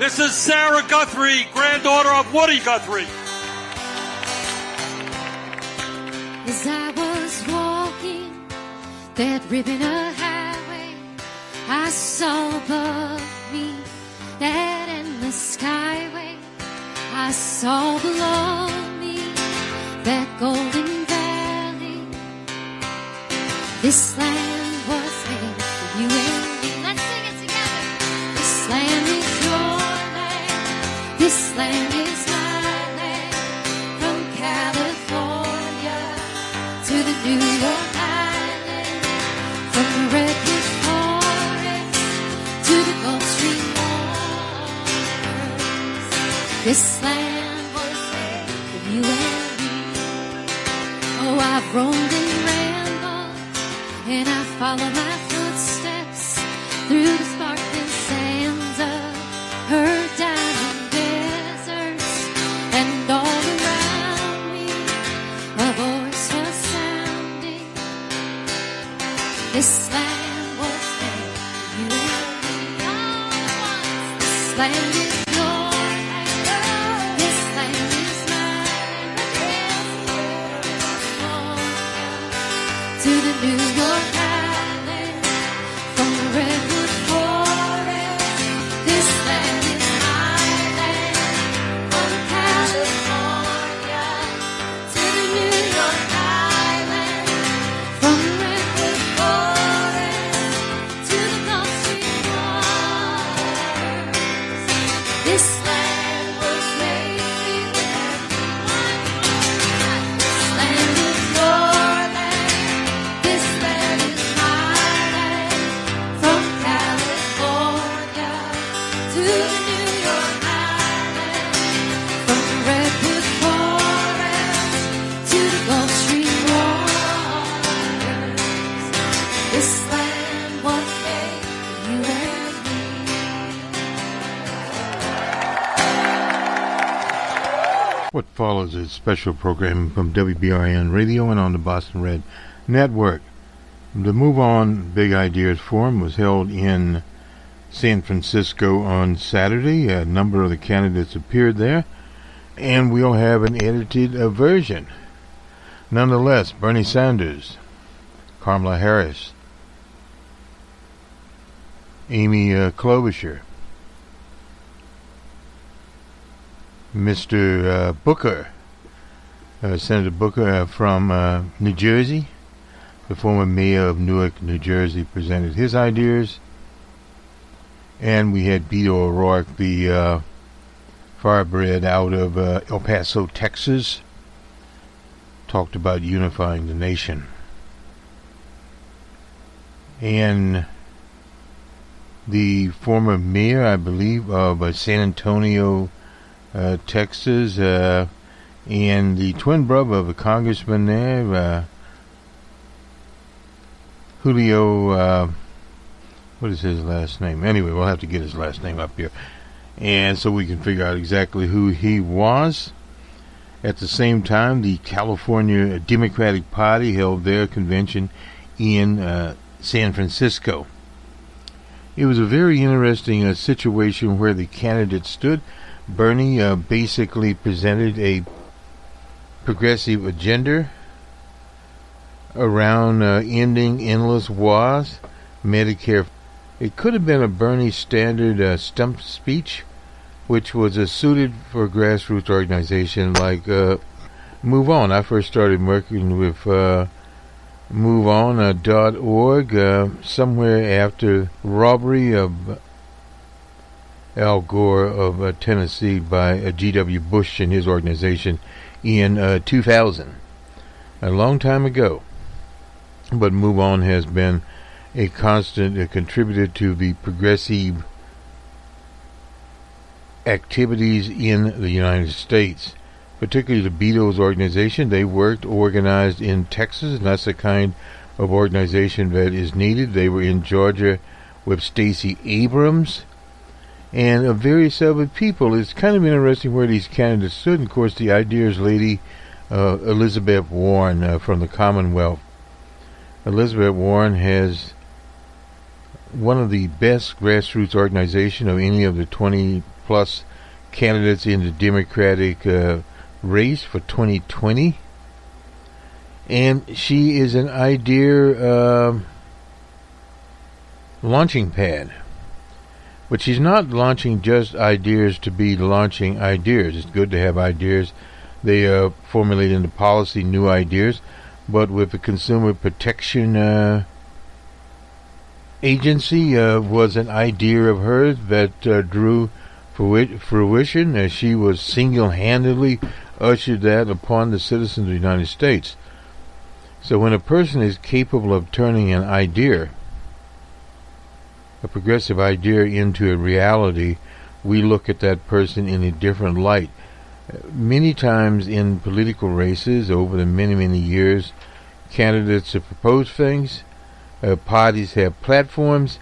Mrs. Sarah Guthrie, granddaughter of Woody Guthrie. As I was walking that ribbon of highway, I saw above me that endless skyway. I saw below me that golden valley. This land was made for you and me. Let's sing it together. This land is your land. This land is my land. From California to the New York Island, from the Redwood Forest to the Gulf Stream waters. This land was made for you and me. Oh, I've roamed and rambled, and I follow my footsteps through the sparkling sands of her diamond deserts, and all around me a voice was sounding. This land was made for you and me. All at once. This land is your land. This land is mine. To the New York Island, from the Redwood Forest. This land is my land. From California to the New York Island, from the Redwood Forest to the Gulf Stream waters. This land was made for you and me. This land is your land. This land is my land. From California to the New York Island, from the Redwood Forest to the Gulf Stream waters. This land was made for you and me. What follows is special programming from WBRN Radio and on the Boston Red Network. The Move On Big Ideas Forum was held in San Francisco on Saturday. A number of the candidates appeared there, and we'll have an edited version. Nonetheless, Bernie Sanders, Kamala Harris, Amy Klobuchar, Mr. Booker, Senator Booker from New Jersey, the former mayor of Newark, New Jersey, presented his ideas. And we had Beto O'Rourke, the firebred out of El Paso, Texas, talked about unifying the nation. And the former mayor, I believe, of San Antonio, Texas, and the twin brother of a congressman there, Julio, what is his last name? Anyway, we'll have to get his last name up here, and so we can figure out exactly who he was. At the same time, the California Democratic Party held their convention in San Francisco. It was a very interesting situation where the candidates stood. Bernie basically presented a progressive agenda around ending endless wars, Medicare. It could have been a Bernie standard stump speech, which was suited for a grassroots organization like Move On. I first started working with MoveOn.org somewhere after robbery of Al Gore of Tennessee by G.W. Bush and his organization in 2000, a long time ago. But Move On has been a constant contributor to the progressive activities in the United States, particularly the Beto's organization. They organized in Texas, and that's the kind of organization that is needed. They were in Georgia with Stacey Abrams and various other people. It's kind of interesting where these candidates stood. And of course, the ideas lady, Elizabeth Warren from the Commonwealth. Elizabeth Warren has one of the best grassroots organization of any of the 20 plus candidates in the Democratic race for 2020. And she is an idea launching pad. But she's not launching just ideas to be launching ideas. It's good to have ideas. They formulate into policy new ideas. But with the Consumer Protection Agency was an idea of hers that drew fruition, as she was single-handedly ushered that upon the citizens of the United States. So when a person is capable of turning an idea, a progressive idea, into a reality, we look at that person in a different light. Many times in political races over the many, many years, candidates have proposed things, parties have platforms,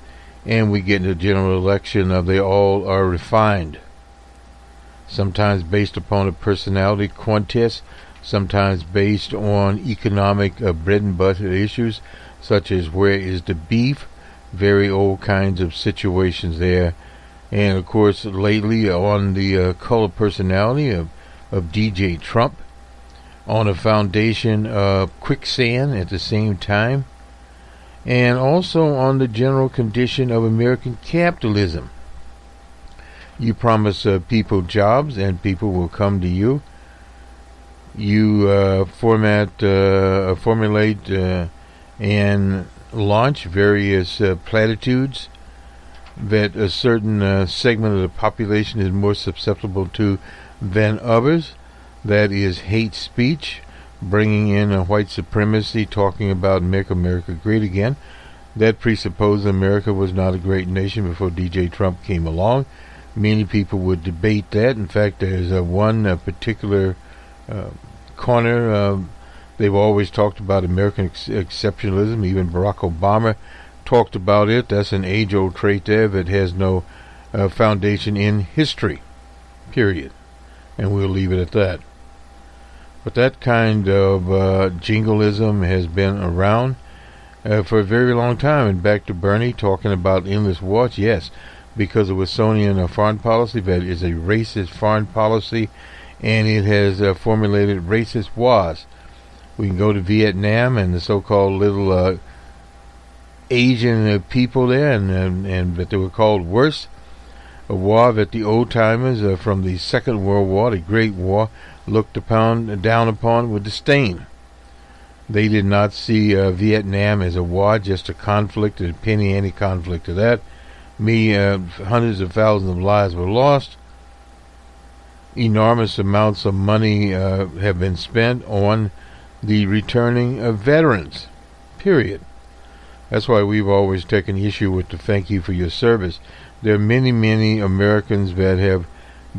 and we get in a general election they all are refined. Sometimes based upon a personality contest, sometimes based on economic bread and butter issues, such as where is the beef, very old kinds of situations there. And of course lately on the color personality of DJ Trump, on a foundation of quicksand at the same time, and also on the general condition of American capitalism. You promise people jobs and people will come to you. You formulate and launch various platitudes that a certain segment of the population is more susceptible to than others. That is hate speech, bringing in white supremacy, talking about make America great again. That presupposes America was not a great nation before DJ Trump came along. Many people would debate that. In fact, there's one particular corner. They've always talked about American exceptionalism. Even Barack Obama talked about it. That's an age-old trait there that has no foundation in history, period. And we'll leave it at that. But that kind of jingoism has been around for a very long time. And back to Bernie talking about endless wars, yes, because of Wilsonian foreign policy, that is a racist foreign policy, and it has formulated racist wars. We can go to Vietnam and the so-called little Asian people there, and that they were called worse. A war that the old-timers from the Second World War, the Great War, looked down upon with disdain. They did not see Vietnam as a war, just a conflict, a penny-ante conflict of that. Hundreds of thousands of lives were lost. Enormous amounts of money have been spent on the returning of veterans, period. That's why we've always taken issue with the thank you for your service. There are many, many Americans that have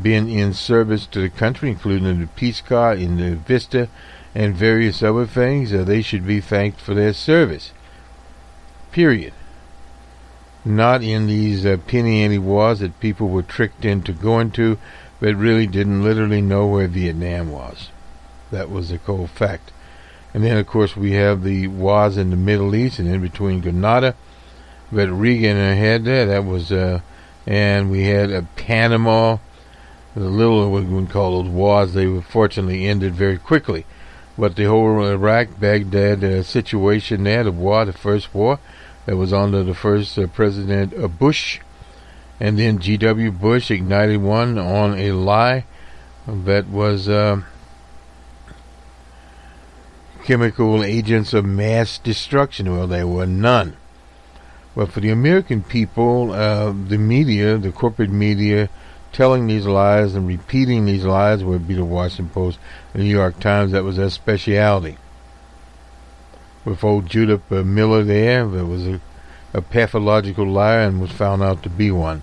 been in service to the country, including in the Peace Corps, in the Vista, and various other things. They should be thanked for their service, period. Not in these penny-ante wars that people were tricked into going to, that really didn't literally know where Vietnam was. That was the cold fact. And then, of course, we have the wars in the Middle East and in between Grenada that Reagan had there. That was, and we had Panama, the little, what we would call those wars. They were fortunately ended very quickly. But the whole Iraq, Baghdad situation there, the war, the first war, that was under the first President Bush. And then G.W. Bush ignited one on a lie that was chemical agents of mass destruction. Well, there were none. But for the American people, the media, the corporate media, telling these lies and repeating these lies, would be the Washington Post, the New York Times. That was their specialty. With old Judith Miller there was a pathological liar and was found out to be one.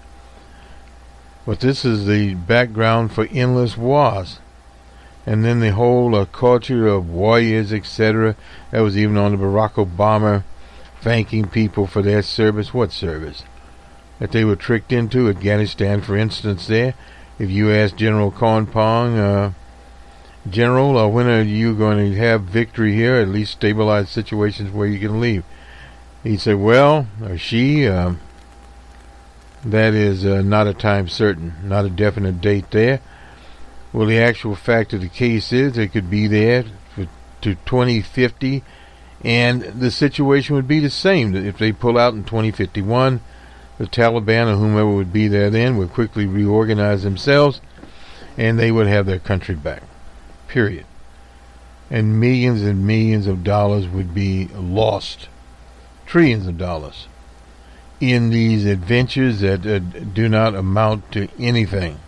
But this is the background for endless wars. And then the whole culture of warriors, etc. That was even on the Barack Obama, thanking people for their service. What service? That they were tricked into. Afghanistan, for instance, there. If you ask General Konpong, General, when are you going to have victory here? At least stabilize situations where you can leave. He said, well, or she, That is not a time certain, not a definite date there. Well, the actual fact of the case is it could be there to 2050, and the situation would be the same. If they pull out in 2051, the Taliban or whomever would be there then would quickly reorganize themselves, and they would have their country back. Period. And millions of dollars would be lost. Trillions of dollars. In these adventures that do not amount to anything.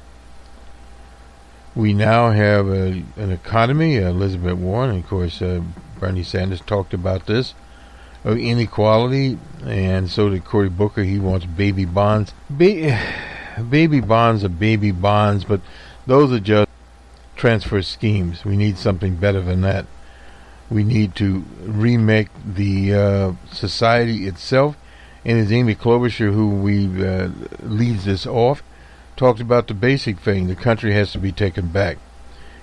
We now have an economy, Elizabeth Warren, of course, Bernie Sanders talked about this, of inequality, and so did Cory Booker. He wants baby bonds. Baby bonds are baby bonds, but those are just transfer schemes. We need something better than that. We need to remake the society itself. And as Amy Klobuchar, who leads this off, talked about the basic thing. The country has to be taken back.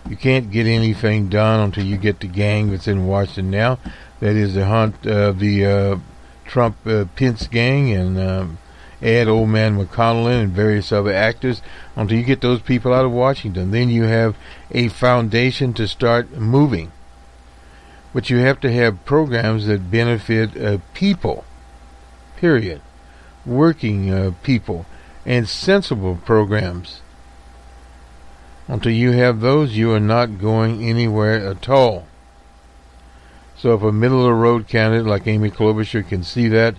You can't get anything done until you get the gang that's in Washington now. That is the Trump-Pence gang, and add old man McConnell in and various other actors until you get those people out of Washington. Then you have a foundation to start moving. But you have to have programs that benefit people. Period. Working people. And sensible programs. Until you have those, you are not going anywhere at all. So if a middle-of-the-road candidate like Amy Klobuchar can see that,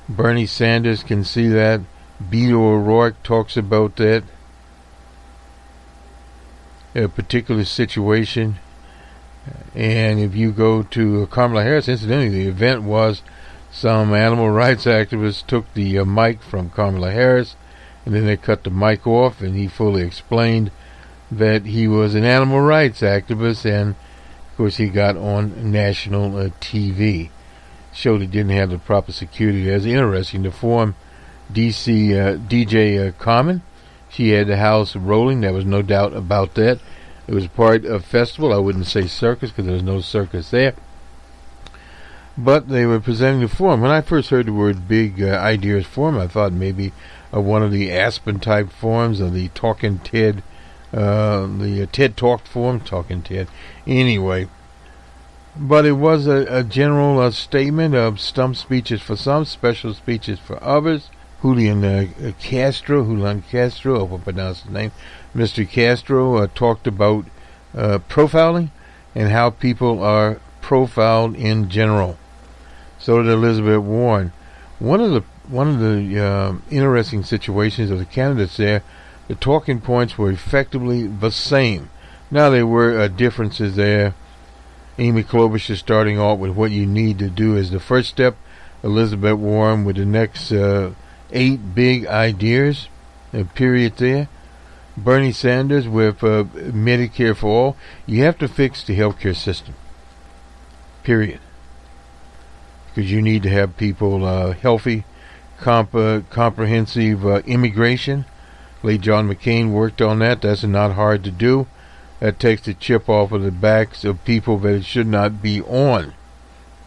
Bernie Sanders can see that, Beto O'Rourke talks about that, a particular situation, and if you go to Kamala Harris, incidentally, the event was some animal rights activists took the mic from Kamala Harris, and then they cut the mic off, and he fully explained that he was an animal rights activist, and of course he got on national TV. Showed he didn't have the proper security. It was interesting. The forum DJ Common, she had the house rolling. There was no doubt about that. It was part of festival. I wouldn't say circus because there was no circus there. But they were presenting the forum. When I first heard the word Big Ideas Forum, I thought maybe of one of the Aspen type forums or the Talking Ted, the TED Talk forum, Talking Ted. Anyway, but it was a general statement of stump speeches for some, special speeches for others. Julian Castro, I hope I pronounced his name, Mr. Castro talked about profiling and how people are profiled in general. So did Elizabeth Warren. One of the interesting situations of the candidates there, the talking points were effectively the same. Now there were differences there. Amy Klobuchar starting off with what you need to do as the first step. Elizabeth Warren with the next 8 big ideas, period there. Bernie Sanders with Medicare for all. You have to fix the healthcare system, period. Because you need to have people healthy, comprehensive immigration. Late John McCain worked on that. That's not hard to do. That takes the chip off of the backs of people that it should not be on.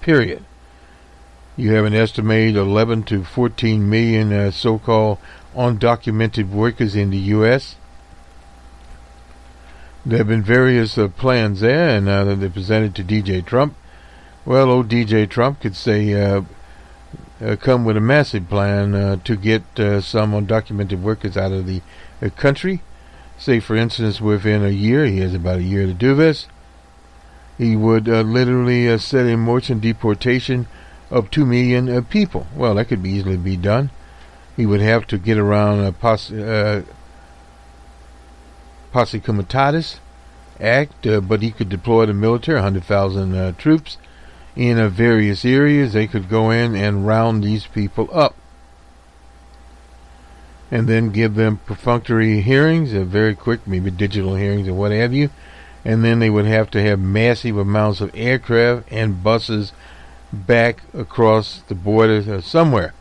Period. You have an estimated 11 to 14 million so-called undocumented workers in the U.S. There have been various plans there, and now that they're presented to DJ Trump, well, old DJ Trump could say, come with a massive plan to get some undocumented workers out of the country. Say, for instance, within a year, he has about a year to do this, he would literally set in motion deportation of 2 million people. Well, that could easily be done. He would have to get around posse comitatus act, but he could deploy the military, 100,000 troops in various areas. They could go in and round these people up, and then give them perfunctory hearings, very quick, maybe digital hearings or what have you, and then they would have to have massive amounts of aircraft and buses back across the border somewhere.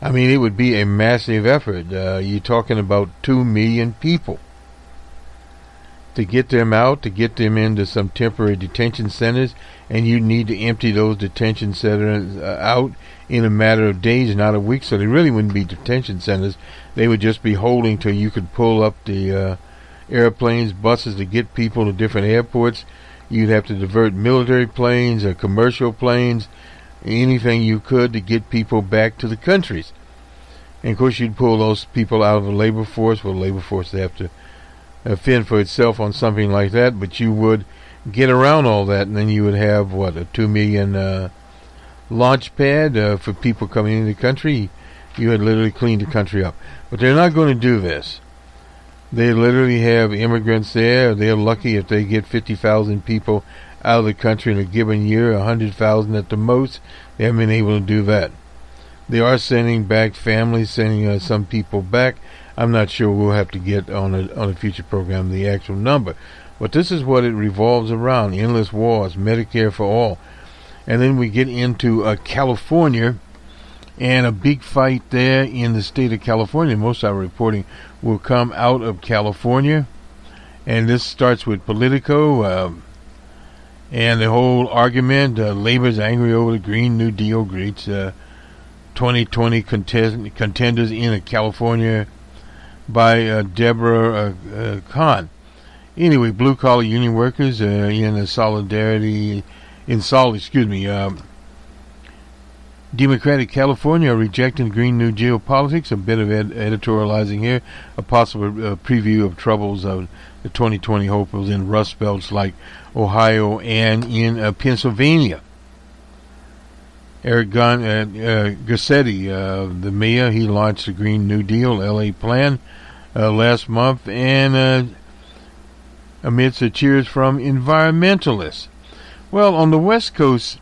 I mean, it would be a massive effort. You're talking about 2 million people. To get them out, to get them into some temporary detention centers, and you need to empty those detention centers out in a matter of days, not a week. So they really wouldn't be detention centers. They would just be holding till you could pull up the airplanes, buses to get people to different airports. You'd have to divert military planes or commercial planes, anything you could to get people back to the countries. And of course you'd pull those people out of the labor force. Well, the labor force, they have to fend for itself on something like that, but you would get around all that, and then you would have, what, a 2 million launch pad for people coming into the country. You had literally cleaned the country up. But they're not going to do this. They literally have immigrants there. They're lucky if they get 50,000 people out of the country in a given year, 100,000 at the most. They haven't been able to do that. They are sending back families, sending some people back. I'm not sure. We'll have to get on a future program the actual number. But this is what it revolves around: endless wars, Medicare for all. And then we get into California, and a big fight there in the state of California. Most of our reporting will come out of California. And this starts with Politico and the whole argument. Labor's angry over the Green New Deal, greets 2020 contenders in California by Deborah Kahn. Anyway, blue-collar union workers Democratic California are rejecting Green New Deal politics. A bit of editorializing here. A possible preview of troubles of the 2020 hopefuls in Rust Belts like Ohio and in Pennsylvania. Eric Garcetti, the mayor, he launched the Green New Deal LA plan last month, and amidst the cheers from environmentalists. Well, on the West Coast,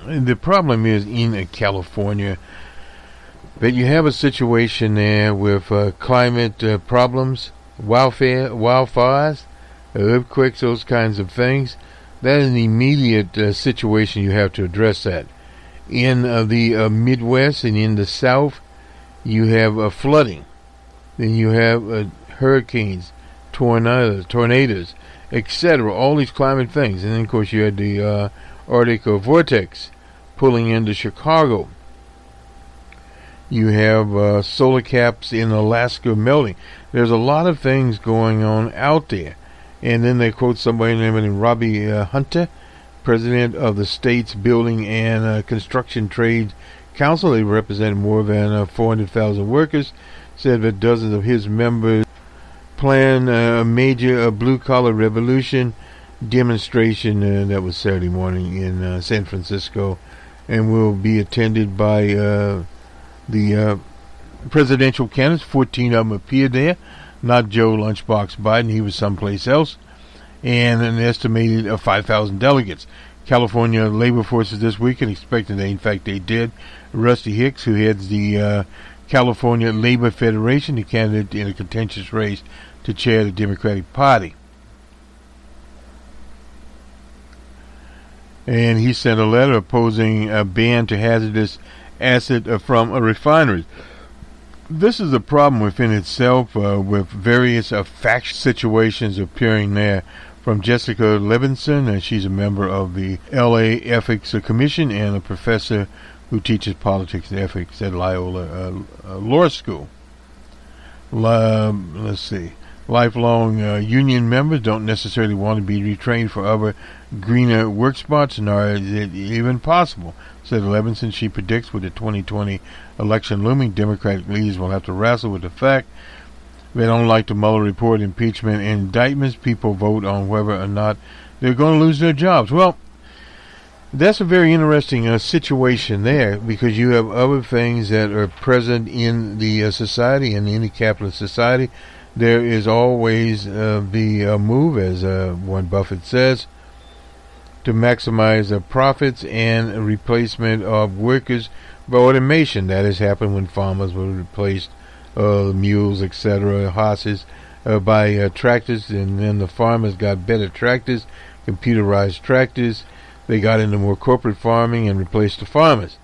the problem is in California that you have a situation there with climate problems, wildfires, earthquakes, those kinds of things. That is an immediate situation. You have to address that. In the Midwest and in the South, you have flooding. Then you have hurricanes, tornadoes, etc. All these climate things. And then, of course, you had the Arctic vortex pulling into Chicago. You have solar caps in Alaska melting. There's a lot of things going on out there. And then they quote somebody named Robbie Hunter, president of the state's Building and Construction Trades Council. They represent more than 400,000 workers. Said that dozens of his members plan a major blue-collar revolution demonstration that was Saturday morning in San Francisco, and will be attended by the presidential candidates. 14 of them appeared there. Not Joe Lunchbox Biden. He was someplace else. And an estimated 5,000 delegates. California labor forces this week, and expecting that, in fact, they did. Rusty Hicks, who heads the California Labor Federation, the candidate in a contentious race to chair the Democratic Party. And he sent a letter opposing a ban to hazardous acid from refineries. This is a problem within itself, with various fact situations appearing there. From Jessica Levinson, she's a member of the LA Ethics Commission and a professor who teaches politics and ethics at Loyola Law School. Let's see. Lifelong union members don't necessarily want to be retrained for other greener work spots, nor is it even possible, said Levinson. She predicts with the 2020 election looming, Democratic leaders will have to wrestle with the fact they don't like the Mueller report, impeachment, and indictments. People vote on whether or not they're going to lose their jobs. Well, that's a very interesting situation there, because you have other things that are present in the society, and in the capitalist society. There is always the move, as Warren Buffett says, to maximize profits and replacement of workers by automation. That has happened when farmers were replaced, mules, etc., horses, by tractors, and then the farmers got better tractors, computerized tractors. They got into more corporate farming and replaced the farmers.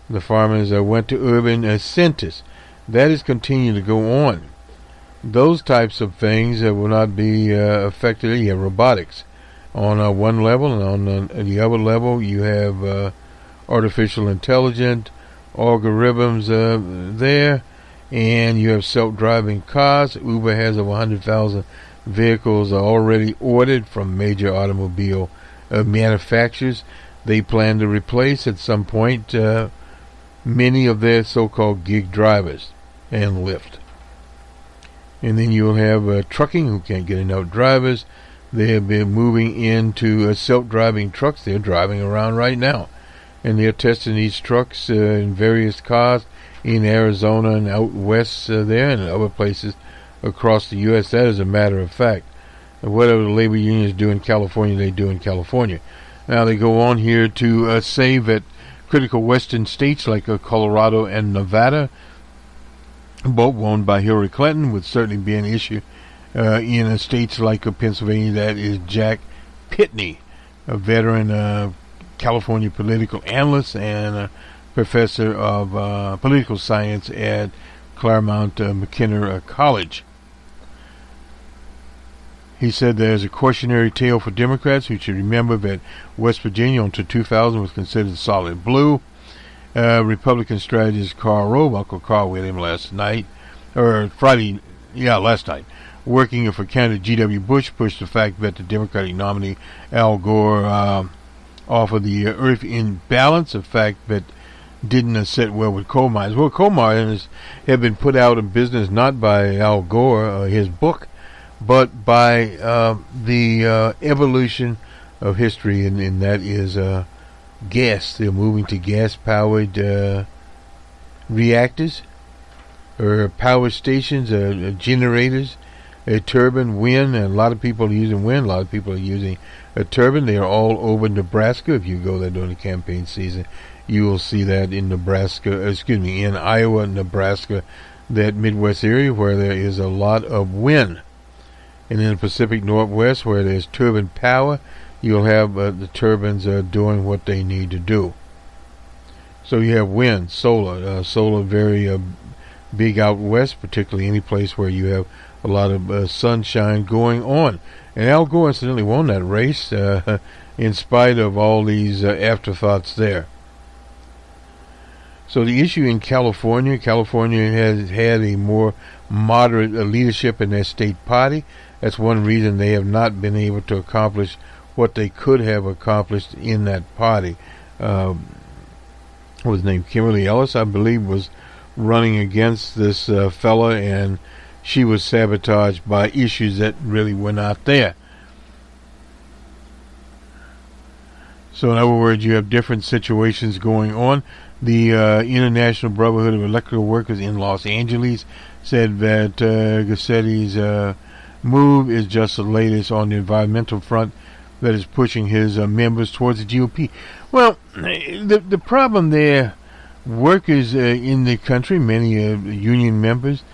The farmers went to urban centers. That is continuing to go on. Those types of things will not be affected. You have robotics on one level, and on the other level you have artificial intelligence, algorithms there, and you have self-driving cars. Uber has over 100,000 vehicles already ordered from major automobile manufacturers. They plan to replace at some point many of their so-called gig drivers and Lyft. And then you'll have trucking, who can't get enough drivers. They have been moving into self-driving trucks. They're driving around right now, and they're testing these trucks in various cars in Arizona and out west there and other places across the U.S. That is a matter of fact. And whatever the labor unions do in California, they do in California. Now they go on here to say that critical western states like Colorado and Nevada, both owned by Hillary Clinton, would certainly be an issue. In states like Pennsylvania, that is Jack Pitney, a veteran California political analyst and professor of political science at Claremont McKenna College. He said there's a cautionary tale for Democrats who should remember that West Virginia until 2000 was considered solid blue. Republican strategist Karl Rove, Uncle Carl with him last night, working for candidate G.W. Bush, pushed the fact that the Democratic nominee Al Gore offered the earth in balance, a fact that didn't sit well with coal mines. Well, coal mines have been put out of business not by Al Gore, his book, but by the evolution of history, and that is gas. They're moving to gas-powered reactors or power stations, generators, a turbine, wind, and a lot of people are using wind, a lot of people are using a turbine. They are all over Nebraska. If you go there during the campaign season, you will see that in in Iowa, Nebraska, that Midwest area where there is a lot of wind. And in the Pacific Northwest, where there's turbine power, you'll have the turbines doing what they need to do. So you have wind, solar. Solar very big out west, particularly any place where you have a lot of sunshine going on. And Al Gore incidentally won that race in spite of all these afterthoughts there. So the issue in California has had a more moderate leadership in their state party. That's one reason they have not been able to accomplish what they could have accomplished in that party. What was his name? Kimberly Ellis, I believe, was running against this fella, and she was sabotaged by issues that really were not there. So in other words, you have different situations going on. The International Brotherhood of Electrical Workers in Los Angeles said that Garcetti's move is just the latest on the environmental front that is pushing his members towards the GOP. Well, the problem there, workers in the country, many union members,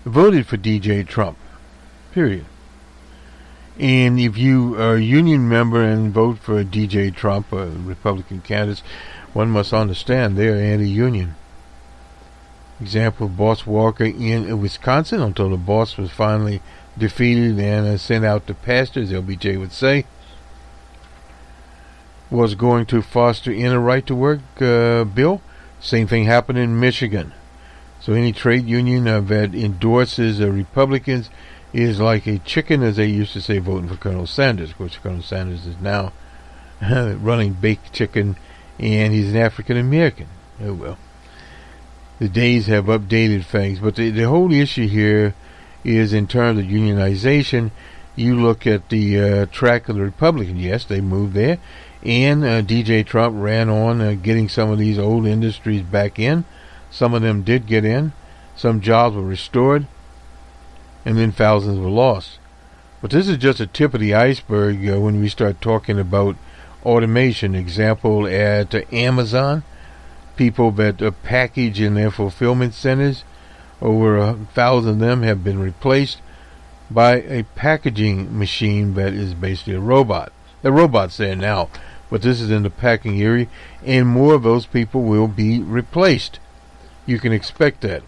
voted for DJ Trump, period. And if you are a union member and vote for DJ Trump, Republican candidates, one must understand they're anti-union. Example, Boss Walker in Wisconsin, until the boss was finally defeated and sent out to pasture, as LBJ would say, was going to foster in a right-to-work bill. Same thing happened in Michigan. So any trade union that endorses Republicans is like a chicken, as they used to say, voting for Colonel Sanders. Of course, Colonel Sanders is now running baked chicken, and he's an African-American. Oh, well. The days have updated things. But the whole issue here is in terms of unionization. You look at the track of the Republicans. Yes, they moved there. And DJ Trump ran on getting some of these old industries back in. Some of them did get in. Some jobs were restored. And then thousands were lost. But this is just a tip of the iceberg when we start talking about automation. Example at Amazon. People that package in their fulfillment centers, over 1,000 of them have been replaced by a packaging machine that is basically a robot. The robot's there now, but this is in the packing area, and more of those people will be replaced. You can expect that.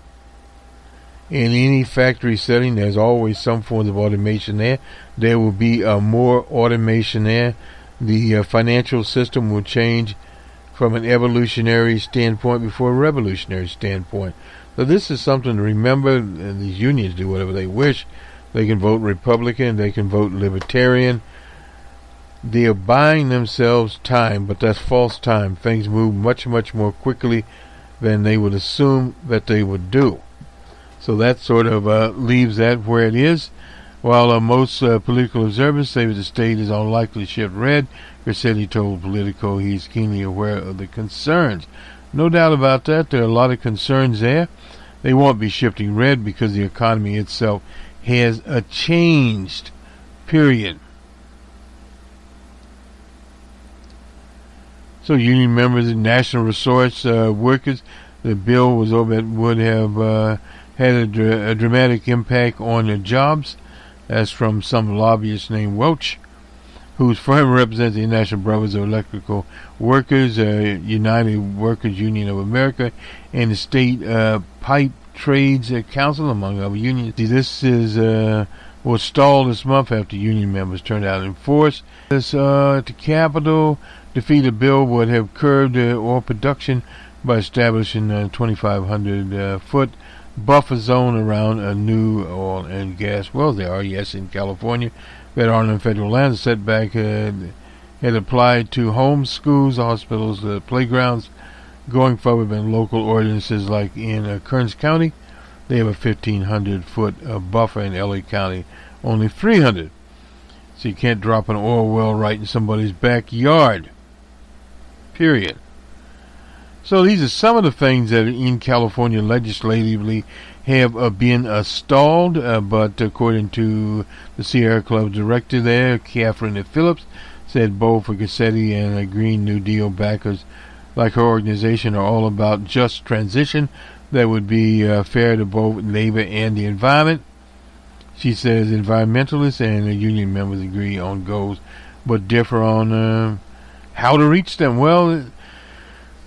In any factory setting, there's always some form of automation there. There will be more automation there. The financial system will change from an evolutionary standpoint before a revolutionary standpoint. So this is something to remember. These unions do whatever they wish. They can vote Republican, they can vote Libertarian. They are buying themselves time, but that's false time. Things move much, much more quickly than they would assume that they would do. So that sort of leaves that where it is. While most political observers say that the state is unlikely to shift red, Garcetti told Politico he's keenly aware of the concerns. No doubt about that. There are a lot of concerns there. They won't be shifting red because the economy itself has changed. Period. So union members and national resource workers, the bill was over that would have had a dramatic impact on their jobs. That's from some lobbyist named Welch, whose firm represents the International Brothers of Electrical Workers, United Workers Union of America, and the State Pipe Trades Council, among other unions. This is was stalled this month after union members turned out in force. This at the Capitol, defeated bill would have curbed oil production by establishing a 2,500-foot buffer zone around a new oil and gas wells. There are, yes, in California, that aren't on federal land. The setback had applied to homes, schools, hospitals, playgrounds. Going forward, in local ordinances like in Kearns County, they have a 1,500-foot buffer. In LA County, only 300. So you can't drop an oil well right in somebody's backyard. Period. So these are some of the things that in California legislatively have been stalled, but according to the Sierra Club director there, Catherine Phillips, said both Garcetti and Green New Deal backers, like her organization, are all about just transition that would be fair to both labor and the environment. She says environmentalists and union members agree on goals, but differ on how to reach them. Well,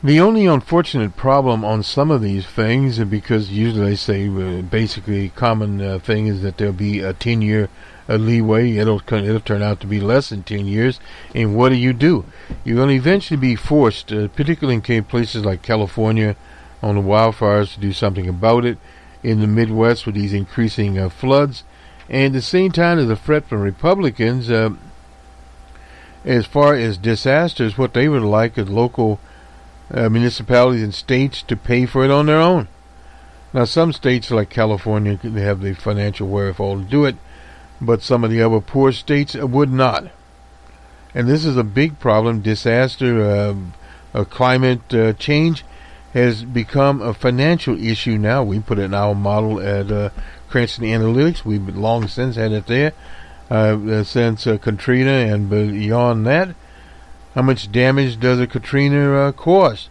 the only unfortunate problem on some of these things, because usually they say basically common thing is that there'll be a 10-year leeway. It'll turn out to be less than 10 years. And what do? You're going to eventually be forced, particularly in places like California, on the wildfires, to do something about it. In the Midwest with these increasing floods. And at the same time, there's a threat from Republicans as far as disasters. What they would like is local municipalities and states to pay for it on their own. Now, some states like California have the financial wherewithal to do it, but some of the other poor states would not. And this is a big problem. Disaster, climate change has become a financial issue now. We put it in our model at Cranston Analytics. We've long since had it there since Katrina and beyond that. How much damage does a Katrina cause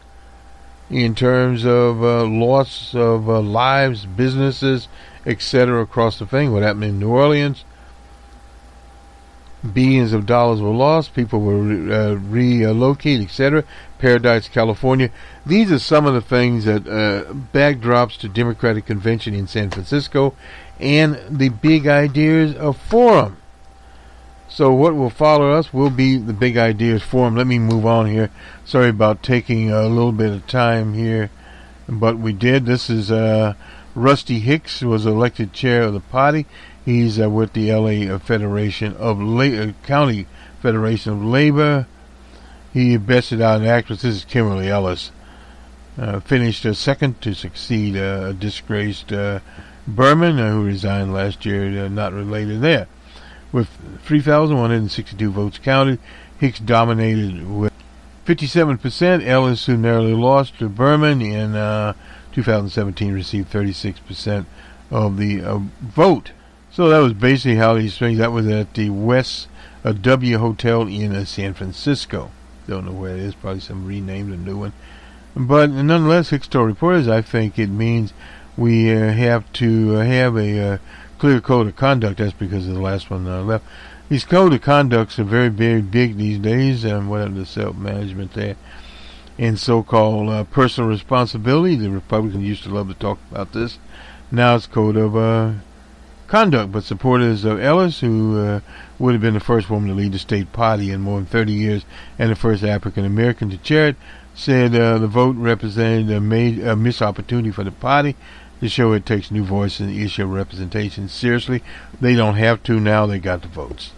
in terms of loss of lives, businesses, etc. across the thing? What happened in New Orleans? Billions of dollars were lost. People were relocated, etc. Paradise, California. These are some of the things that backdrops to Democratic Convention in San Francisco and the big ideas of forum. So what will follow us will be the Big Ideas Forum. Let me move on here. Sorry about taking a little bit of time here, but we did. This is Rusty Hicks, was elected chair of the party. He's with the LA Federation of County Federation of Labor. He bested out an actress. This is Kimberly Ellis. Finished second to succeed a disgraced Berman, who resigned last year, not related there. With 3,162 votes counted, Hicks dominated with 57%. Ellis, who narrowly lost to Berman in 2017, received 36% of the vote. So that was basically how these things. That was at the West W Hotel in San Francisco. Don't know where it is. Probably some renamed, a new one. But nonetheless, Hicks told reporters, I think it means we have to have a clear code of conduct. That's because of the last one left. These code of conducts are very, very big these days, and whatever the self-management there, and so-called personal responsibility. The Republicans used to love to talk about this. Now it's code of conduct. But supporters of Ellis, who would have been the first woman to lead the state party in more than 30 years, and the first African-American to chair it, said the vote represented a missed opportunity for the party to show it takes new voices in the issue of representation seriously. They don't have to now. They got the votes.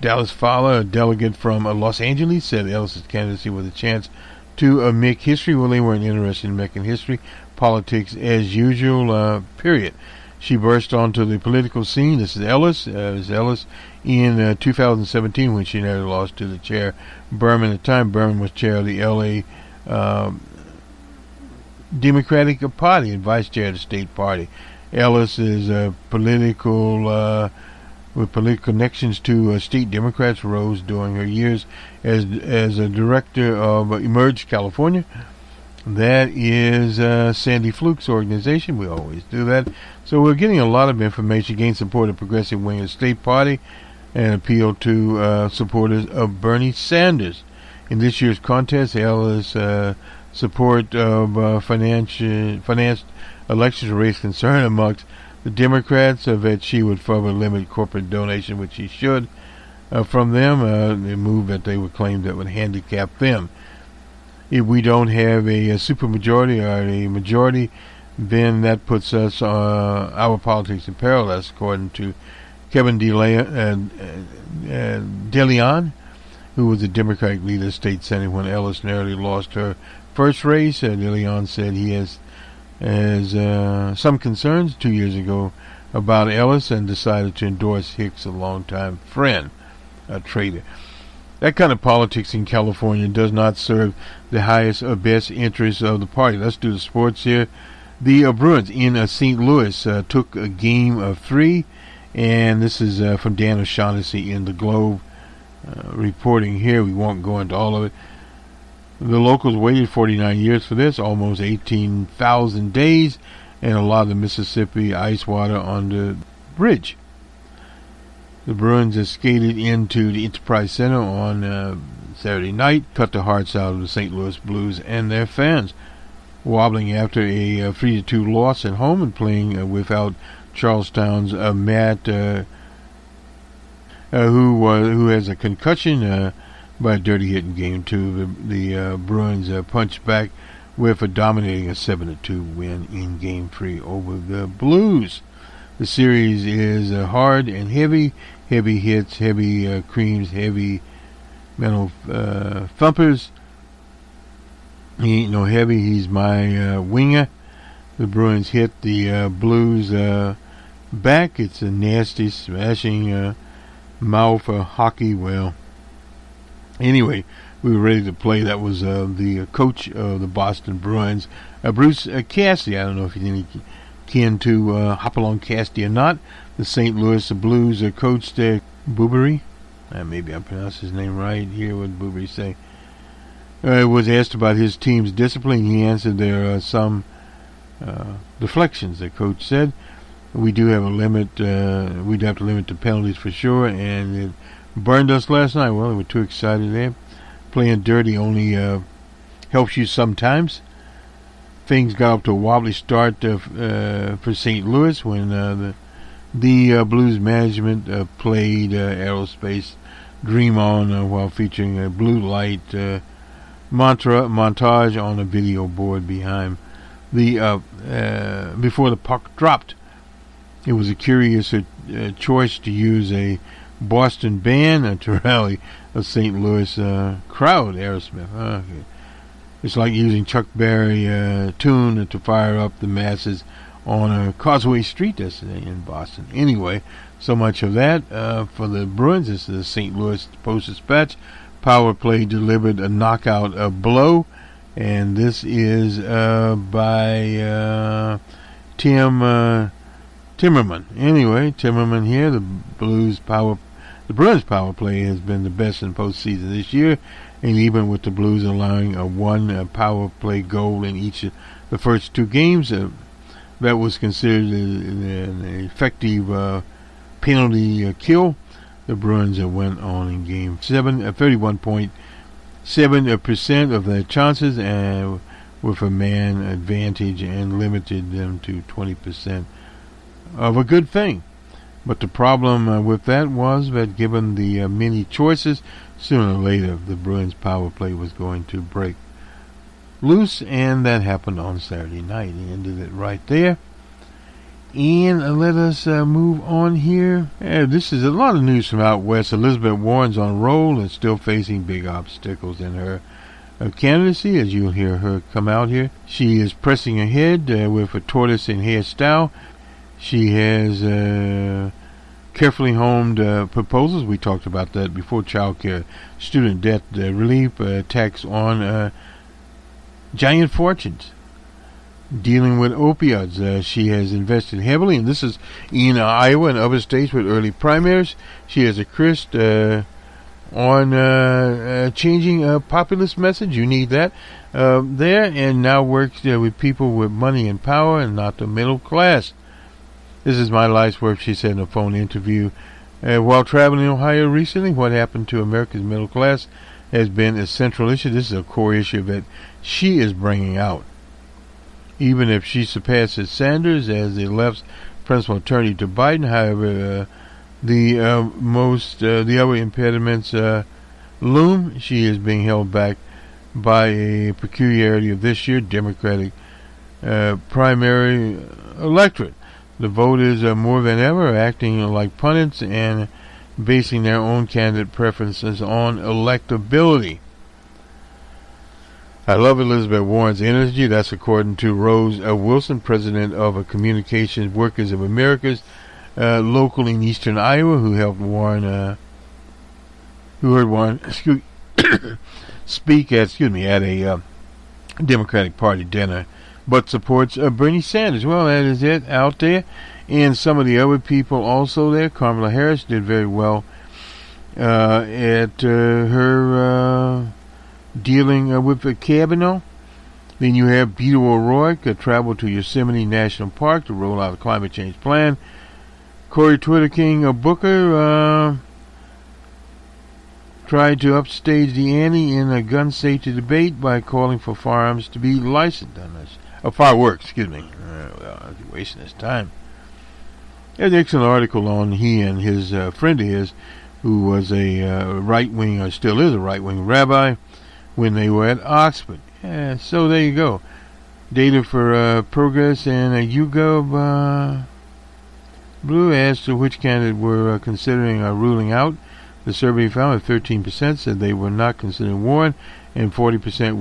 Dallas Fowler, a delegate from Los Angeles, said Ellis's candidacy was a chance to make history. Well, they weren't interested in making history. Politics as usual, period. She burst onto the political scene. This is Ellis. In 2017 when she nearly lost to the chair, Berman. At the time, Berman was chair of the L.A. Democratic Party and vice chair of the state party. Ellis is with political connections to state Democrats, rose during her years as a director of Emerge California. That is Sandy Fluke's organization. We always do that. So we're getting a lot of information, gain support of progressive wing of the state party, and appeal to supporters of Bernie Sanders. In this year's contest, Ellis' support of financed elections raised concern amongst the Democrats that she would further limit corporate donation, which she should, from them, a move that they would claim that would handicap them. If we don't have a supermajority or a majority, then that puts us our politics in peril. That's according to Kevin DeLeon, who was the Democratic leader of the state Senate when Ellis narrowly lost her first race. DeLeon said he has some concerns 2 years ago about Ellis and decided to endorse Hicks, a longtime friend, a traitor. That kind of politics in California does not serve the highest or best interests of the party. Let's do the sports here. The Bruins in St. Louis took a game of 3, and this is from Dan O'Shaughnessy in the Globe reporting here. We won't go into all of it. The locals waited 49 years for this, almost 18,000 days, and a lot of the Mississippi ice water on the bridge. The Bruins skated into the Enterprise Center on Saturday night, cut the hearts out of the St. Louis Blues and their fans, wobbling after a 3-2 loss at home and playing without Charlestown's Matt, who has a concussion by a dirty hit in Game 2. The Bruins punched back with a dominating 7-2 win in Game 3 over the Blues. The series is hard and heavy hits, heavy creams, heavy mental thumpers. He ain't no heavy, he's my winger. The Bruins hit the Blues back. It's a nasty, smashing mouth hockey. Well, anyway, we were ready to play. That was the coach of the Boston Bruins, Bruce Cassidy. I don't know if he's any kin to Hopalong Cassidy or not. The St. Louis Blues coach Boobery. Maybe I pronounced his name right here. What did Boobery say? Was asked about his team's discipline. He answered there are some deflections, the coach said. We do have a limit. We'd have to limit the penalties for sure, and it burned us last night. Well, we were too excited there. Playing dirty only helps you sometimes. Things got up to a wobbly start for St. Louis when the Blues management played Aerospace Dream On while featuring a blue light montage on a video board behind the before the puck dropped. It was a curious choice to use a Boston band to rally a St. Louis crowd. Aerosmith. It's like using Chuck Berry tune to fire up the masses on Causeway Street yesterday in Boston. Anyway, so much of that for the Bruins. This is the St. Louis Post-Dispatch. Power play delivered a knockout blow, and this is by Tim Timmerman. Anyway, Timmerman here. The Bruins power play has been the best in postseason this year, and even with the Blues allowing one power play goal in each of the first 2 games, that was considered an effective penalty kill. The Bruins went on in Game 7, 31.7% of their chances, and with a man advantage, and limited them to 20% of a good thing. But the problem with that was that given the many choices, sooner or later the Bruins power play was going to break. loose, and that happened on Saturday night. He ended it right there. And let us move on here. This is a lot of news from out west. Elizabeth Warren's on a roll and still facing big obstacles in her candidacy, as you'll hear her come out here. She is pressing ahead with a tortoise in hairstyle. She has carefully homed proposals. We talked about that before. Child care, student debt relief, tax on giant fortunes. Dealing with opioids. She has invested heavily, and this is in Iowa and other states with early primaries. She has a crisp on changing a populist message. You need that there, and now works with people with money and power and not the middle class. This is my life's work, she said in a phone interview. While traveling in Ohio recently, what happened to America's middle class has been a central issue. This is a core issue that she is bringing out. Even if she surpasses Sanders as the left's principal attorney to Biden, however, the other impediments loom. She is being held back by a peculiarity of this year's Democratic primary electorate. The voters are more than ever acting like pundits and basing their own candidate preferences on electability. I love Elizabeth Warren's energy. That's according to Rose Wilson, president of Communications Workers of America's, local in eastern Iowa, who helped Warren, who heard Warren speak at a Democratic Party dinner, but supports Bernie Sanders. Well, that is it out there. And some of the other people also there. Kamala Harris did very well at her dealing with the Kavanaugh. Then you have Beto O'Rourke traveled to Yosemite National Park to roll out a climate change plan. Cory Twitter King Booker tried to upstage the ante in a gun safety debate by calling for firearms to be licensed. Fireworks, excuse me. Well, I'm wasting his time. There's an excellent article on he and his friend of his, who was a right-wing, or still is a right-wing rabbi, when they were at Oxford. Yeah, so there you go. Data for Progress and YouGov Blue as to which candidate were considering ruling out. The survey found that 13% said they were not considering Warren, and 40%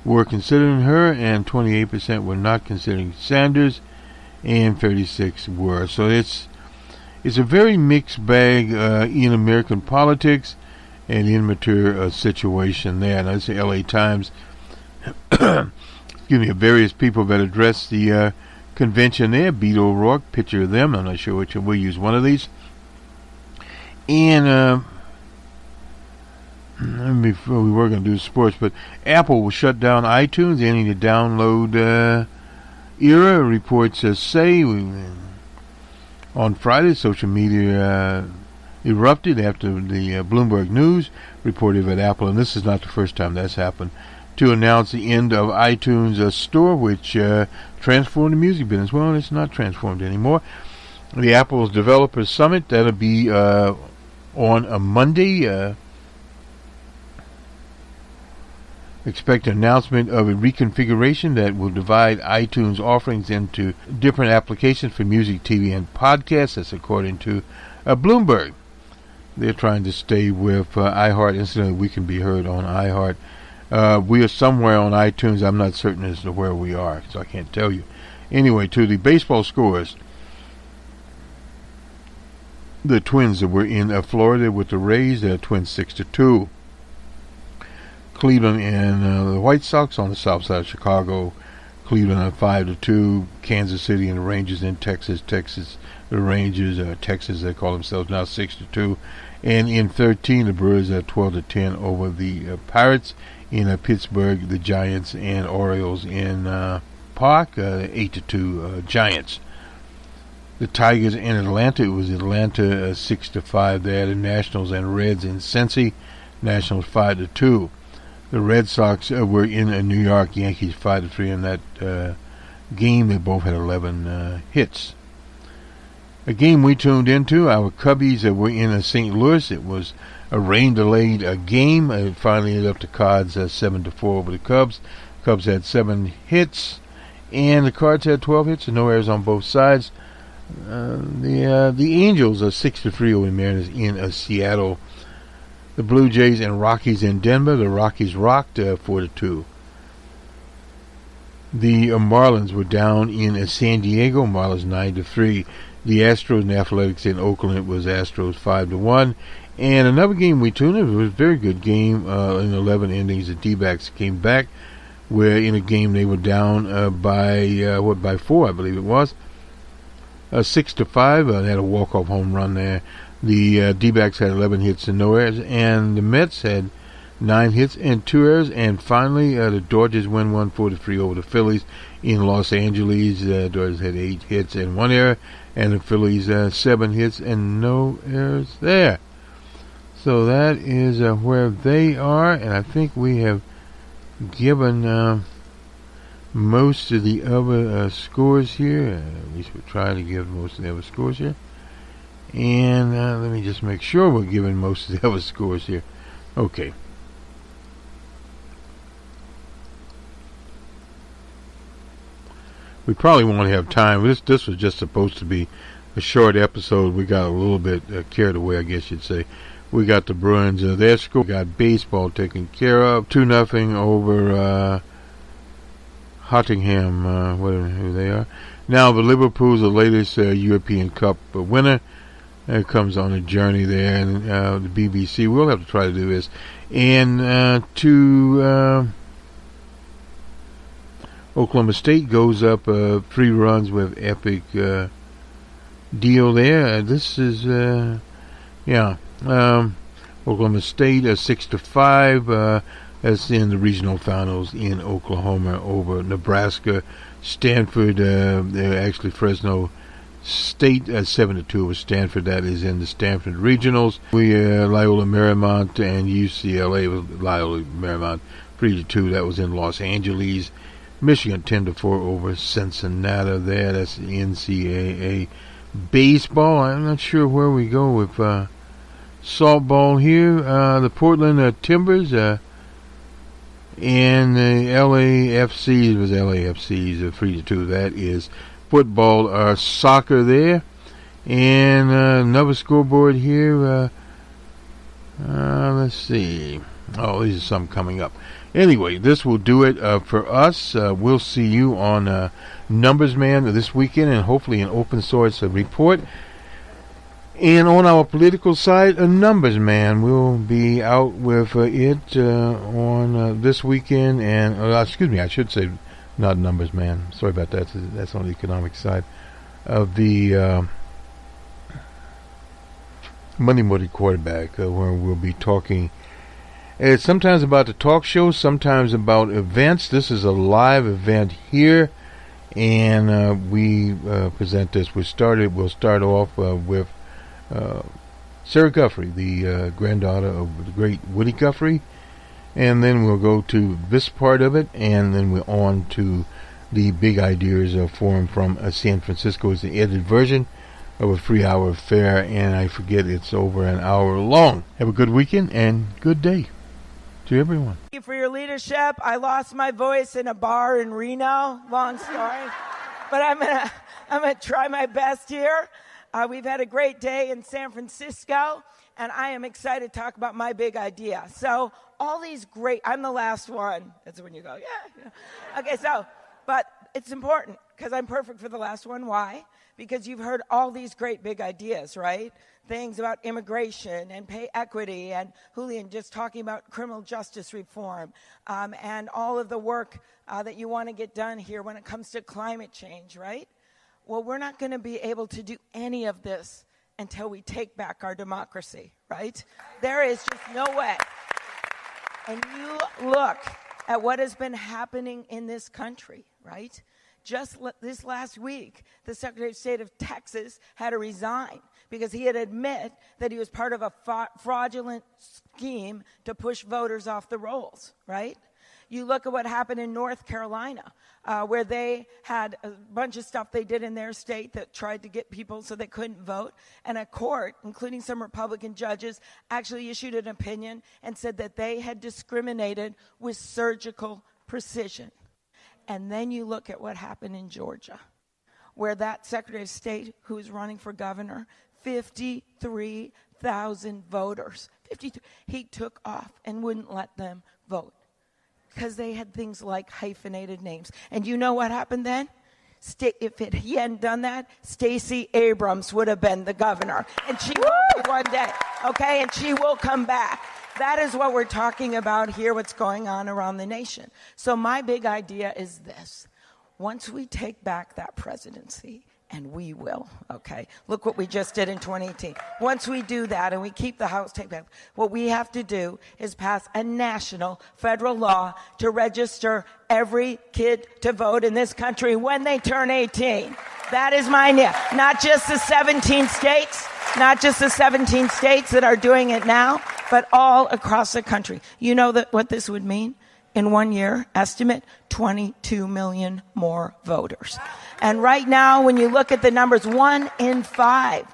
were considering her, and 28% were not considering Sanders, and 36% were. So it's a very mixed bag in American politics. An immature situation there. And that's the LA Times. Excuse me, various people that addressed the convention there. Beto O'Rourke, picture of them. I'm not sure which one. We'll use one of these. And before we were going to do sports, but Apple will shut down iTunes, ending the download era. Reports say on Friday, social media erupted after the Bloomberg News reported that Apple, and this is not the first time that's happened, to announce the end of iTunes store, which transformed the music business. Well, it's not transformed anymore. The Apple's Developers Summit, that'll be on a Monday. Expect an announcement of a reconfiguration that will divide iTunes offerings into different applications for music, TV, and podcasts. That's according to Bloomberg. They're trying to stay with iHeart. Incidentally, we can be heard on iHeart. We are somewhere on iTunes. I'm not certain as to where we are, so I can't tell you. Anyway, to the baseball scores. The Twins that were in Florida with the Rays. They're Twins 6-2. Cleveland and the White Sox on the south side of Chicago. Cleveland at 5-2. Kansas City and the Rangers in Texas. The Rangers, Texas, they call themselves now 6-2. And in 13, the Brewers at 12-10 over the Pirates. In Pittsburgh, the Giants and Orioles in Park, 8-2 Giants. The Tigers in Atlanta, it was Atlanta 6-5 there. The Nationals and Reds in Cincy, Nationals 5-2. The Red Sox were in New York, Yankees 5-3 in that game. They both had 11 hits. A game we tuned into, our Cubbies were in St. Louis. It was a rain-delayed game. It finally ended up the Cards 7-4 over the Cubs. Cubs had 7 hits, and the Cards had 12 hits and no errors on both sides. The Angels are 6-3 over the Mariners in Seattle. The Blue Jays and Rockies in Denver. The Rockies rocked 4-2. The Marlins were down in San Diego. Marlins 9-3. The Astros and Athletics in Oakland, it was Astros 5-1. And another game we tuned in, it was a very good game in 11 innings. The D-backs came back, where in a game they were down by 4, I believe it was. 6-5. They had a walk-off home run there. The D-backs had 11 hits and no errors, and the Mets had 9 hits and 2 errors. And finally, the Dodgers win 1-4-3 over the Phillies in Los Angeles. The Dodgers had 8 hits and 1 error, and the Phillies 7 hits and no errors there. So that is where they are, and I think we have given most of the other scores here. At least we're trying to give most of the other scores here. And let me just make sure we're giving most of the other scores here. Okay. We probably won't have time. This was just supposed to be a short episode. We got a little bit carried away, I guess you'd say. We got the Bruins. Their score, we got baseball taken care of. 2-0 over Nottingham, who they are. Now, the Liverpool's the latest European Cup winner. Comes on a journey there, and the BBC. We'll have to try to do this. And to Oklahoma State goes up 3 runs with epic deal there. This is Oklahoma State 6-5. That's in the regional finals in Oklahoma over Nebraska. Stanford, they're actually Fresno State 7-2 over Stanford. That is in the Stanford regionals. We Loyola Marymount and UCLA with Loyola Marymount 3-2. That was in Los Angeles. Michigan 10-4 over Cincinnati. That's the NCAA baseball. I'm not sure where we go with softball here. The Portland Timbers and the LAFCs was LAFC's 3-2. That is football, soccer there. And another scoreboard here. Let's see. Oh, these are some coming up. Anyway, this will do it for us. We'll see you on Numbers Man this weekend, and hopefully an open source report. And on our political side, a Numbers Man will be out with it on this weekend. And excuse me, I should say not Numbers Man. Sorry about that. That's on the economic side of the Monday Morning Quarterback, where we'll be talking. It's sometimes about the talk show, sometimes about events. This is a live event here, and we present this. We'll start off with Sarah Guthrie, the granddaughter of the great Woody Guthrie, and then we'll go to this part of it, and then we're on to the Big Ideas Forum from San Francisco. It's the edited version of a 3-hour affair, and I forget it's over an hour long. Have a good weekend and good day to everyone. Thank you for your leadership. I lost my voice in a bar in Reno. Long story. But I'm gonna try my best here. We've had a great day in San Francisco, and I am excited to talk about my big idea. So all these great, I'm the last one. That's when you go, yeah. Okay, but it's important because I'm perfect for the last one. Why? Because you've heard all these great big ideas, right? Things about immigration and pay equity, and Julian just talking about criminal justice reform, and all of the work that you want to get done here when it comes to climate change, right? Well, we're not going to be able to do any of this until we take back our democracy, right? There is just no way. And you look at what has been happening in this country, right? Just this last week, the Secretary of State of Texas had to resign because he had admitted that he was part of a fraudulent scheme to push voters off the rolls, right? You look at what happened in North Carolina, where they had a bunch of stuff they did in their state that tried to get people so they couldn't vote. And a court, including some Republican judges, actually issued an opinion and said that they had discriminated with surgical precision. And then you look at what happened in Georgia, where that Secretary of State who was running for governor, 53,000 voters, he took off and wouldn't let them vote because they had things like hyphenated names. And you know what happened then? If he hadn't done that, Stacey Abrams would have been the governor. And she will be one day, okay? And she will come back. That is what we're talking about here, what's going on around the nation. So my big idea is this. Once we take back that presidency, and we will, okay? Look what we just did in 2018. Once we do that and we keep the House take back, what we have to do is pass a national federal law to register every kid to vote in this country when they turn 18. That is my idea. Not just the 17 states, not just the 17 states that are doing it now, but all across the country. You know what this would mean? In 1 year, estimate 22 million more voters. And right now, when you look at the numbers, 1 in 5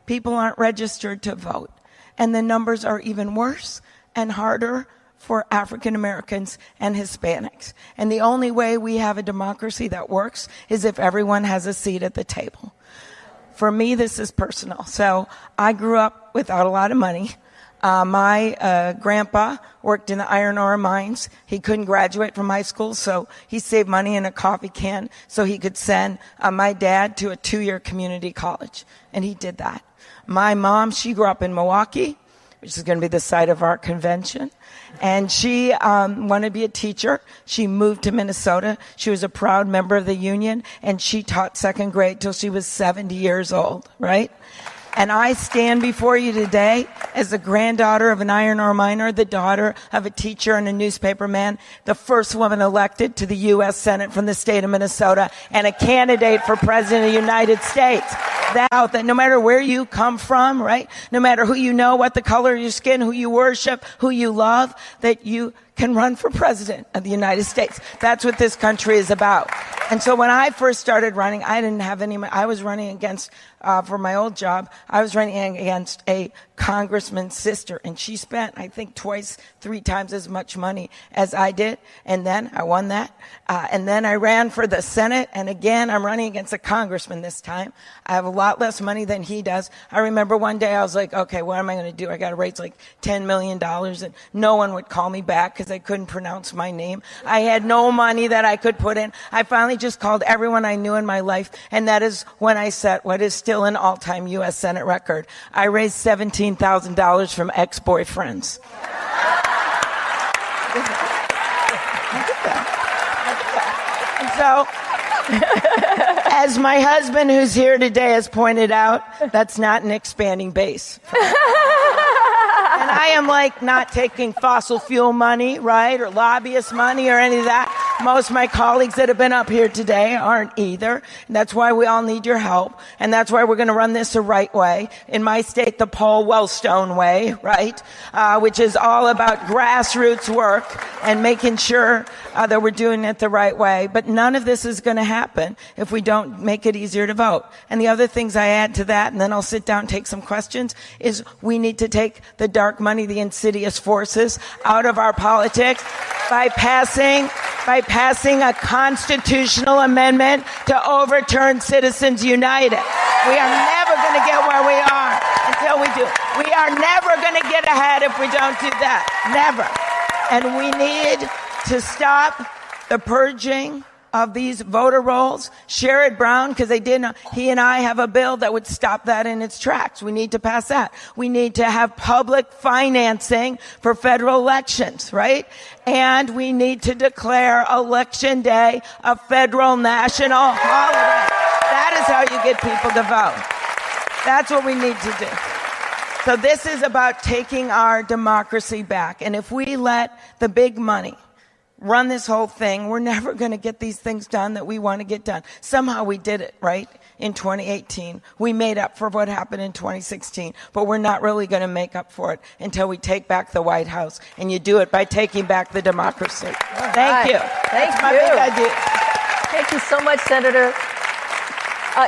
people aren't registered to vote. And the numbers are even worse and harder for African Americans and Hispanics. And the only way we have a democracy that works is if everyone has a seat at the table. For me, this is personal. So I grew up without a lot of money. My grandpa worked in the iron ore mines. He couldn't graduate from high school, so he saved money in a coffee can so he could send my dad to a 2-year community college. And he did that. My mom, she grew up in Milwaukee, which is going to be the site of our convention. And she wanted to be a teacher. She moved to Minnesota. She was a proud member of the union, and she taught second grade till she was 70 years old, right? And I stand before you today as the granddaughter of an iron ore miner, the daughter of a teacher and a newspaper man, the first woman elected to the U.S. Senate from the state of Minnesota, and a candidate for President of the United States. That no matter where you come from, right? No matter who you know, what the color of your skin, who you worship, who you love, that you can run for president of the United States. That's what this country is about. And so when I first started running, I didn't have any money. I was running against, for my old job, I was running against a congressman's sister, and she spent, I think, 3 times as much money as I did. And then I won that. And then I ran for the Senate, and again, I'm running against a congressman this time. I have a lot less money than he does. I remember one day I was like, okay, what am I going to do? I got to raise like $10 million, and no one would call me back because I couldn't pronounce my name. I had no money that I could put in. I finally just called everyone I knew in my life, and that is when I set what is still an all-time U.S. Senate record. I raised $17,000 from ex-boyfriends. And so, as my husband who's here today has pointed out, that's not an expanding base. And I am like not taking fossil fuel money, right, or lobbyist money or any of that. Most of my colleagues that have been up here today aren't either. And that's why we all need your help. And that's why we're going to run this the right way. In my state, the Paul Wellstone way, right, which is all about grassroots work and making sure that we're doing it the right way. But none of this is going to happen if we don't make it easier to vote. And the other things I add to that, and then I'll sit down and take some questions, is we need to take the dark money, the insidious forces out of our politics by passing a constitutional amendment to overturn Citizens United. We are never going to get where we are until we do. We are never going to get ahead if we don't do that. Never. And we need to stop the purging of these voter rolls. Sherrod Brown, because he and I have a bill that would stop that in its tracks. We need to pass that. We need to have public financing for federal elections, right? And we need to declare Election Day a federal national holiday. That is how you get people to vote. That's what we need to do. So this is about taking our democracy back. And if we let the big money run this whole thing, we're never going to get these things done that we want to get done. Somehow we did it, right? in 2018. We made up for what happened in 2016, but we're not really going to make up for it until we take back the White House, and you do it by taking back the democracy. Thank you. That's my big idea. Thank you so much, Senator.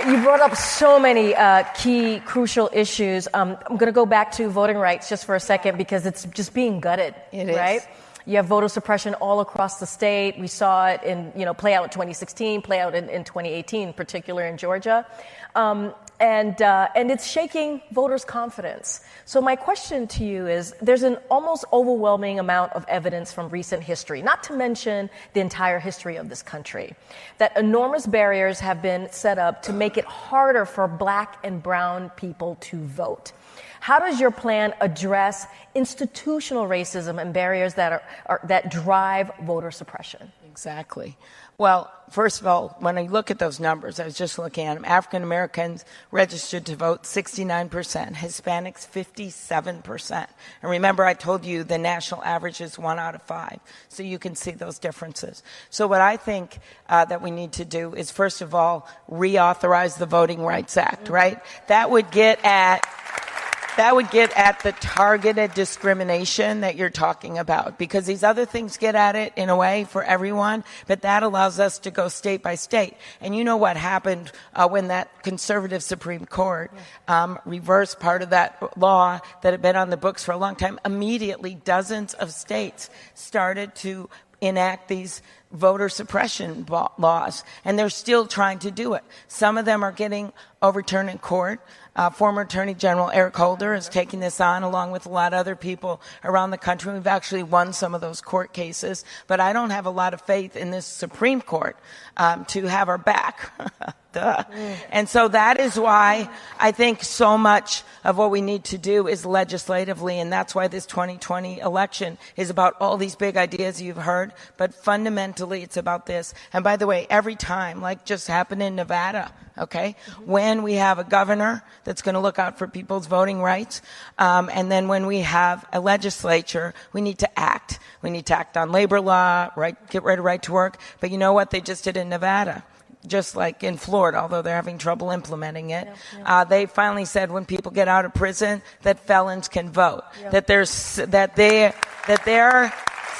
You brought up so many key, crucial issues. I'm going to go back to voting rights just for a second because it's just being gutted, right? You have voter suppression all across the state. We saw it play out in 2016, play out in 2018, particularly in Georgia. And it's shaking voters' confidence. So my question to you is, there's an almost overwhelming amount of evidence from recent history, not to mention the entire history of this country, that enormous barriers have been set up to make it harder for Black and brown people to vote. How does your plan address institutional racism and barriers that drive voter suppression? Exactly. Well, first of all, when I look at those numbers, I was just looking at them. African Americans registered to vote 69%, Hispanics 57%. And remember, I told you the national average is 1 out of 5. So you can see those differences. So what I think that we need to do is, first of all, reauthorize the Voting Rights Act, right? That would get at the targeted discrimination that you're talking about, because these other things get at it in a way for everyone, but that allows us to go state by state. And you know what happened when that conservative Supreme Court reversed part of that law that had been on the books for a long time. Immediately, dozens of states started to enact these voter suppression laws, and they're still trying to do it. Some of them are getting overturned in court. Former Attorney General Eric Holder is taking this on along with a lot of other people around the country. We've actually won some of those court cases, but I don't have a lot of faith in this Supreme Court to have our back. Duh. And so that is why I think so much of what we need to do is legislatively, and that's why this 2020 election is about all these big ideas you've heard, but fundamentally it's about this. And by the way, every time, like just happened in Nevada, okay, when we have a governor that's going to look out for people's voting rights, and then when we have a legislature, we need to act. We need to act on labor law, get rid of right to work. But you know what they just did in Nevada? Just like in Florida, although they're having trouble implementing it, they finally said when people get out of prison that felons can vote, that their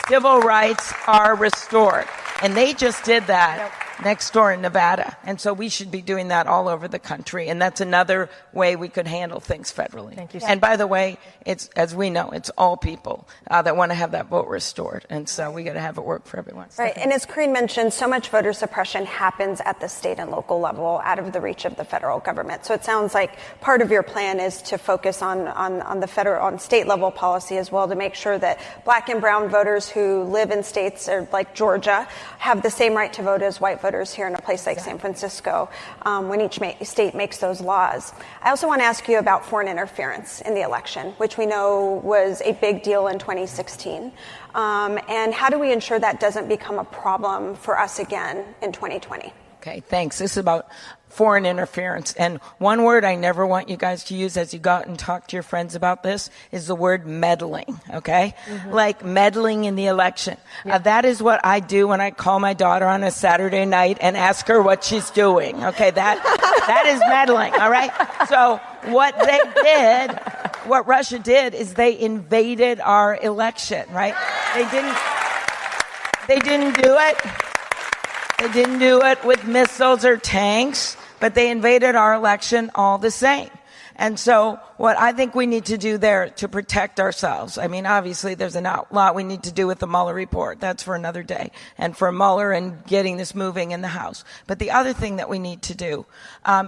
civil rights are restored, and they just did that next door in Nevada. And so we should be doing that all over the country. And that's another way we could handle things federally. Thank you. And by the way, it's, as we know, it's all people that want to have that vote restored. And so we got to have it work for everyone. Right. And as Corinne mentioned, so much voter suppression happens at the state and local level out of the reach of the federal government. So it sounds like part of your plan is to focus on the federal, on state level policy as well, to make sure that Black and brown voters who live in states like Georgia have the same right to vote as white voters here in a place like San Francisco, when each state makes those laws. I also want to ask you about foreign interference in the election, which we know was a big deal in 2016. And how do we ensure that doesn't become a problem for us again in 2020? Okay, thanks. This is about foreign interference. And one word I never want you guys to use as you go out and talk to your friends about this is the word meddling, okay? Like meddling in the election. That is what I do when I call my daughter on a Saturday night and ask her what she's doing, okay? That is meddling, all right? So what Russia did is they invaded our election, right? They didn't do it. They didn't do it with missiles or tanks, but they invaded our election all the same. And so what I think we need to do there to protect ourselves, I mean, obviously there's a lot we need to do with the Mueller report. That's for another day. And for Mueller and getting this moving in the House. But the other thing that we need to do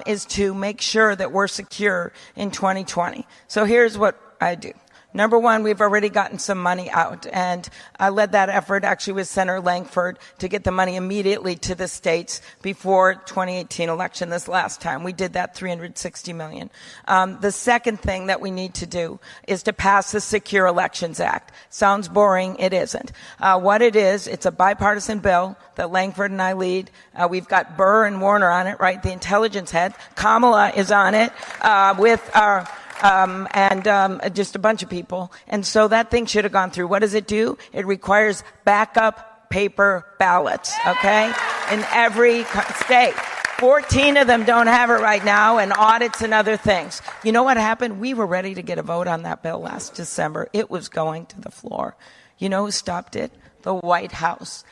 is to make sure that we're secure in 2020. So here's what I do. Number one, we've already gotten some money out, and I led that effort actually with Senator Langford to get the money immediately to the states before 2018 election this last time. We did that $360 million. The second thing that we need to do is to pass the Secure Elections Act. Sounds boring. It isn't. What it is, it's a bipartisan bill that Langford and I lead. We've got Burr and Warner on it, right? The intelligence head. Kamala is on it with our... just a bunch of people. And so that thing should have gone through. What does it do? It requires backup paper ballots, okay, in every state. 14 of them don't have it right now, and audits and other things. You know what happened? We were ready to get a vote on that bill last December. It was going to the floor. You know who stopped it? The White House.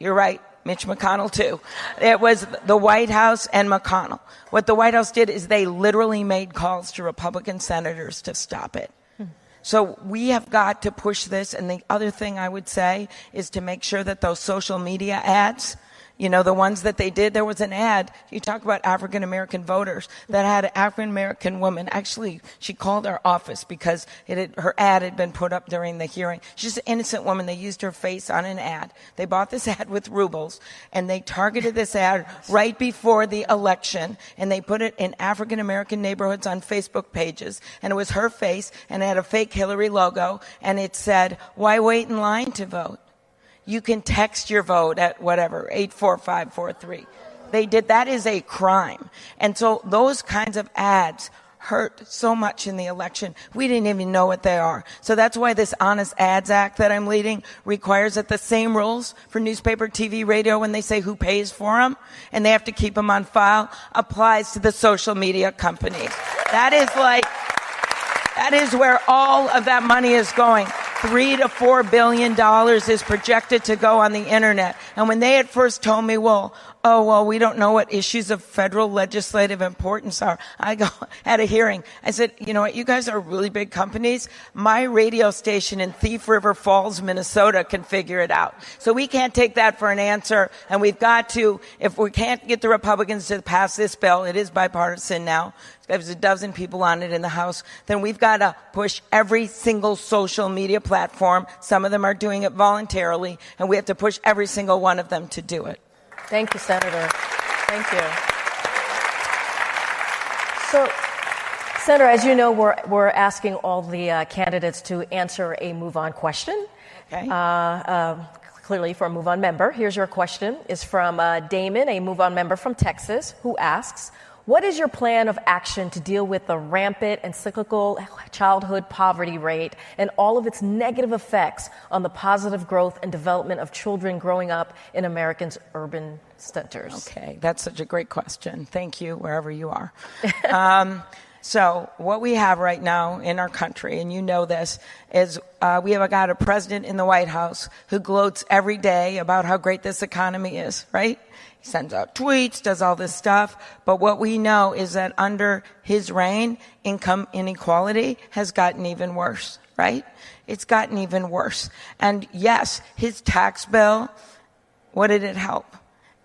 You're right, Mitch McConnell too. It was the White House and McConnell. What the White House did is they literally made calls to Republican senators to stop it. So we have got to push this. And the other thing I would say is to make sure that those social media ads, you know, the ones that they did, there was an ad, you talk about African-American voters, that had an African-American woman. Actually, she called our office because her ad had been put up during the hearing. She's an innocent woman. They used her face on an ad. They bought this ad with rubles, and they targeted this ad right before the election, and they put it in African-American neighborhoods on Facebook pages. And it was her face, and it had a fake Hillary logo, and it said, "Why wait in line to vote? You can text your vote at whatever, 84543. They did. That is a crime. And so those kinds of ads hurt so much in the election. We didn't even know what they are. So that's why this Honest Ads Act that I'm leading requires that the same rules for newspaper, TV, radio, when they say who pays for them, and they have to keep them on file, applies to the social media companies. That is where all of that money is going. $3 to $4 billion is projected to go on the internet. And when they at first told me, we don't know what issues of federal legislative importance are, I had a hearing. I said, you know what, you guys are really big companies. My radio station in Thief River Falls, Minnesota can figure it out. So we can't take that for an answer. And we've got to, if we can't get the Republicans to pass this bill, it is bipartisan now. There's a dozen people on it in the House. Then we've got to push every single social media platform. Some of them are doing it voluntarily, and we have to push every single one of them to do it. Thank you, Senator. Thank you. So, Senator, as you know, we're asking all the candidates to answer a Move On question. Okay. Clearly for a Move On member. Here's your question. It's from Damon, a Move On member from Texas, who asks, what is your plan of action to deal with the rampant and cyclical childhood poverty rate and all of its negative effects on the positive growth and development of children growing up in Americans' urban centers? Okay, that's such a great question. Thank you, wherever you are. So what we have right now in our country, and you know this, is we have got a president in the White House who gloats every day about how great this economy is, right? He sends out tweets, does all this stuff. But what we know is that under his reign, income inequality has gotten even worse, right? It's gotten even worse. And yes, his tax bill, what did it help?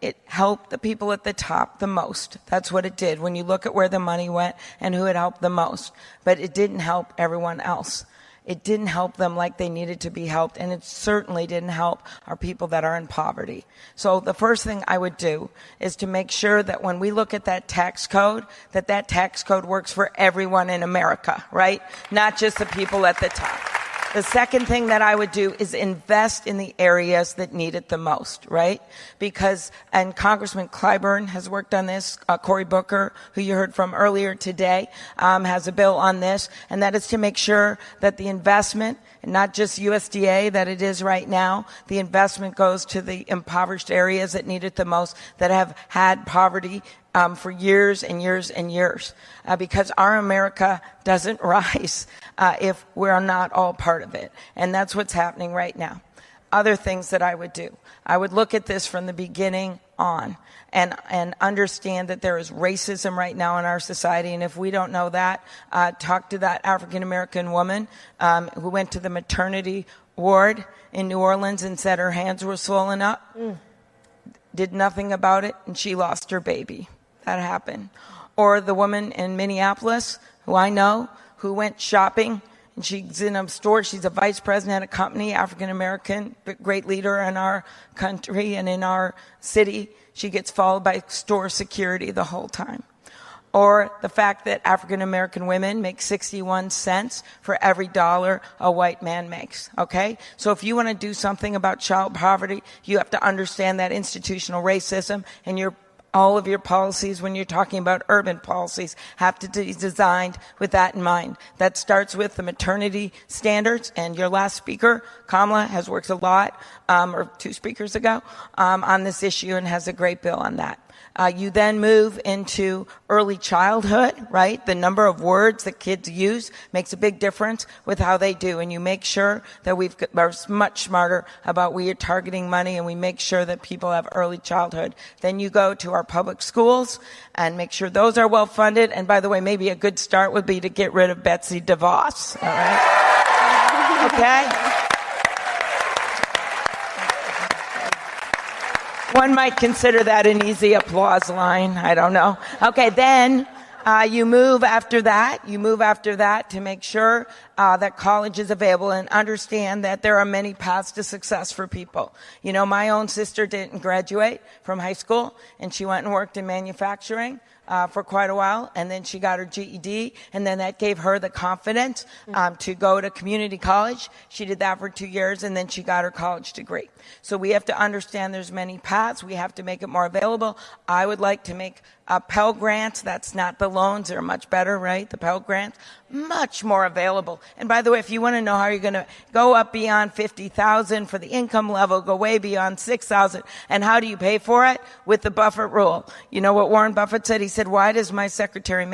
It helped the people at the top the most. That's what it did when you look at where the money went and who it helped the most. But it didn't help everyone else. It didn't help them like they needed to be helped, and it certainly didn't help our people that are in poverty. So the first thing I would do is to make sure that when we look at that tax code works for everyone in America, right? Not just the people at the top. The second thing that I would do is invest in the areas that need it the most, right? Because, and Congressman Clyburn has worked on this, Cory Booker, who you heard from earlier today, has a bill on this, and that is to make sure that the investment, and not just USDA that it is right now, the investment goes to the impoverished areas that need it the most, that have had poverty for years and years and years, because our America doesn't rise if we're not all part of it. And that's what's happening right now. Other things that I would do. I would look at this from the beginning on and understand that there is racism right now in our society. And if we don't know that, talk to that African-American woman who went to the maternity ward in New Orleans and said her hands were swollen up. Did nothing about it, and she lost her baby. That happened. Or the woman in Minneapolis, who I know, who went shopping, and she's in a store. She's a vice president at a company, African-American, great leader in our country and in our city. She gets followed by store security the whole time. Or the fact that African-American women make 61 cents for every dollar a white man makes, okay? So if you want to do something about child poverty, you have to understand that institutional racism, and all of your policies, when you're talking about urban policies, have to be designed with that in mind. That starts with the maternity standards, and your last speaker, Kamala, has worked a lot, or two speakers ago, on this issue and has a great bill on that. You then move into early childhood, right? The number of words that kids use makes a big difference with how they do. And you make sure that we're much smarter about where you're targeting money, and we make sure that people have early childhood. Then you go to our public schools and make sure those are well funded. And by the way, maybe a good start would be to get rid of Betsy DeVos, all right? Okay? One might consider that an easy applause line. I don't know. Okay, then you move after that. You move after that to make sure that college is available and understand that there are many paths to success for people. You know, my own sister didn't graduate from high school, and she went and worked in manufacturing for quite a while, and then she got her GED, and then that gave her the confidence to go to community college. She did that for 2 years, and then she got her college degree. So we have to understand there's many paths. We have to make it more available. I would like to make Pell Grants. That's not the loans. They're much better, right? The Pell Grants, much more available. And by the way, if you want to know how you're going to go up beyond 50,000 for the income level, go way beyond 6,000, and how do you pay for it? With the Buffett rule. You know what Warren Buffett said? He said, why does my secretary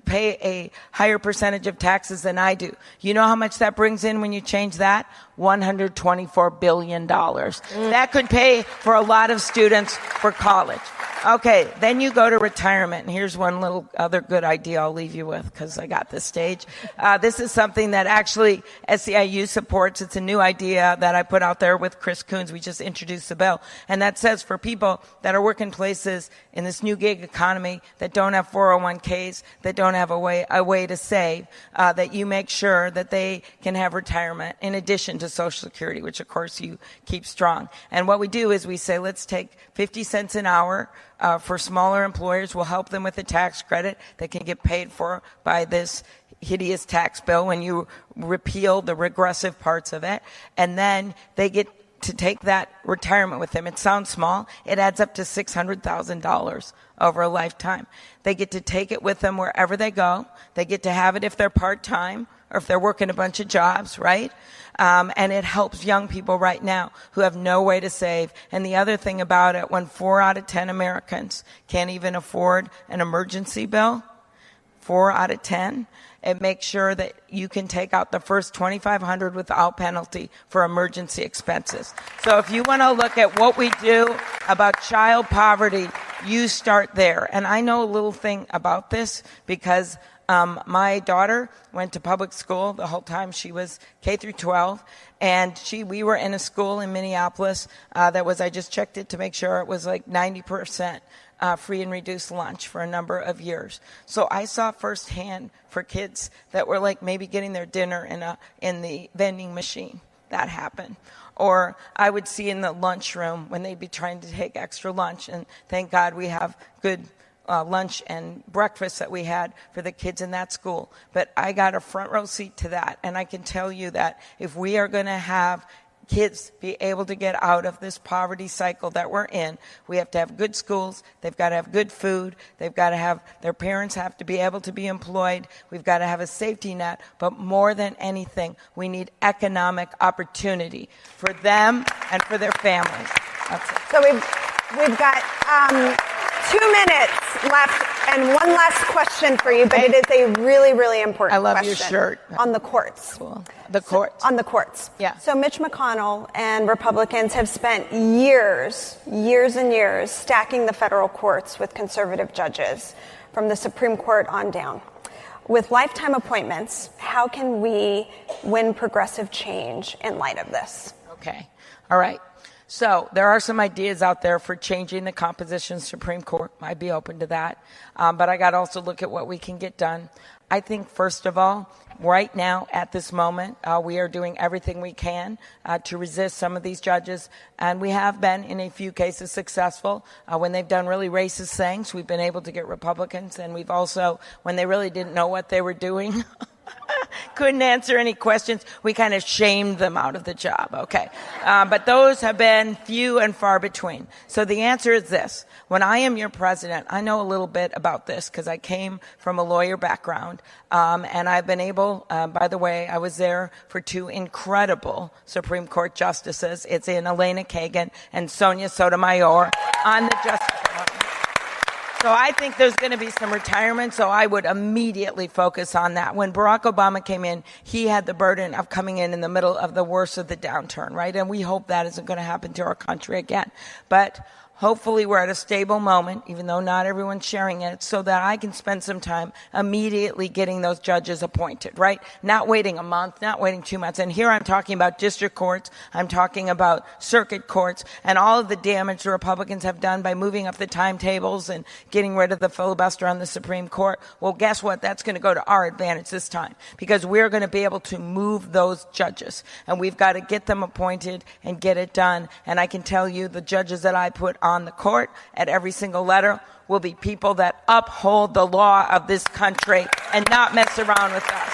pay a higher percentage of taxes than I do? You know how much that brings in when you change that? $124 billion. That could pay for a lot of students for college. Okay, then you go to retirement. And here's one little other good idea I'll leave you with because I got this stage. This is something that actually SEIU supports. It's a new idea that I put out there with Chris Coons. We just introduced the bill. And that says for people that are working places in this new gig economy that don't have 401ks, that don't have a way to save, that you make sure that they can have retirement in addition to Social Security, which of course you keep strong. And what we do is we say, let's take 50 cents an hour for smaller employers. We'll help them with a tax credit that can get paid for by this hideous tax bill when you repeal the regressive parts of it. And then they get to take that retirement with them. It sounds small. It adds up to $600,000 over a lifetime. They get to take it with them wherever they go. They get to have it if they're part-time or if they're working a bunch of jobs, right? And it helps young people right now who have no way to save. And the other thing about it, when 4 out of 10 Americans can't even afford an emergency bill, 4 out of 10, it makes sure that you can take out the first $2,500 without penalty for emergency expenses. So if you want to look at what we do about child poverty, you start there. And I know a little thing about this because my daughter went to public school the whole time she was K through 12, and we were in a school in Minneapolis that was, I just checked it to make sure it was like 90% free and reduced lunch for a number of years. So I saw firsthand for kids that were like maybe getting their dinner in the vending machine. That happened. Or I would see in the lunchroom when they'd be trying to take extra lunch, and thank God we have good lunch and breakfast that we had for the kids in that school. But I got a front row seat to that, and I can tell you that if we are going to have kids be able to get out of this poverty cycle that we're in, we have to have good schools, they've got to have good food, they've got to have, their parents have to be able to be employed, we've got to have a safety net, but more than anything, we need economic opportunity for them and for their families. That's it. So we've got 2 minutes left, and one last question for you, but it is a really, really important question. I love your shirt. On the courts. Cool. The courts. On the courts. Yeah. So Mitch McConnell and Republicans have spent years and years stacking the federal courts with conservative judges from the Supreme Court on down. With lifetime appointments, how can we win progressive change in light of this? Okay. All right. So there are some ideas out there for changing the composition of the Supreme Court. I'd be open to that. But I got to also look at what we can get done. I think, first of all, right now, at this moment, we are doing everything we can to resist some of these judges. And we have been, in a few cases, successful. When they've done really racist things, we've been able to get Republicans. And we've also, when they really didn't know what they were doing, couldn't answer any questions, we kind of shamed them out of the job, okay? But those have been few and far between. So the answer is this. When I am your president, I know a little bit about this because I came from a lawyer background, and I've been able, by the way, I was there for 2 incredible Supreme Court justices. It's in Elena Kagan and Sonia Sotomayor on the Justice Department. So I think there's going to be some retirement, so I would immediately focus on that. When Barack Obama came in, he had the burden of coming in the middle of the worst of the downturn, right? And we hope that isn't going to happen to our country again. But hopefully we're at a stable moment, even though not everyone's sharing it, so that I can spend some time immediately getting those judges appointed, right? Not waiting a month, not waiting 2 months. And here I'm talking about district courts, I'm talking about circuit courts, and all of the damage the Republicans have done by moving up the timetables and getting rid of the filibuster on the Supreme Court. Well, guess what? That's going to go to our advantage this time, because we're going to be able to move those judges. And we've got to get them appointed and get it done. And I can tell you the judges that I put on the court at every single letter will be people that uphold the law of this country and not mess around with us.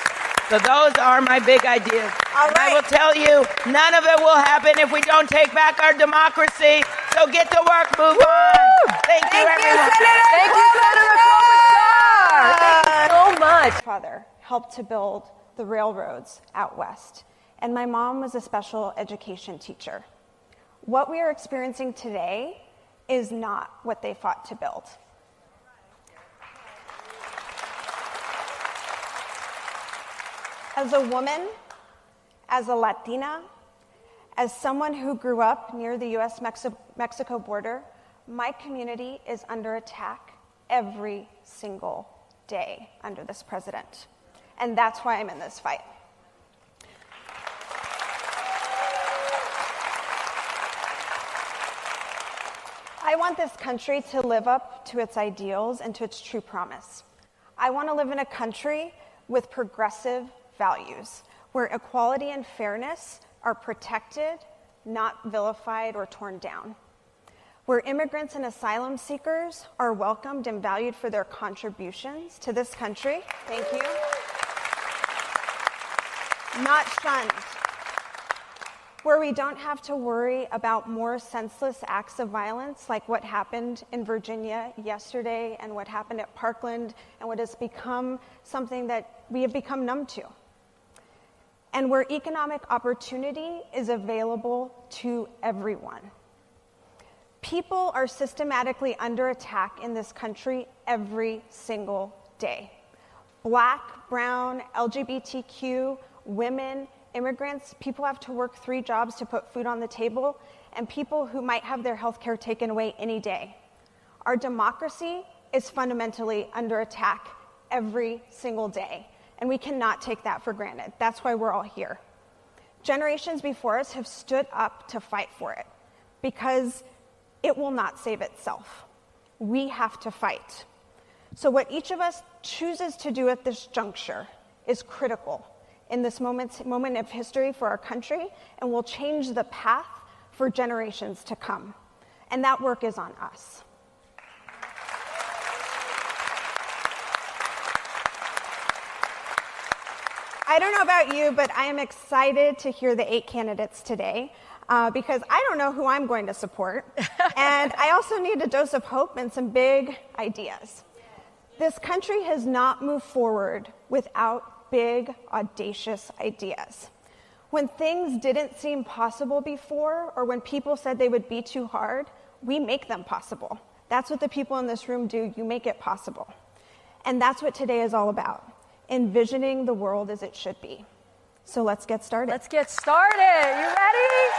So those are my big ideas. All and right. I will tell you, none of it will happen if we don't take back our democracy. So get to work, move on. Thank you, everyone. Thank you, Senator Klobuchar. Thank you so much. My father helped to build the railroads out west, and my mom was a special education teacher. What we are experiencing today is not what they fought to build. As a woman, as a Latina, as someone who grew up near the US-Mexico border, my community is under attack every single day under this president. And that's why I'm in this fight. I want this country to live up to its ideals and to its true promise. I want to live in a country with progressive values, where equality and fairness are protected, not vilified or torn down, where immigrants and asylum seekers are welcomed and valued for their contributions to this country. Thank you. Not shunned. Where we don't have to worry about more senseless acts of violence like what happened in Virginia yesterday and what happened at Parkland and what has become something that we have become numb to. And where economic opportunity is available to everyone. People are systematically under attack in this country every single day. Black, brown, LGBTQ, women, immigrants, people have to work 3 jobs to put food on the table, and people who might have their health care taken away any day. Our democracy is fundamentally under attack every single day, and we cannot take that for granted. That's why we're all here. Generations before us have stood up to fight for it, because it will not save itself. We have to fight. So what each of us chooses to do at this juncture is critical in this moment of history for our country, and will change the path for generations to come. And that work is on us. I don't know about you, but I am excited to hear the 8 candidates today, because I don't know who I'm going to support. And I also need a dose of hope and some big ideas. This country has not moved forward without big, audacious ideas. When things didn't seem possible before, or when people said they would be too hard, we make them possible. That's what the people in this room do. You make it possible. And that's what today is all about, envisioning the world as it should be. So let's get started. Let's get started. You ready?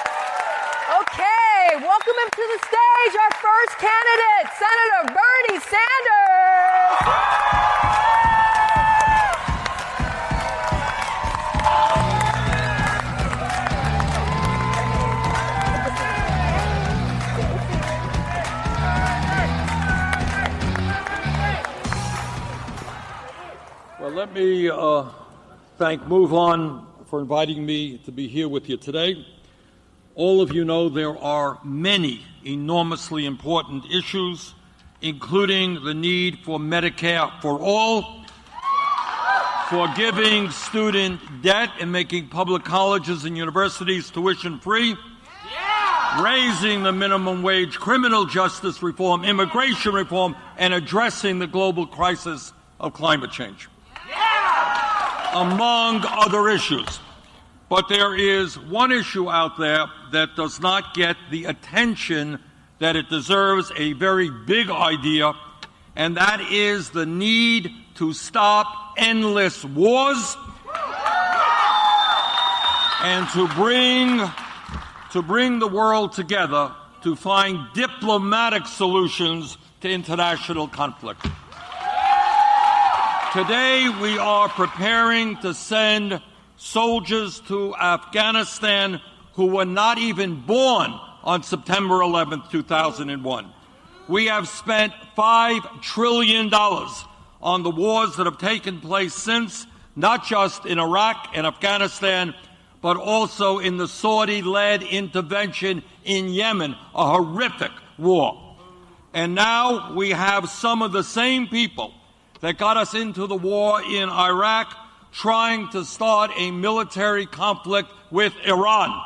Okay, welcome him to the stage, our first candidate, Senator Bernie Sanders. Well, let me thank MoveOn for inviting me to be here with you today. All of you know there are many enormously important issues, including the need for Medicare for all, forgiving student debt and making public colleges and universities tuition-free, raising the minimum wage, criminal justice reform, immigration reform, and addressing the global crisis of climate change, among other issues. But there is one issue out there that does not get the attention that it deserves, a very big idea, and that is the need to stop endless wars and to bring the world together to find diplomatic solutions to international conflict. Today, we are preparing to send soldiers to Afghanistan who were not even born on September 11, 2001. We have spent $5 trillion on the wars that have taken place since, not just in Iraq and Afghanistan, but also in the Saudi-led intervention in Yemen, a horrific war. And now we have some of the same people that got us into the war in Iraq trying to start a military conflict with Iran.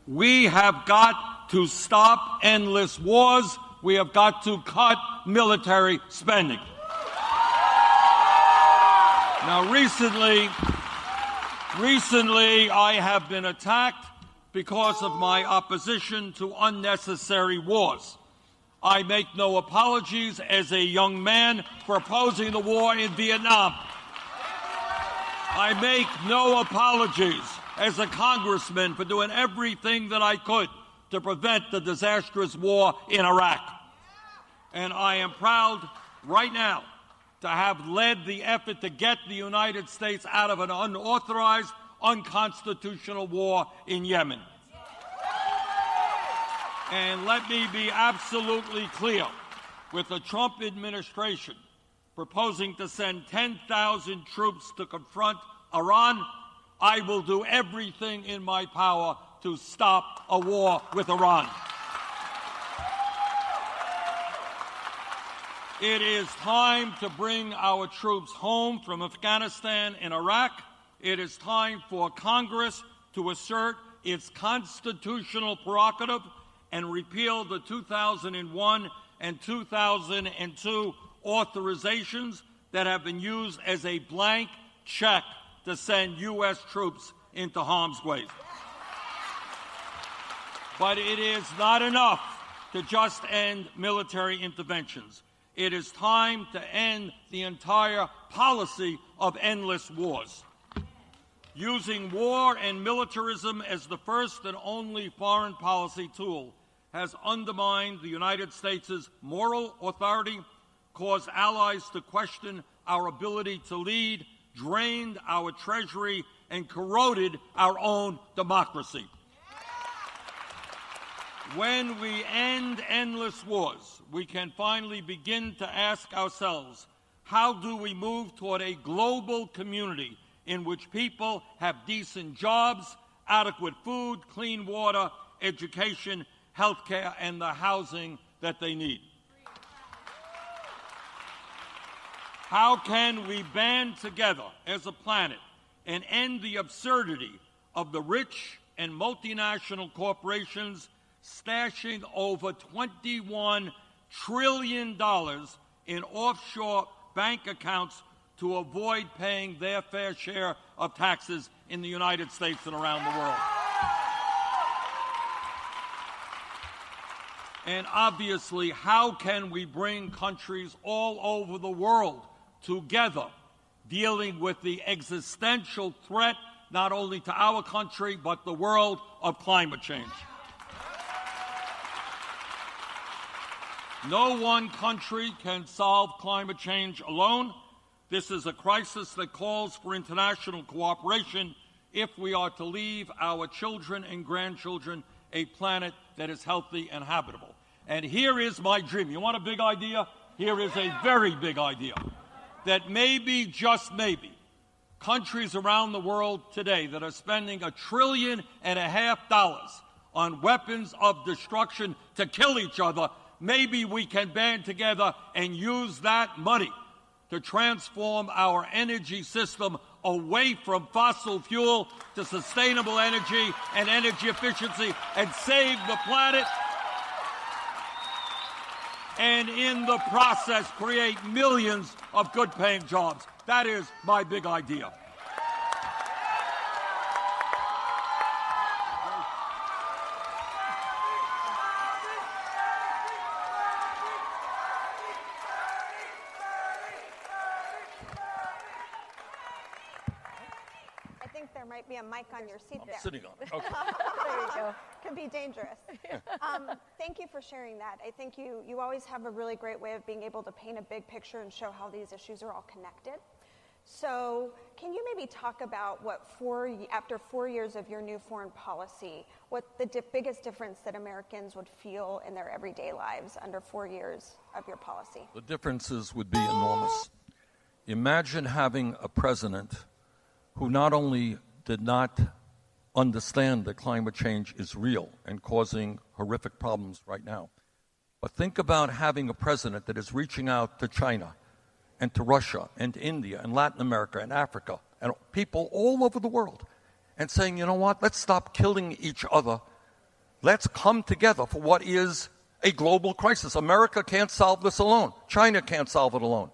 We have got to stop endless wars. We have got to cut military spending. Now, recently, I have been attacked because of my opposition to unnecessary wars. I make no apologies as a young man for opposing the war in Vietnam. I make no apologies as a congressman for doing everything that I could to prevent the disastrous war in Iraq. And I am proud right now to have led the effort to get the United States out of an unauthorized, unconstitutional war in Yemen. And let me be absolutely clear, with the Trump administration proposing to send 10,000 troops to confront Iran, I will do everything in my power to stop a war with Iran. It is time to bring our troops home from Afghanistan and Iraq. It is time for Congress to assert its constitutional prerogative and repeal the 2001 and 2002 authorizations that have been used as a blank check to send U.S. troops into harm's way. But it is not enough to just end military interventions. It is time to end the entire policy of endless wars. Using war and militarism as the first and only foreign policy tool has undermined the United States' moral authority, caused allies to question our ability to lead, drained our treasury, and corroded our own democracy. When we end endless wars, we can finally begin to ask ourselves, how do we move toward a global community in which people have decent jobs, adequate food, clean water, education, health care, and the housing that they need? How can we band together as a planet and end the absurdity of the rich and multinational corporations stashing over $21 trillion in offshore bank accounts to avoid paying their fair share of taxes in the United States and around the world? And obviously, how can we bring countries all over the world together, dealing with the existential threat, not only to our country, but the world, of climate change? No one country can solve climate change alone. This is a crisis that calls for international cooperation if we are to leave our children and grandchildren a planet that is healthy and habitable. And here is my dream. You want a big idea? Here is a very big idea. That maybe, just maybe, countries around the world today that are spending $1.5 trillion on weapons of destruction to kill each other, maybe we can band together and use that money to transform our energy system away from fossil fuel to sustainable energy and energy efficiency and save the planet, and in the process create millions of good-paying jobs. That is my big idea. there might be a mic on your seat there. Sitting on it. Okay. There you go. Could be dangerous. Thank you for sharing that. I think you always have a really great way of being able to paint a big picture and show how these issues are all connected. So can you maybe talk about what after 4 years of your new foreign policy, what the biggest difference that Americans would feel in their everyday lives under 4 years of your policy? The differences would be enormous. Imagine having a president who not only did not understand that climate change is real and causing horrific problems right now, but think about having a president that is reaching out to China and to Russia and India and Latin America and Africa and people all over the world and saying, you know what, let's stop killing each other. Let's come together for what is a global crisis. America can't solve this alone. China can't solve it alone.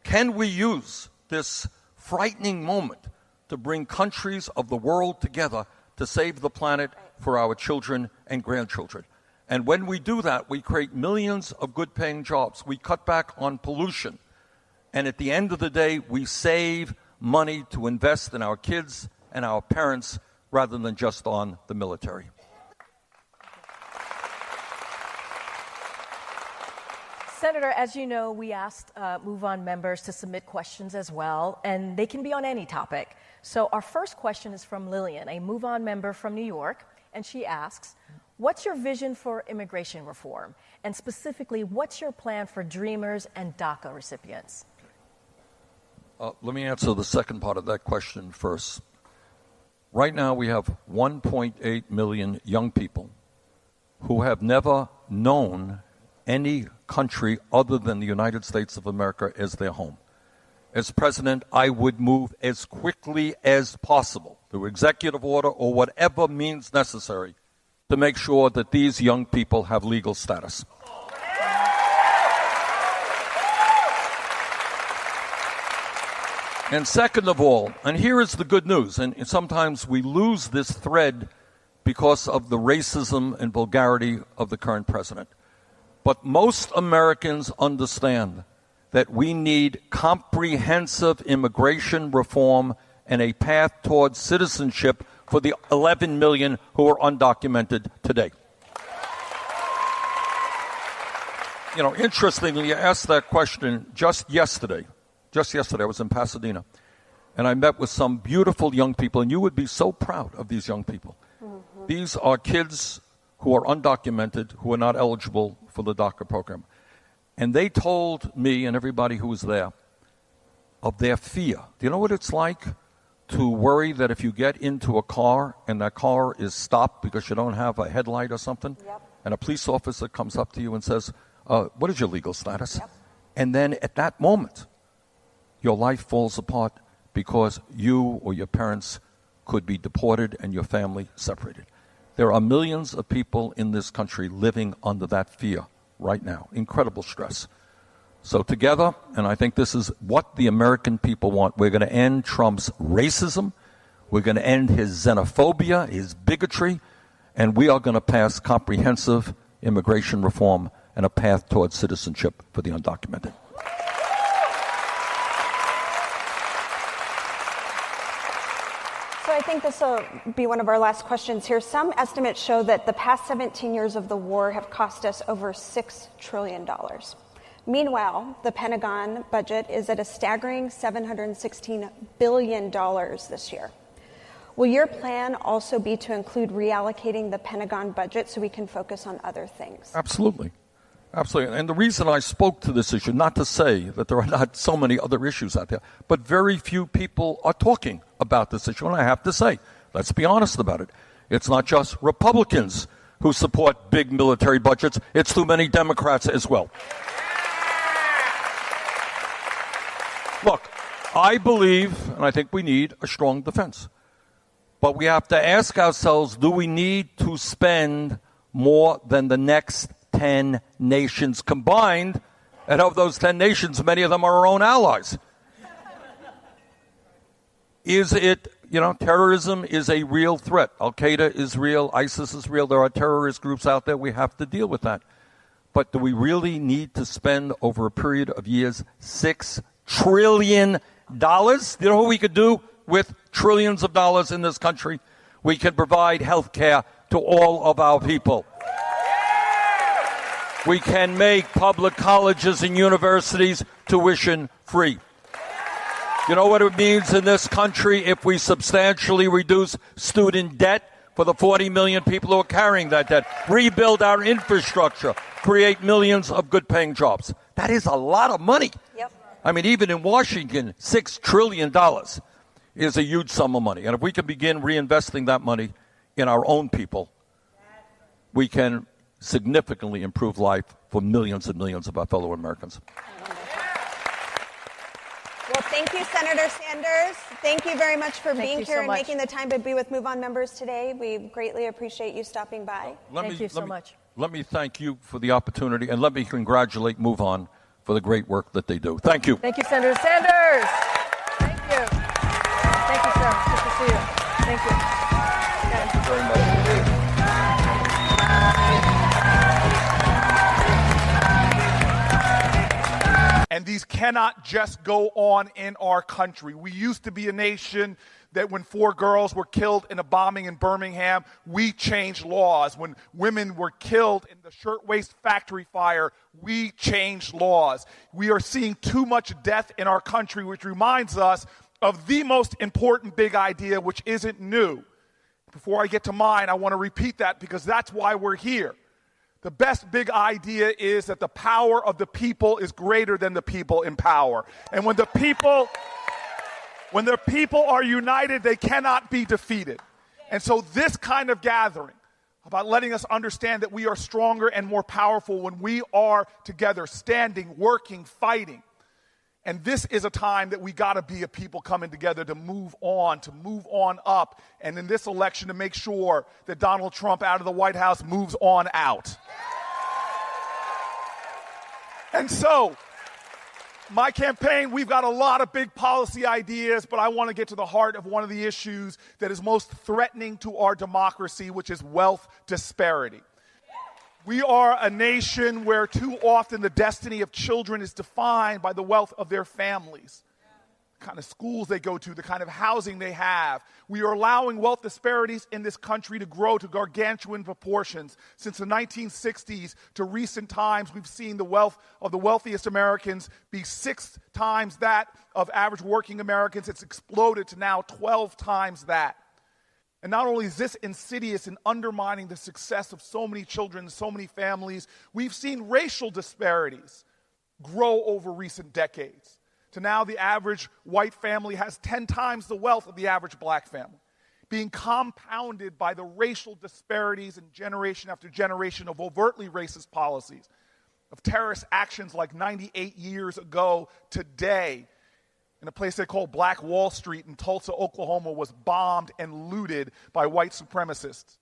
Can we use this frightening moment to bring countries of the world together to save the planet for our children and grandchildren? And when we do that, we create millions of good-paying jobs. We cut back on pollution. And at the end of the day, we save money to invest in our kids and our parents rather than just on the military. Senator, as you know, we asked MoveOn members to submit questions as well, and they can be on any topic. So our first question is from Lillian, a MoveOn member from New York, and she asks, what's your vision for immigration reform? And specifically, what's your plan for Dreamers and DACA recipients? Let me answer the second part of that question first. Right now, we have 1.8 million young people who have never known any country other than the United States of America as their home. As president, I would move as quickly as possible through executive order or whatever means necessary to make sure that these young people have legal status. And second of all, and here is the good news, and sometimes we lose this thread because of the racism and vulgarity of the current president. But most Americans understand that we need comprehensive immigration reform and a path towards citizenship for the 11 million who are undocumented today. You know, interestingly, you asked that question just yesterday. Just yesterday, I was in Pasadena, and I met with some beautiful young people, and you would be so proud of these young people. Mm-hmm. These are kids who are undocumented, who are not eligible for the DACA program. And they told me and everybody who was there of their fear. Do you know what it's like to worry that if you get into a car and that car is stopped because you don't have a headlight or something, yep. and a police officer comes up to you and says, what is your legal status? Yep. And then at that moment, your life falls apart because you or your parents could be deported and your family separated. There are millions of people in this country living under that fear right now. Incredible stress. So together, and I think this is what the American people want, we're going to end Trump's racism, we're going to end his xenophobia, his bigotry, and we are going to pass comprehensive immigration reform and a path towards citizenship for the undocumented. So I think this will be one of our last questions here. Some estimates show that the past 17 years of the war have cost us over $6 trillion. Meanwhile, the Pentagon budget is at a staggering $716 billion this year. Will your plan also be to include reallocating the Pentagon budget so we can focus on other things? Absolutely. Absolutely. And the reason I spoke to this issue, not to say that there are not so many other issues out there, but very few people are talking about this issue. And I have to say, let's be honest about it. It's not just Republicans who support big military budgets. It's too many Democrats as well. Look, I believe, and I think we need a strong defense. But we have to ask ourselves, do we need to spend more than the next 10 nations combined? And of those 10 nations, many of them are our own allies. Is it, terrorism is a real threat. Al-Qaeda is real. ISIS is real. There are terrorist groups out there. We have to deal with that. But do we really need to spend over a period of years $6 trillion? Do you know what we could do with trillions of dollars in this country, we can provide health care to all of our people. We can make public colleges and universities tuition free. You know what it means in this country if we substantially reduce student debt for the 40 million people who are carrying that debt, rebuild our infrastructure, create millions of good-paying jobs. That is a lot of money. Yep. I mean, even in Washington, $6 trillion is a huge sum of money. And if we can begin reinvesting that money in our own people, we can significantly improve life for millions and millions of our fellow Americans. Well, thank you, Senator Sanders. Thank you very much for being here and making the time to be with Move On members today. We greatly appreciate you stopping by. Thank you so much. Let me thank you for the opportunity, and let me congratulate Move On for the great work that they do. Thank you. Thank you, Senator Sanders. Thank you. Thank you, sir. Good to see you. Thank you. Thank you very much. And these cannot just go on in our country. We used to be a nation that when 4 girls were killed in a bombing in Birmingham, we changed laws. When women were killed in the shirtwaist factory fire, we changed laws. We are seeing too much death in our country, which reminds us of the most important big idea, which isn't new. Before I get to mine, I want to repeat that because that's why we're here. The best big idea is that the power of the people is greater than the people in power. And when the people are united, they cannot be defeated. And so this kind of gathering about letting us understand that we are stronger and more powerful when we are together, standing, working, fighting. And this is a time that we got to be a people coming together to move on up, and in this election to make sure that Donald Trump out of the White House moves on out. And so, my campaign, we've got a lot of big policy ideas, but I want to get to the heart of one of the issues that is most threatening to our democracy, which is wealth disparity. We are a nation where too often the destiny of children is defined by the wealth of their families, the kind of schools they go to, the kind of housing they have. We are allowing wealth disparities in this country to grow to gargantuan proportions. Since the 1960s to recent times, we've seen the wealth of the wealthiest Americans be 6 times that of average working Americans. It's exploded to now 12 times that. And not only is this insidious in undermining the success of so many children, so many families, we've seen racial disparities grow over recent decades. To now the average white family has 10 times the wealth of the average black family, being compounded by the racial disparities in generation after generation of overtly racist policies, of terrorist actions like 98 years ago today, in a place they call Black Wall Street in Tulsa, Oklahoma, was bombed and looted by white supremacists,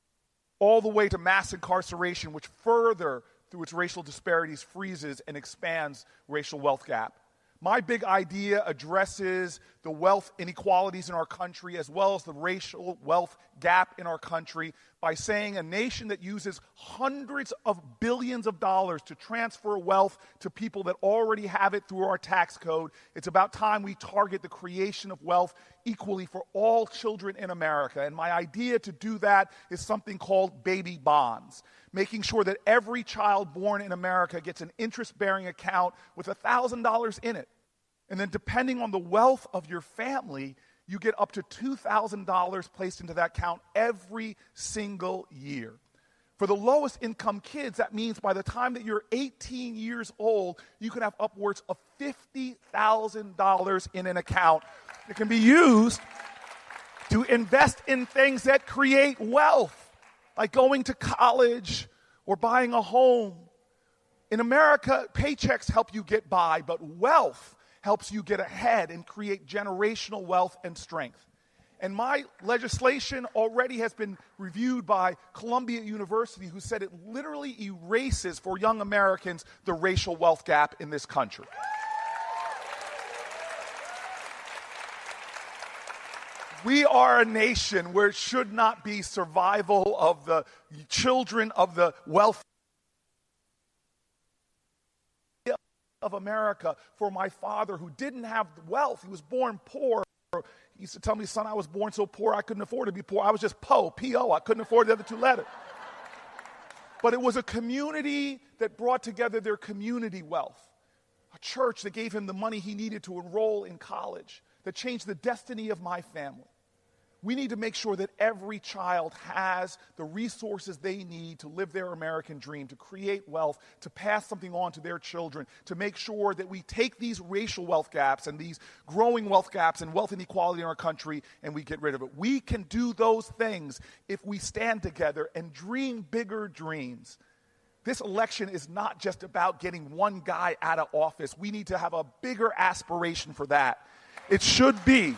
all the way to mass incarceration, which further, through its racial disparities, freezes and expands racial wealth gap. My big idea addresses the wealth inequalities in our country as well as the racial wealth gap in our country by saying a nation that uses hundreds of billions of dollars to transfer wealth to people that already have it through our tax code, it's about time we target the creation of wealth equally for all children in America. And my idea to do that is something called baby bonds, making sure that every child born in America gets an interest-bearing account with $1,000 in it. And then depending on the wealth of your family, you get up to $2,000 placed into that account every single year. For the lowest income kids, that means by the time that you're 18 years old, you can have upwards of $50,000 in an account that can be used to invest in things that create wealth, like going to college or buying a home. In America, paychecks help you get by, but wealth helps you get ahead and create generational wealth and strength. And my legislation already has been reviewed by Columbia University, who said it literally erases for young Americans the racial wealth gap in this country. We are a nation where it should not be survival of the children of the wealthy of America. For my father, who didn't have wealth, he was born poor, He used to tell me, son, I was born so poor I couldn't afford to be poor. I was just PO, P-O. I couldn't afford the other two letters. But it was a community that brought together their community wealth. A church that gave him the money he needed to enroll in college, that changed the destiny of my family. We need to make sure that every child has the resources they need to live their American dream, to create wealth, to pass something on to their children, to make sure that we take these racial wealth gaps and these growing wealth gaps and wealth inequality in our country and we get rid of it. We can do those things if we stand together and dream bigger dreams. This election is not just about getting one guy out of office. We need to have a bigger aspiration for that. It should be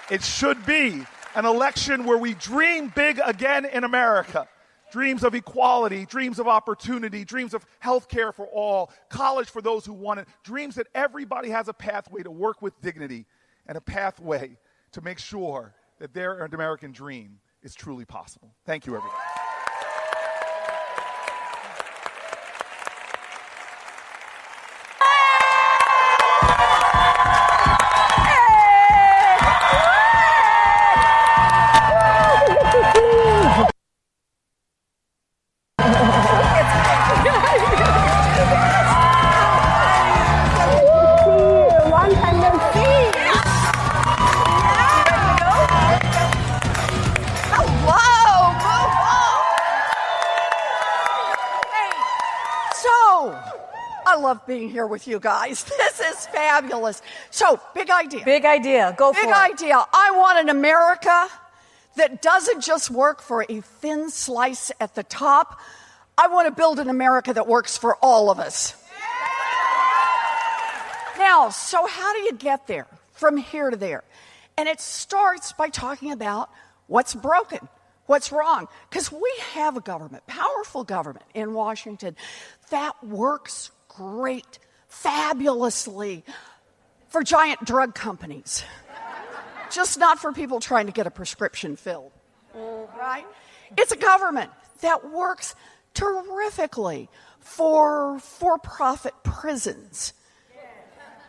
an election where we dream big again in America. Dreams of equality, dreams of opportunity, dreams of health care for all, college for those who want it, dreams that everybody has a pathway to work with dignity and a pathway to make sure that their American dream is truly possible. Thank you, everybody. Being here with you guys. This is fabulous. So, big idea. Big idea. Go for it. Big idea. I want an America that doesn't just work for a thin slice at the top. I want to build an America that works for all of us. Now, so how do you get there? From here to there. And it starts by talking about what's broken, what's wrong. Because we have a government, powerful government in Washington that works great, fabulously for giant drug companies. Just not for people trying to get a prescription filled, right? It's a government that works terrifically for for-profit prisons.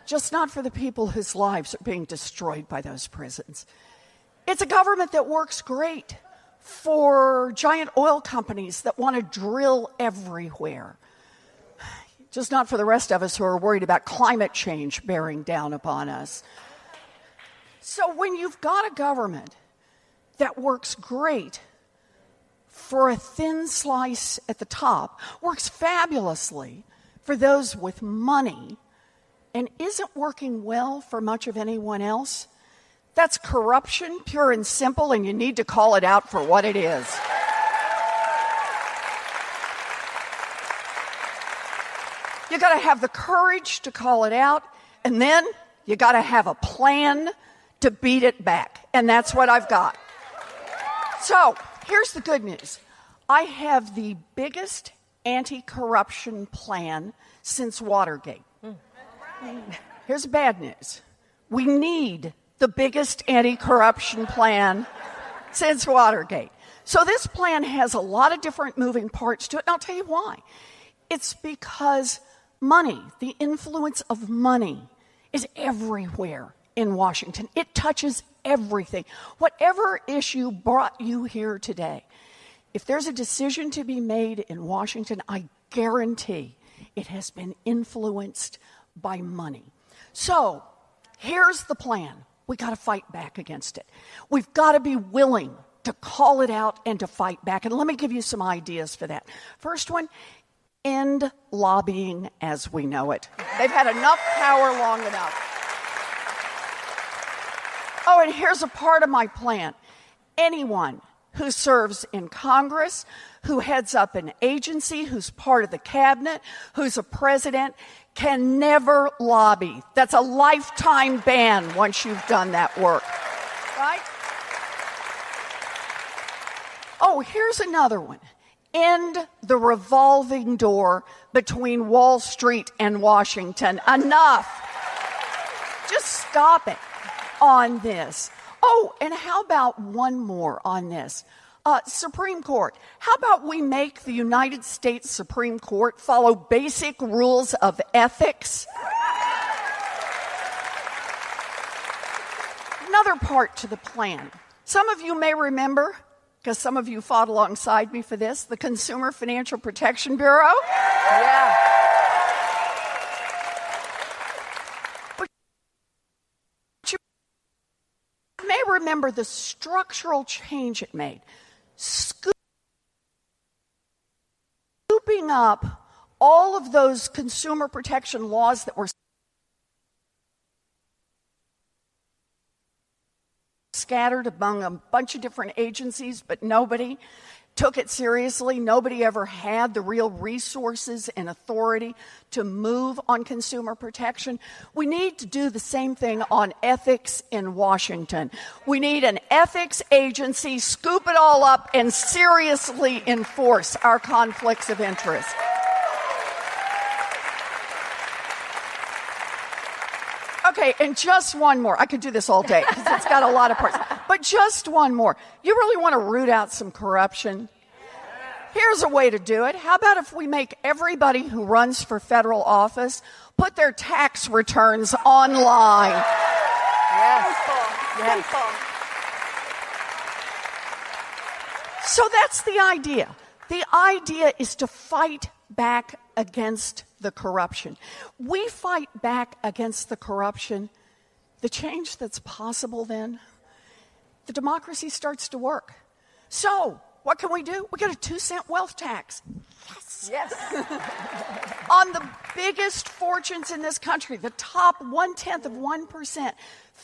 Just not for the people whose lives are being destroyed by those prisons. It's a government that works great for giant oil companies that want to drill everywhere. Just not for the rest of us who are worried about climate change bearing down upon us. So when you've got a government that works great for a thin slice at the top, works fabulously for those with money, and isn't working well for much of anyone else, that's corruption, pure and simple, and you need to call it out for what it is. You got to have the courage to call it out, and then you got to have a plan to beat it back. And that's what I've got. So, here's the good news. I have the biggest anti-corruption plan since Watergate. Here's the bad news. We need the biggest anti-corruption plan since Watergate. So this plan has a lot of different moving parts to it, and I'll tell you why. It's because money, the influence of money, is everywhere in Washington. It touches everything. Whatever issue brought you here today, if there's a decision to be made in Washington, I guarantee it has been influenced by money. So, here's the plan. We got to fight back against it. We've got to be willing to call it out and to fight back. And let me give you some ideas for that. First one, end lobbying as we know it. They've had enough power long enough. Oh, and here's a part of my plan. Anyone who serves in Congress, who heads up an agency, who's part of the cabinet, who's a president, can never lobby. That's a lifetime ban once you've done that work. Right? Oh, here's another one. End the revolving door between Wall Street and Washington. Enough. Just stop it on this. Oh, and how about one more on this? Supreme Court. How about we make the United States Supreme Court follow basic rules of ethics? another part to the plan. Some of you may remember, because some of you fought alongside me for this, the Consumer Financial Protection Bureau. Yeah. But you may remember the structural change it made. Scooping up all of those consumer protection laws that were scattered among a bunch of different agencies, but nobody took it seriously. Nobody ever had the real resources and authority to move on consumer protection. We need to do the same thing on ethics in Washington. We need an ethics agency, scoop it all up, and seriously enforce our conflicts of interest. Okay, and just one more. I could do this all day because it's got a lot of parts. But just one more. You really want to root out some corruption? Here's a way to do it. How about if we make everybody who runs for federal office put their tax returns online? Yes. Yes. So that's the idea. The idea is to fight back against the corruption. We fight back against the corruption. The change that's possible then, the democracy starts to work. So, what can we do? We get a 2-cent wealth tax. Yes. On the biggest fortunes in this country, the top 0.1%,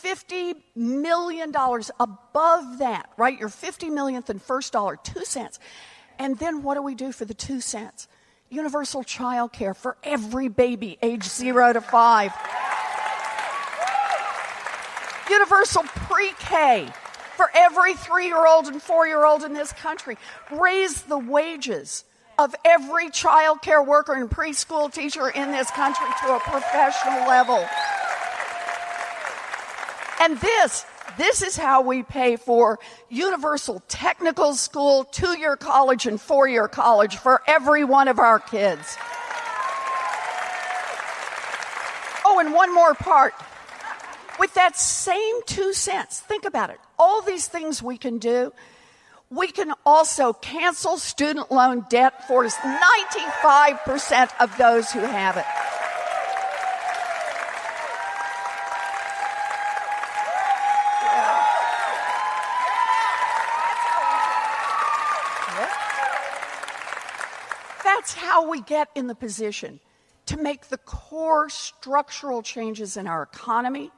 $50 million above that, right? Your 50 millionth and first dollar, 2 cents. And then what do we do for the 2 cents? Universal child care for every baby age 0 to 5. Universal pre-K for every 3-year-old and 4-year-old in this country. Raise the wages of every child care worker and preschool teacher in this country to a professional level. And this is how we pay for universal technical school, 2-year college, and 4-year college for every one of our kids. Oh, and one more part. With that same 2 cents, think about it. All these things we can do. We can also cancel student loan debt for 95% of those who have it. That's how we get in the position to make the core structural changes in our economy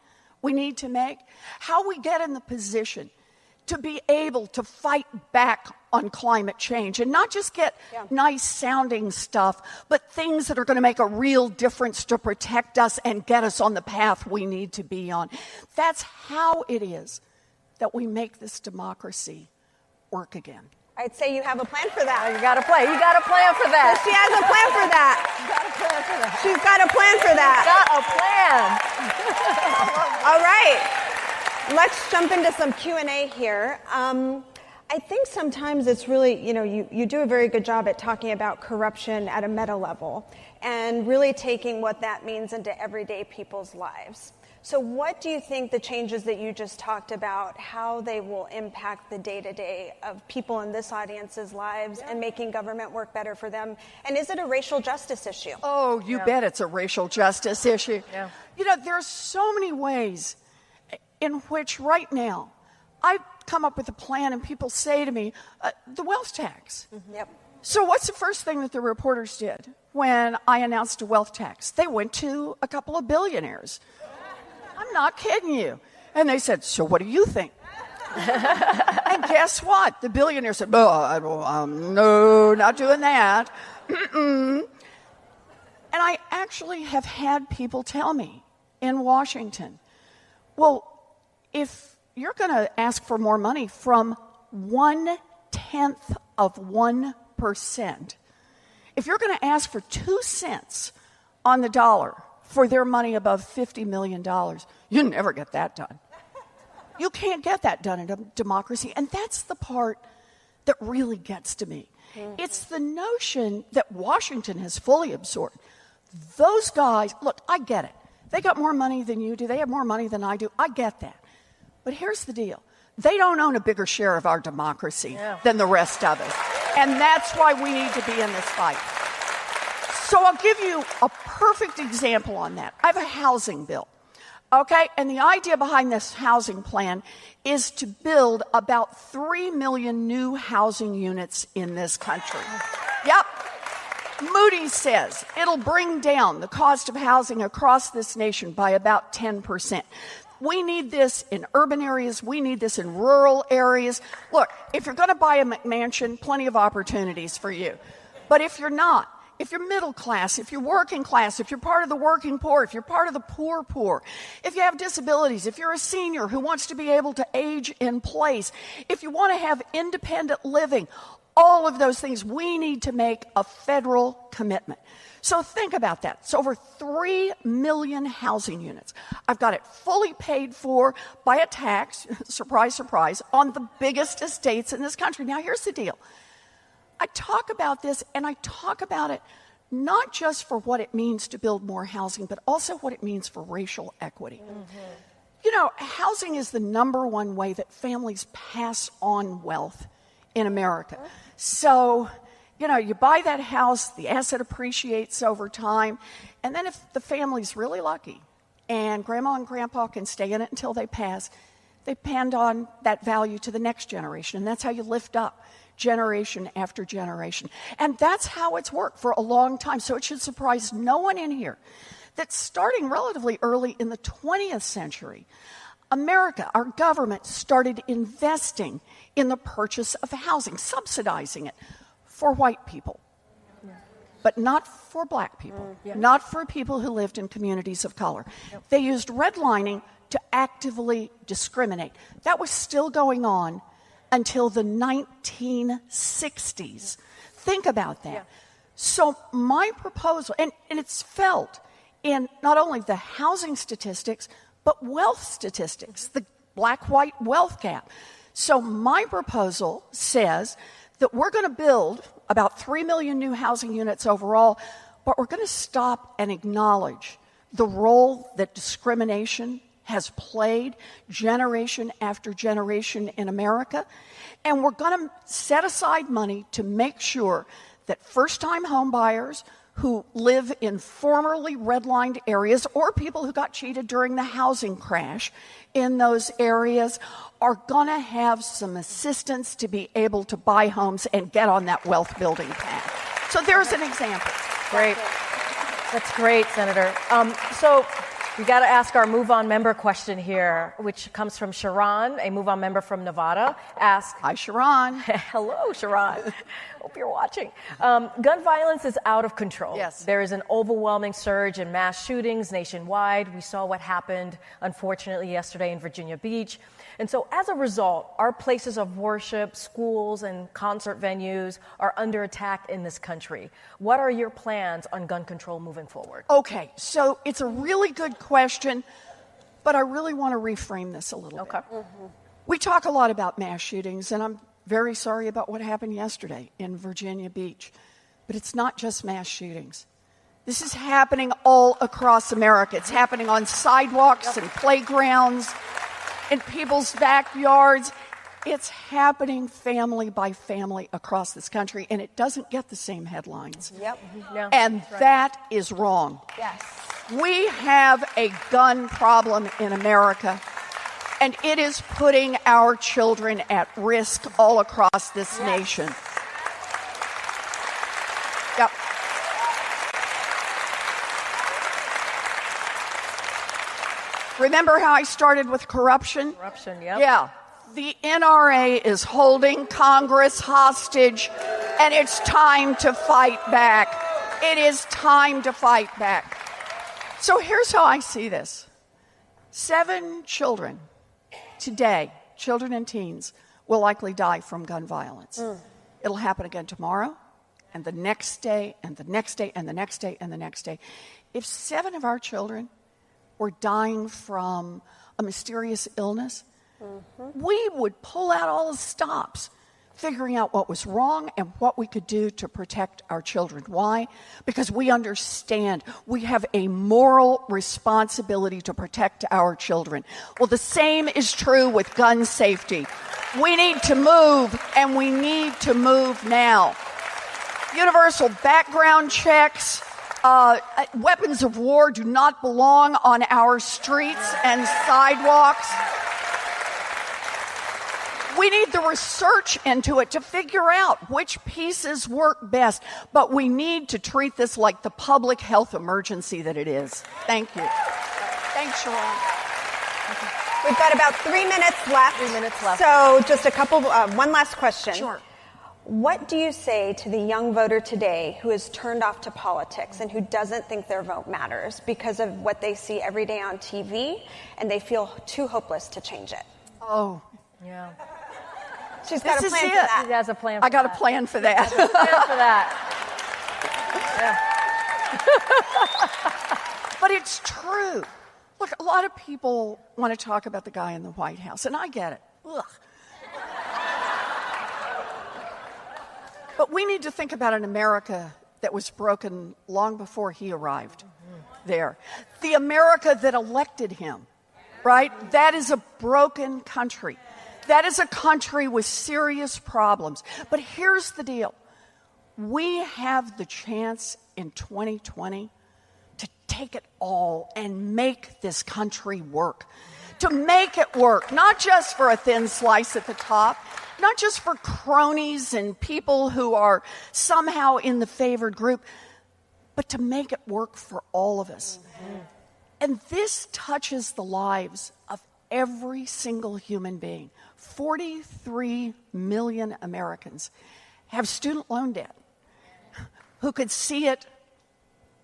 we need to make, how we get in the position to be able to fight back on climate change and not just get nice sounding stuff, but things that are going to make a real difference to protect us and get us on the path we need to be on. That's how it is that we make this democracy work again. I'd say you have a plan for that. You got a plan. You got a plan for that. She has a plan for that. You got a plan for that. She's got a plan for that. Got a plan. All right. Let's jump into some Q&A here. I think sometimes it's really, you do a very good job at talking about corruption at a meta level and really taking what that means into everyday people's lives. So what do you think the changes that you just talked about, how they will impact the day-to-day of people in this audience's lives and making government work better for them? And is it a racial justice issue? Oh, you bet it's a racial justice issue. Yeah. There's so many ways in which right now I come up with a plan and people say to me, the wealth tax. Mm-hmm. Yep. So what's the first thing that the reporters did when I announced a wealth tax? They went to a couple of billionaires. I'm not kidding you. And they said, so what do you think? And guess what? The billionaire said, no, not doing that. And I actually have had people tell me in Washington, well, if you're going to ask for more money from 0.1%, if you're going to ask for 2 cents on the dollar for their money above $50 million, you never get that done. You can't get that done in a democracy. And that's the part that really gets to me. Mm-hmm. It's the notion that Washington has fully absorbed. Those guys, look, I get it. They got more money than you do. They have more money than I do. I get that. But here's the deal. They don't own a bigger share of our democracy than the rest of us. And that's why we need to be in this fight. So I'll give you a perfect example on that. I have a housing bill. Okay, and the idea behind this housing plan is to build about 3 million new housing units in this country. Yep. Moody's says it'll bring down the cost of housing across this nation by about 10%. We need this in urban areas. We need this in rural areas. Look, if you're going to buy a McMansion, plenty of opportunities for you. But if you're not, if you're middle class, if you're working class, if you're part of the working poor, if you're part of the poor, if you have disabilities, if you're a senior who wants to be able to age in place, if you want to have independent living, all of those things, we need to make a federal commitment. So think about that. It's over 3 million housing units. I've got it fully paid for by a tax, surprise, surprise, on the biggest estates in this country. Now, here's the deal. I talk about this, and I talk about it not just for what it means to build more housing, but also what it means for racial equity. Mm-hmm. You know, housing is the number one way that families pass on wealth in America. So, you know, you buy that house, the asset appreciates over time, and then if the family's really lucky and grandma and grandpa can stay in it until they pass, they hand on that value to the next generation, and that's how you lift up generation after generation. And that's how it's worked for a long time. So it should surprise no one in here that starting relatively early in the 20th century, America, our government, started investing in the purchase of housing, subsidizing it for white people, but not for black people, not for people who lived in communities of color. They used redlining to actively discriminate. That was still going on until the 1960s. Think about that. So my proposal, and it's felt in not only the housing statistics, but wealth statistics, the black-white wealth gap. So my proposal says that we're going to build about 3 million new housing units overall, but we're going to stop and acknowledge the role that discrimination has played generation after generation in America. And we're going to set aside money to make sure that first-time home buyers who live in formerly redlined areas or people who got cheated during the housing crash in those areas are going to have some assistance to be able to buy homes and get on that wealth building path. So there's an example. Great. That's great, Senator. So we got to ask our Move On member question here, which comes from Sharon, a Move On member from Nevada. Hi, Sharon. Hello, Sharon. Hope you're watching. Gun violence is out of control. Yes. There is an overwhelming surge in mass shootings nationwide. We saw what happened, unfortunately, yesterday in Virginia Beach. And so as a result, our places of worship, schools, and concert venues are under attack in this country. What are your plans on gun control moving forward? Okay, so it's a really good question, but I really want to reframe this a little bit. Mm-hmm. We talk a lot about mass shootings, and I'm very sorry about what happened yesterday in Virginia Beach. But it's not just mass shootings. This is happening all across America. It's happening on sidewalks and playgrounds, in people's backyards. It's happening family by family across this country, and it doesn't get the same headlines. Yep. No, and that is wrong. Yes. We have a gun problem in America, and it is putting our children at risk all across this nation. Yep. Remember how I started with corruption? Corruption, yep. Yeah. The NRA is holding Congress hostage, and it's time to fight back. It is time to fight back. So here's how I see this. 7 children today, children and teens, will likely die from gun violence. It'll happen again tomorrow, and the next day, and the next day, and the next day, and the next day. If 7 of our children were dying from a mysterious illness, we would pull out all the stops figuring out what was wrong and what we could do to protect our children. Why? Because we understand we have a moral responsibility to protect our children. Well, the same is true with gun safety. We need to move, and we need to move now. Universal background checks. Weapons of war do not belong on our streets and sidewalks. We need the research into it to figure out which pieces work best, but we need to treat this like the public health emergency that it is. Thank you. Thanks, Sharon. We've got about 3 minutes left. 3 minutes left. So just one last question. Sure. What do you say to the young voter today who is turned off to politics and who doesn't think their vote matters because of what they see every day on TV and they feel too hopeless to change it? Oh, Yeah. She's got a This is plan it. for that. He has a plan for I got that. a plan for that. Plan for that. Yeah. But it's true. Look, a lot of people want to talk about the guy in the White House, and I get it. Ugh. But we need to think about an America that was broken long before he arrived there. The America that elected him, right? That is a broken country. That is a country with serious problems. But here's the deal. We have the chance in 2020 to take it all and make this country work. To make it work, not just for a thin slice at the top, not just for cronies and people who are somehow in the favored group, but to make it work for all of us. And this touches the lives of every single human being. 43 million Americans have student loan debt who could see it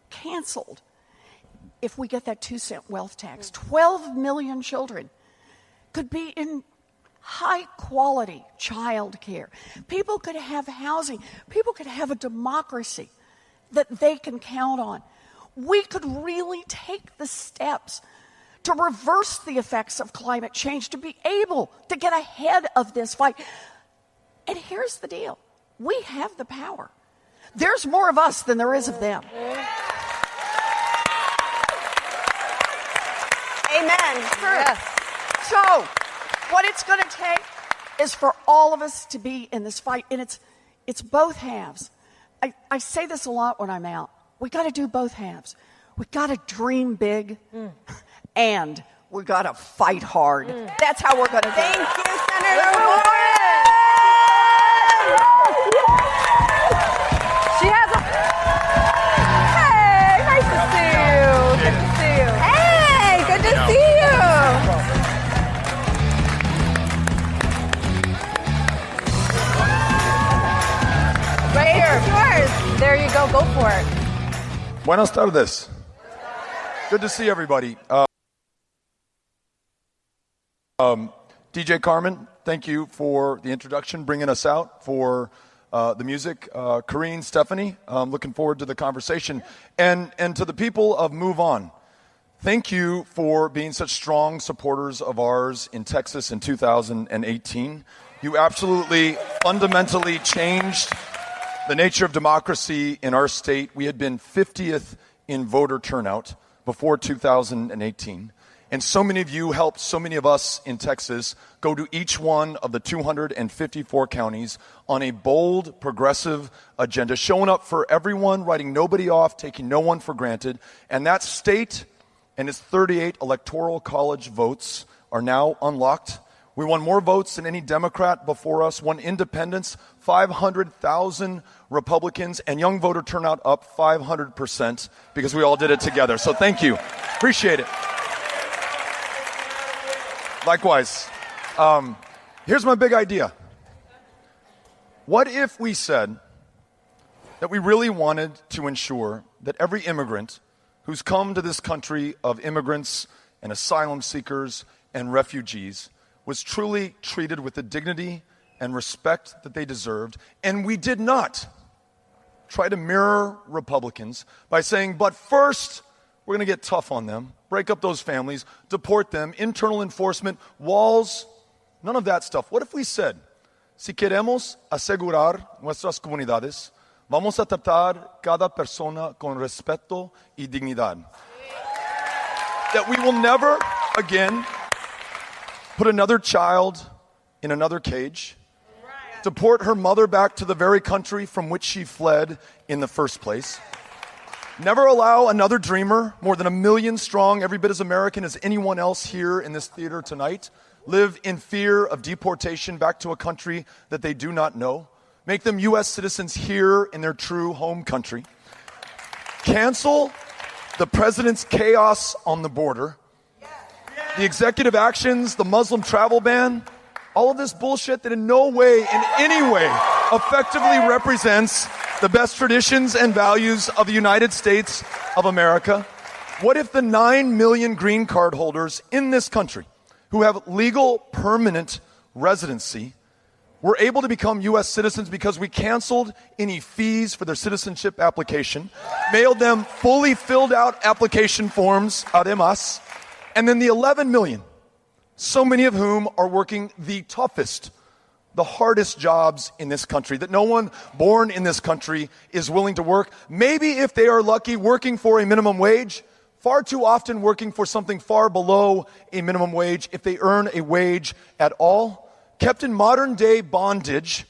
canceled if we get that 2-cent wealth tax. 12 million children could be in high-quality child care. People could have housing. People could have a democracy that they can count on. We could really take the steps to reverse the effects of climate change, to be able to get ahead of this fight. And here's the deal. We have the power. There's more of us than there is of them. Amen. Yes. So, what it's going to take is for all of us to be in this fight, and it's both halves. I say this a lot when I'm out. We got to do both halves. We got to dream big, and we got to fight hard. That's how we're going to do it. Thank you, Senator Warren. She has a. Hey, nice to see you. Good to see you. Hey, good to see you. Right here. Yours. There you go. Go for it. Buenas tardes. Good to see everybody. DJ Carmen, thank you for the introduction, bringing us out for the music. Corrine, Stephanie, looking forward to the conversation. And to the people of Move On, thank you for being such strong supporters of ours in Texas in 2018. You absolutely fundamentally changed the nature of democracy in our state. We had been 50th in voter turnout before 2018. And so many of you helped so many of us in Texas go to each one of the 254 counties on a bold, progressive agenda, showing up for everyone, writing nobody off, taking no one for granted. And that state and its 38 electoral college votes are now unlocked. We won more votes than any Democrat before us, won independents, 500,000 Republicans, and young voter turnout up 500% because we all did it together. So thank you. Appreciate it. Likewise. Here's my big idea. What if we said that we really wanted to ensure that every immigrant who's come to this country of immigrants and asylum seekers and refugees was truly treated with the dignity and respect that they deserved, and we did not try to mirror Republicans by saying, but first, we're going to get tough on them, break up those families, deport them, internal enforcement, walls, none of that stuff. What if we said, Si queremos asegurar nuestras comunidades, vamos a tratar cada persona con respeto y dignidad. That we will never again put another child in another cage, deport her mother back to the very country from which she fled in the first place. Never allow another dreamer, more than 1 million strong, every bit as American as anyone else here in this theater tonight, live in fear of deportation back to a country that they do not know. Make them U.S. citizens here in their true home country. Cancel the president's chaos on the border. The executive actions, the Muslim travel ban, all of this bullshit that in no way, in any way, effectively represents the best traditions and values of the United States of America. What if the 9 million green card holders in this country who have legal permanent residency were able to become U.S. citizens because we canceled any fees for their citizenship application, mailed them fully filled out application forms, además, and then the 11 million, so many of whom are working the toughest, the hardest jobs in this country, that no one born in this country is willing to work. Maybe if they are lucky, working for a minimum wage, far too often working for something far below a minimum wage, if they earn a wage at all. Kept in modern day bondage,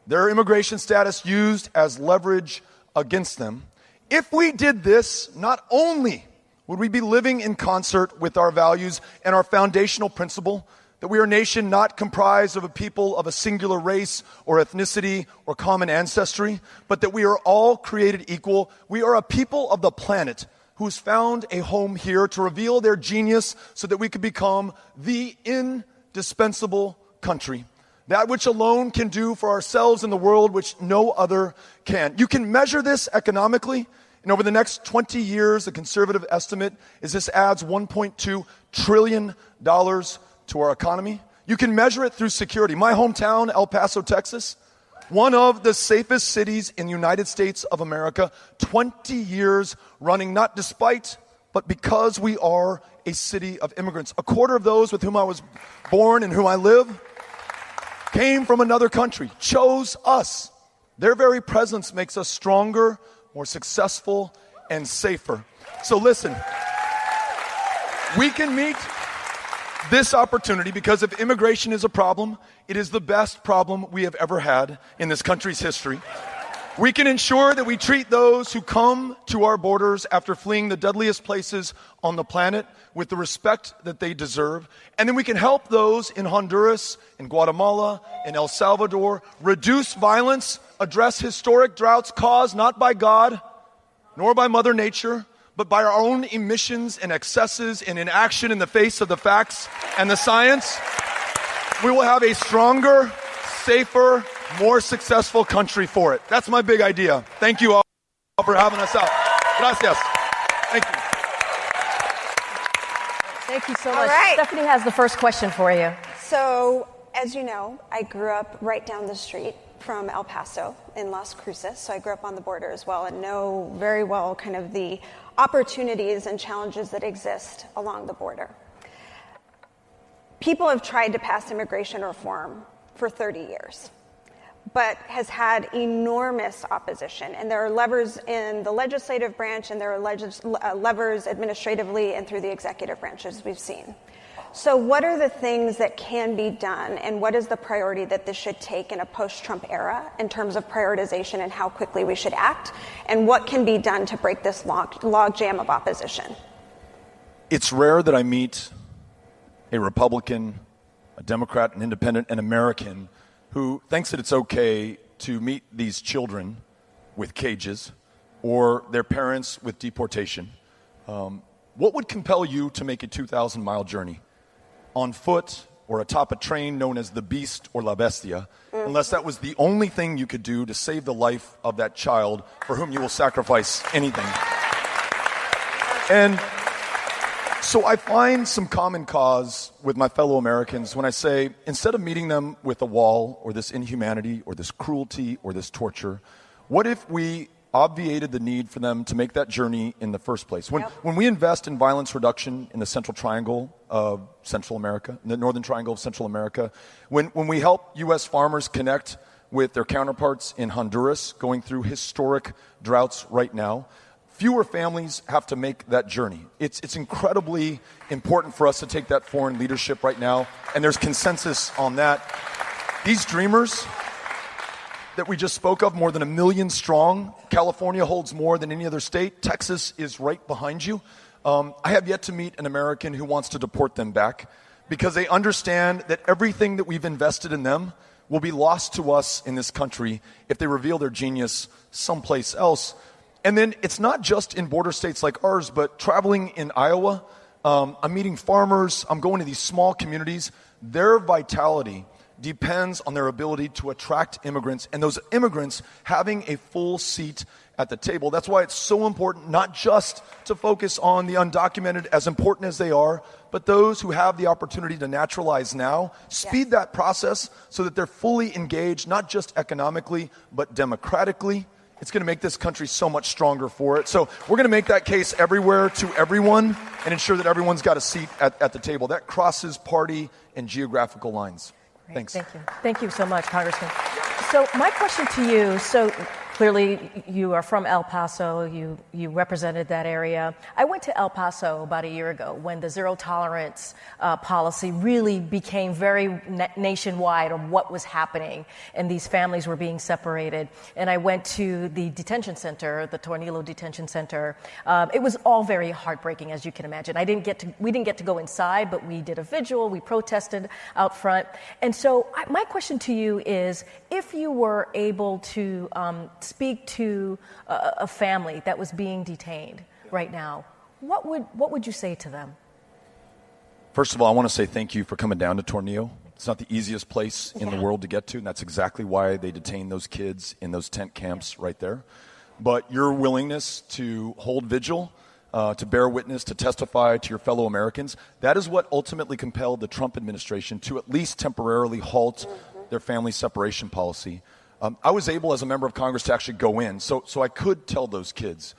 their immigration status used as leverage against them. If we did this, not only would we be living in concert with our values and our foundational principle that we are a nation not comprised of a people of a singular race or ethnicity or common ancestry, but that we are all created equal. We are a people of the planet who's found a home here to reveal their genius so that we could become the indispensable country. That which alone can do for ourselves in the world which no other can. You can measure this economically. And over the next 20 years, the conservative estimate is this adds $1.2 trillion to our economy. You can measure it through security. My hometown, El Paso, Texas, one of the safest cities in the United States of America, 20 years running, not despite, but because we are a city of immigrants. A quarter of those with whom I was born and whom I live came from another country, chose us. Their very presence makes us stronger, more successful, and safer. So listen, we can meet this opportunity because if immigration is a problem, it is the best problem we have ever had in this country's history. We can ensure that we treat those who come to our borders after fleeing the deadliest places on the planet with the respect that they deserve. And then we can help those in Honduras, in Guatemala, in El Salvador reduce violence, address historic droughts caused not by God, nor by Mother Nature, but by our own emissions and excesses and inaction in the face of the facts and the science. We will have a stronger, safer, more successful country for it. That's my big idea. Thank you all for having us out. Gracias. Thank you. Thank you so much. right. Stephanie has the first question for you. So, as you know, I grew up right down the street from El Paso in Las Cruces, so I grew up on the border as well and know very well kind of the opportunities and challenges that exist along the border. People have tried to pass immigration reform for 30 years, but has had enormous opposition. And there are levers in the legislative branch and there are levers administratively and through the executive branch, as we've seen. So what are the things that can be done, and what is the priority that this should take in a post-Trump era in terms of prioritization and how quickly we should act, and what can be done to break this logjam of opposition? It's rare that I meet a Republican, a Democrat, an independent, an American who thinks that it's okay to meet these children with cages or their parents with deportation. What would compel you to make a 2,000-mile journey on foot or atop a train known as the Beast or La Bestia, unless that was the only thing you could do to save the life of that child for whom you will sacrifice anything? And so I find some common cause with my fellow Americans when I say, instead of meeting them with a wall or this inhumanity or this cruelty or this torture, what if we obviated the need for them to make that journey in the first place. When we invest in violence reduction in the Central Triangle of Central America, the Northern Triangle of Central America, when we help U.S. farmers connect with their counterparts in Honduras going through historic droughts right now, fewer families have to make that journey. It's incredibly important for us to take that foreign leadership right now, and there's consensus on that. These dreamers that we just spoke of, more than 1 million strong. California holds more than any other state. Texas is right behind you. I have yet to meet an American who wants to deport them back because they understand that everything that we've invested in them will be lost to us in this country if they reveal their genius someplace else. And then it's not just in border states like ours, but traveling in Iowa, I'm meeting farmers, I'm going to these small communities. Their vitality depends on their ability to attract immigrants, and those immigrants having a full seat at the table. That's why it's so important not just to focus on the undocumented, as important as they are, but those who have the opportunity to naturalize now, speed that process so that they're fully engaged, not just economically, but democratically. It's going to make this country so much stronger for it. So we're going to make that case everywhere to everyone and ensure that everyone's got a seat at the table. That crosses party and geographical lines. Thanks. Thank you. Thank you so much, Congressman. So my question to you, so clearly you are from El Paso, you represented that area. I went to El Paso about a year ago when the zero tolerance policy really became very nationwide of what was happening, and these families were being separated. And I went to the detention center, the Tornillo Detention Center. It was all very heartbreaking, as you can imagine. We didn't get to go inside, but we did a vigil, we protested out front. And so my question to you is, if you were able to speak to a family that was being detained right now, what would you say to them? First of all, I want to say thank you for coming down to Tornillo. It's not the easiest place in the world to get to, and that's exactly why they detain those kids in those tent camps right there. But your willingness to hold vigil, to bear witness, to testify to your fellow Americans, that is what ultimately compelled the Trump administration to at least temporarily halt their family separation policy. I was able, as a member of Congress, to actually go in. So I could tell those kids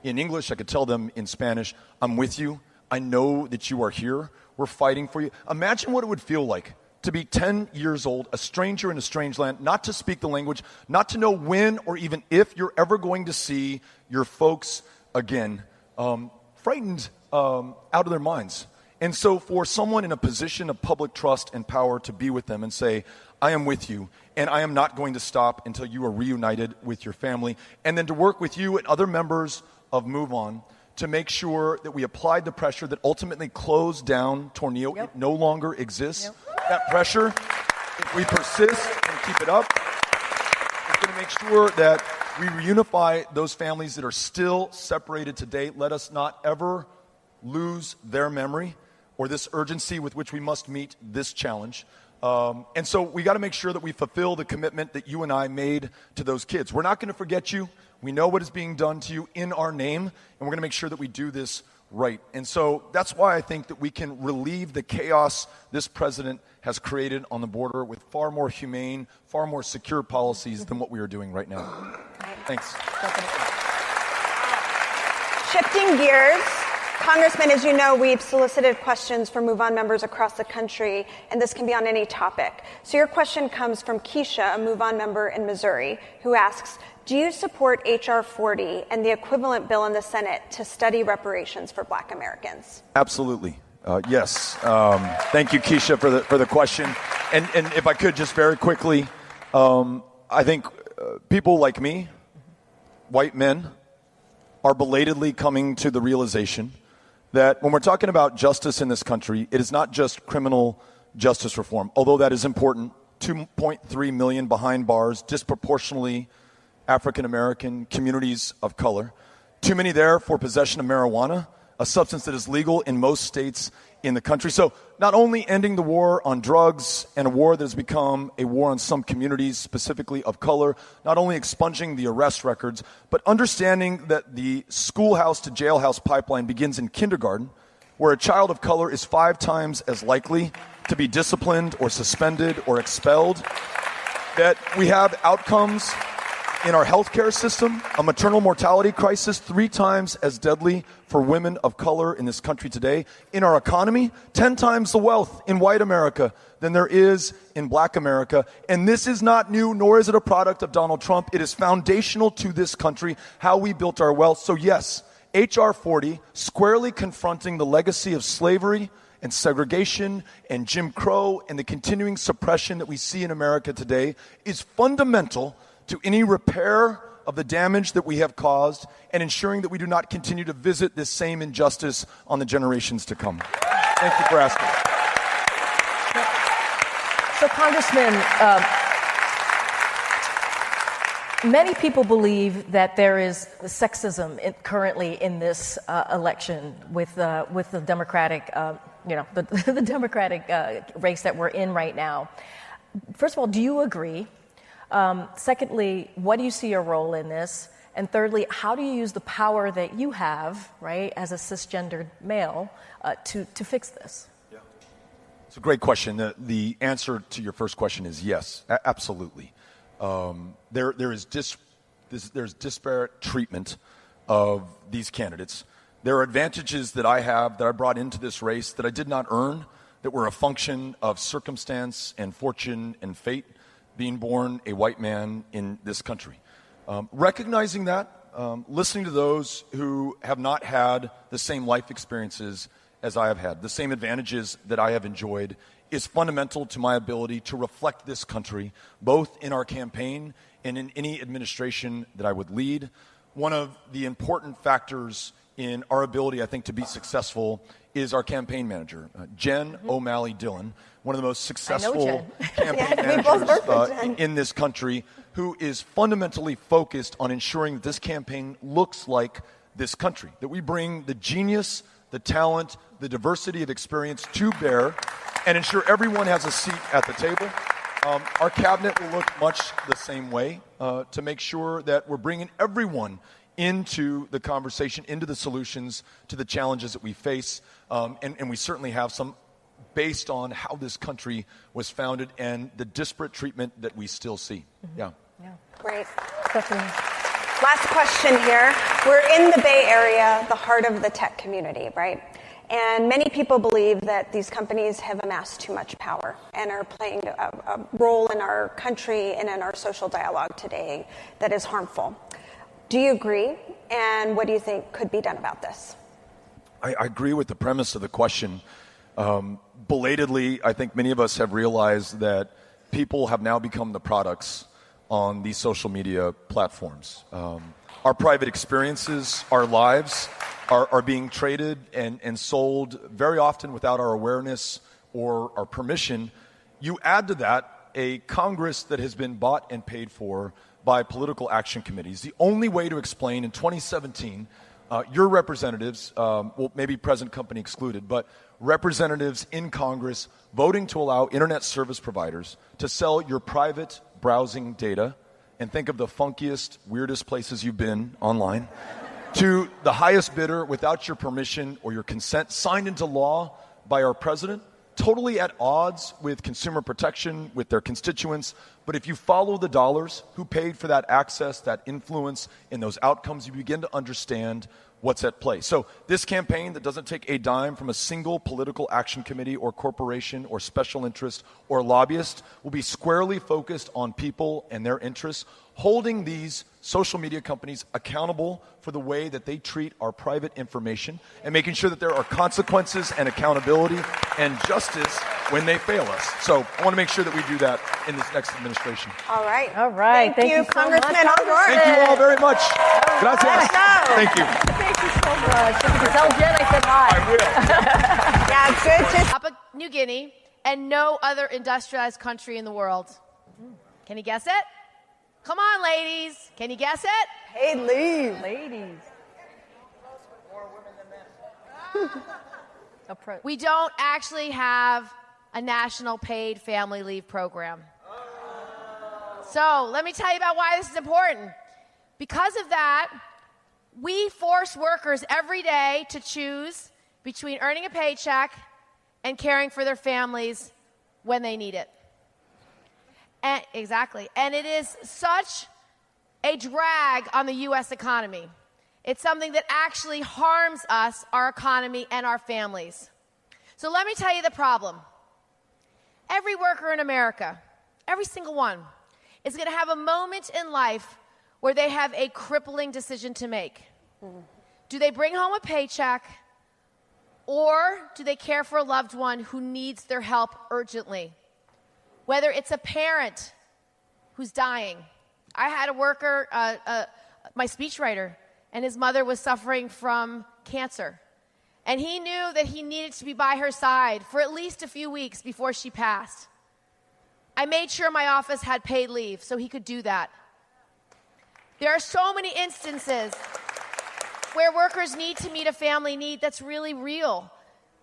in English, I could tell them in Spanish, I'm with you. I know that you are here. We're fighting for you. Imagine what it would feel like to be 10 years old, a stranger in a strange land, not to speak the language, not to know when or even if you're ever going to see your folks again, frightened out of their minds. And so for someone in a position of public trust and power to be with them and say, I am with you, and I am not going to stop until you are reunited with your family, and then to work with you and other members of MoveOn to make sure that we applied the pressure that ultimately closed down Tornillo. It no longer exists. That pressure, if we persist and keep it up, is going to make sure that we reunify those families that are still separated today. Let us not ever lose their memory or this urgency with which we must meet this challenge. And so we got to make sure that we fulfill the commitment that you and I made to those kids. We're not going to forget you. We know what is being done to you in our name, and we're going to make sure that we do this right. And so that's why I think that we can relieve the chaos this president has created on the border with far more humane, far more secure policies than what we are doing right now. Thanks. Shifting gears, Congressman, as you know, we've solicited questions from MoveOn members across the country, and this can be on any topic. So your question comes from Keisha, a MoveOn member in Missouri, who asks, do you support H.R. 40 and the equivalent bill in the Senate to study reparations for Black Americans? Absolutely. Yes. Thank you, Keisha, for the question. And if I could just very quickly, I think people like me, white men, are belatedly coming to the realization that when we're talking about justice in this country, it is not just criminal justice reform, although that is important. 2.3 million behind bars, disproportionately African-American communities of color. Too many there for possession of marijuana, a substance that is legal in most states in the country. So not only ending the war on drugs and a war that has become a war on some communities, specifically of color, not only expunging the arrest records, but understanding that the schoolhouse to jailhouse pipeline begins in kindergarten, where a child of color is 5 times as likely to be disciplined or suspended or expelled, that we have outcomes In our healthcare system, a maternal mortality crisis 3 times as deadly for women of color in this country today. In our economy, 10 times the wealth in white America than there is in black America. And this is not new, nor is it a product of Donald Trump. It is foundational to this country, how we built our wealth. So yes, H.R. 40, squarely confronting the legacy of slavery and segregation and Jim Crow and the continuing suppression that we see in America today, is fundamental to any repair of the damage that we have caused and ensuring that we do not continue to visit this same injustice on the generations to come. Thank you for asking. So, Congressman, many people believe that there is sexism currently in this election with the Democratic, the Democratic race that we're in right now. First of all, do you agree? Secondly, what do you see your role in this? And thirdly, how do you use the power that you have, right, as a cisgendered male, to fix this? Yeah. It's a great question. The answer to your first question is yes, absolutely. There's disparate treatment of these candidates. There are advantages that I have that I brought into this race that I did not earn, that were a function of circumstance and fortune and fate, being born a white man in this country. Recognizing that, listening to those who have not had the same life experiences as I have had, the same advantages that I have enjoyed, is fundamental to my ability to reflect this country, both in our campaign and in any administration that I would lead. One of the important factors in our ability, I think, to be successful is our campaign manager, Jen O'Malley Dillon, one of the most successful campaign managers in this country, who is fundamentally focused on ensuring that this campaign looks like this country, that we bring the genius, the talent, the diversity of experience to bear and ensure everyone has a seat at the table. Our cabinet will look much the same way to make sure that we're bringing everyone into the conversation, into the solutions to the challenges that we face. And we certainly have some based on how this country was founded and the disparate treatment that we still see. Yeah. Great. Last question here. We're in the Bay Area, the heart of the tech community, right? And many people believe that these companies have amassed too much power and are playing a role in our country and in our social dialogue today that is harmful. Do you agree? And what do you think could be done about this? I agree with the premise of the question. Belatedly, I think many of us have realized that people have now become the products on these social media platforms. Our private experiences, our lives are being traded and sold very often without our awareness or our permission. You add to that a Congress that has been bought and paid for by political action committees. The only way to explain in 2017, your representatives, well, maybe present company excluded, but representatives in Congress voting to allow internet service providers to sell your private browsing data, and think of the funkiest, weirdest places you've been online, to the highest bidder without your permission or your consent, signed into law by our president, totally at odds with consumer protection, with their constituents. But if you follow the dollars, who paid for that access, that influence, and those outcomes, you begin to understand what's at play. So this campaign that doesn't take a dime from a single political action committee or corporation or special interest or lobbyist will be squarely focused on people and their interests, holding these social media companies accountable for the way that they treat our private information and making sure that there are consequences and accountability and justice when they fail us. So I want to make sure that we do that in this next administration. All right. All right. Thank you, so Congressman much. O'Rourke. Thank you all very much. Gracias. Thank you. Thank you so much. You can tell Jen I said hi. I will. Yeah, good to Papua New Guinea and no other industrialized country in the world. Can you guess it? Come on, ladies. Can you guess it? Hey, leave. Ladies. We don't actually have a national paid family leave program. So let me tell you about why this is important. Because of that, we force workers every day to choose between earning a paycheck and caring for their families when they need it. And, exactly. And it is such a drag on the U.S. economy. It's something that actually harms us, our economy, and our families. So let me tell you the problem. Every worker in America, every single one, is going to have a moment in life where they have a crippling decision to make. Do they bring home a paycheck, or do they care for a loved one who needs their help urgently? Whether it's a parent who's dying. I had a worker, my speechwriter, and his mother was suffering from cancer. And he knew that he needed to be by her side for at least a few weeks before she passed. I made sure my office had paid leave so he could do that. There are so many instances where workers need to meet a family need that's really real.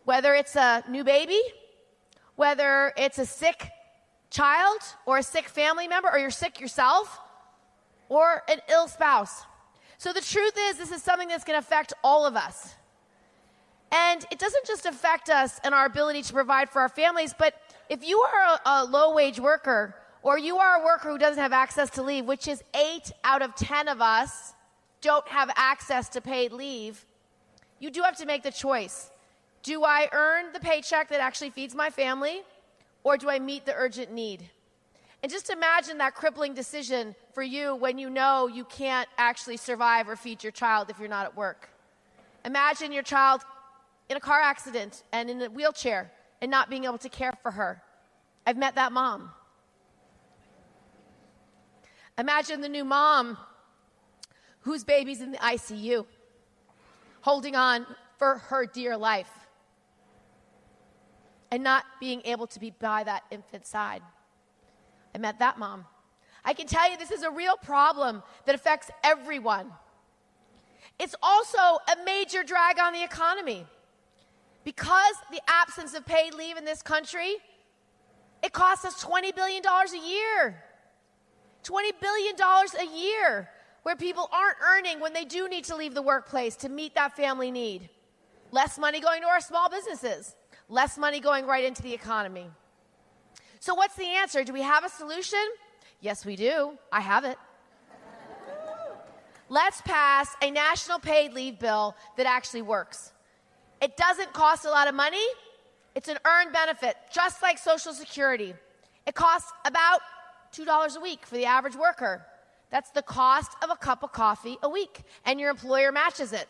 Whether it's a new baby, whether it's a sick child or a sick family member, or you're sick yourself, or an ill spouse. So the truth is, this is something that's going to affect all of us. And it doesn't just affect us and our ability to provide for our families, but if you are a low-wage worker, or you are a worker who doesn't have access to leave, which is 8 out of 10 of us don't have access to paid leave, you do have to make the choice. Do I earn the paycheck that actually feeds my family, or do I meet the urgent need? And just imagine that crippling decision for you when you know you can't actually survive or feed your child if you're not at work. Imagine your child in a car accident and in a wheelchair and not being able to care for her. I've met that mom. Imagine the new mom whose baby's in the ICU, holding on for her dear life and not being able to be by that infant's side. I met that mom. I can tell you this is a real problem that affects everyone. It's also a major drag on the economy. Because the absence of paid leave in this country, it costs us $20 billion a year. $20 billion a year where people aren't earning when they do need to leave the workplace to meet that family need. Less money going to our small businesses. Less money going right into the economy. So what's the answer? Do we have a solution? Yes, we do. I have it. Let's pass a national paid leave bill that actually works. It doesn't cost a lot of money. It's an earned benefit, just like Social Security. It costs about $2 a week for the average worker. That's the cost of a cup of coffee a week, and your employer matches it.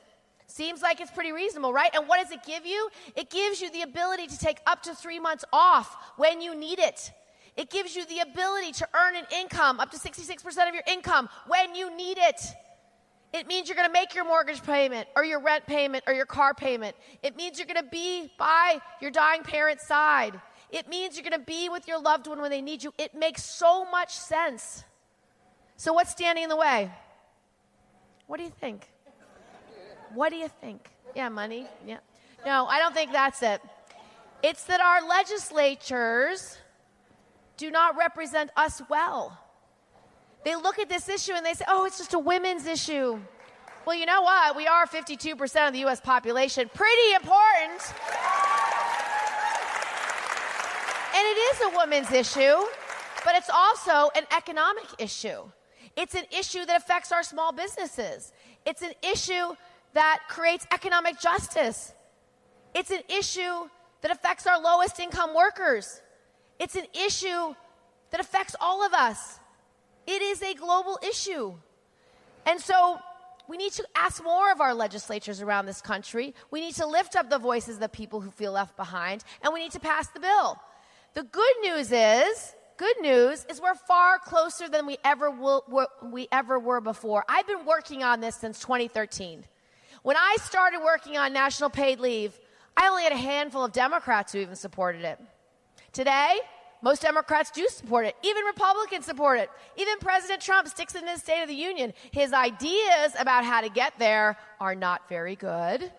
Seems like it's pretty reasonable, right? And what does it give you? It gives you the ability to take up to 3 months off when you need it. It gives you the ability to earn an income, up to 66% of your income, when you need it. It means you're going to make your mortgage payment or your rent payment or your car payment. It means you're going to be by your dying parent's side. It means you're going to be with your loved one when they need you. It makes so much sense. So what's standing in the way? What do you think? What do you think? Yeah, money? Yeah. No, I don't think that's it. It's that our legislatures do not represent us well. They look at this issue and they say, oh, it's just a women's issue. Well, you know what? We are 52% of the U.S. population. Pretty important. And it is a women's issue, but it's also an economic issue. It's an issue that affects our small businesses. It's an issue that creates economic justice. It's an issue that affects our lowest income workers. It's an issue that affects all of us. It is a global issue. And so we need to ask more of our legislatures around this country. We need to lift up the voices of the people who feel left behind, and we need to pass the bill. The good news is we're far closer than we ever were before. I've been working on this since 2013. When I started working on national paid leave, I only had a handful of Democrats who even supported it. Today, most Democrats do support it. Even Republicans support it. Even President Trump sticks in his State of the Union. His ideas about how to get there are not very good.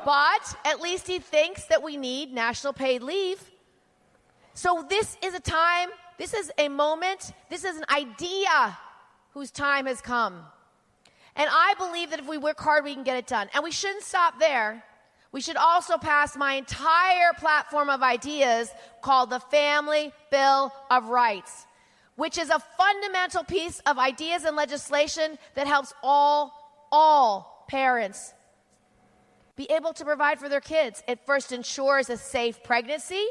But at least he thinks that we need national paid leave. So this is a time, this is a moment, this is an idea whose time has come. And I believe that if we work hard, we can get it done. And we shouldn't stop there. We should also pass my entire platform of ideas called the Family Bill of Rights, which is a fundamental piece of ideas and legislation that helps all parents be able to provide for their kids. It first ensures a safe pregnancy.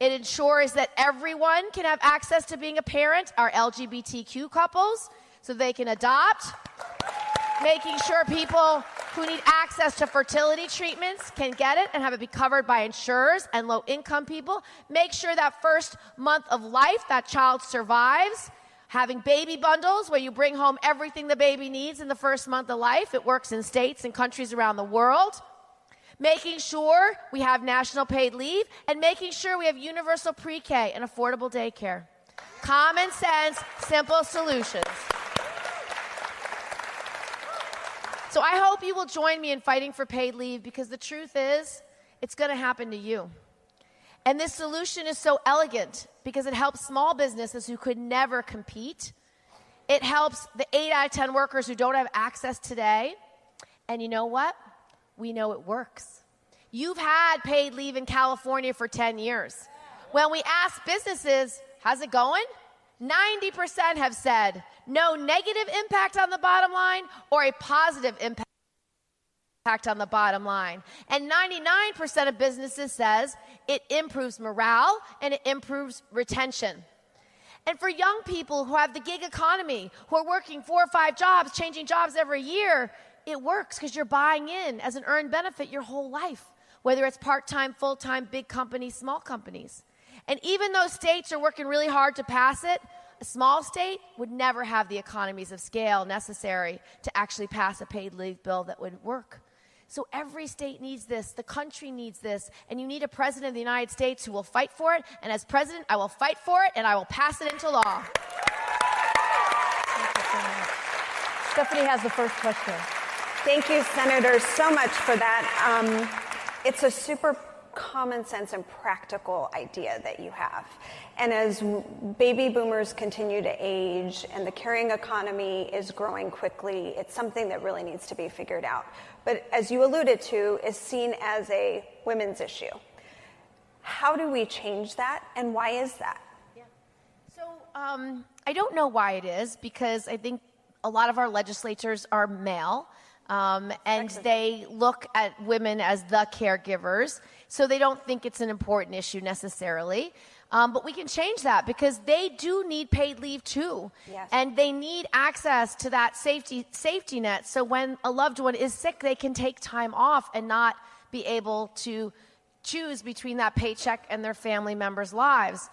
It ensures that everyone can have access to being a parent, our LGBTQ couples, so they can adopt. Making sure people who need access to fertility treatments can get it and have it be covered by insurers and low-income people. Make sure that first month of life, that child survives. Having baby bundles where you bring home everything the baby needs in the first month of life. It works in states and countries around the world. Making sure we have national paid leave, and making sure we have universal pre-K and affordable daycare. Common sense, simple solutions. So I hope you will join me in fighting for paid leave, because the truth is, it's going to happen to you. And this solution is so elegant because it helps small businesses who could never compete. It helps the 8 out of 10 workers who don't have access today. And you know what? We know it works. You've had paid leave in California for 10 years. When we ask businesses, how's it going? 90% have said no negative impact on the bottom line or a positive impact on the bottom line. And 99% of businesses says it improves morale and it improves retention. And for young people who have the gig economy, who are working 4 or 5 jobs, changing jobs every year, it works because you're buying in as an earned benefit your whole life, whether it's part-time, full-time, big companies, small companies. And even though states are working really hard to pass it, a small state would never have the economies of scale necessary to actually pass a paid leave bill that would work. So every state needs this, the country needs this, and you need a president of the United States who will fight for it, and as president, I will fight for it, and I will pass it into law. Stephanie has the first question. Thank you, Senator, so much for that. It's a super common sense and practical idea that you have. And as baby boomers continue to age and the caring economy is growing quickly, it's something that really needs to be figured out. But as you alluded to, is seen as a women's issue. How do we change that, and why is that? Yeah. So I don't know why it is, because I think a lot of our legislators are male. And they look at women as the caregivers, so they don't think it's an important issue necessarily. But we can change that, because they do need paid leave too. Yes. And they need access to that safety net, so when a loved one is sick, they can take time off and not be able to choose between that paycheck and their family members' lives.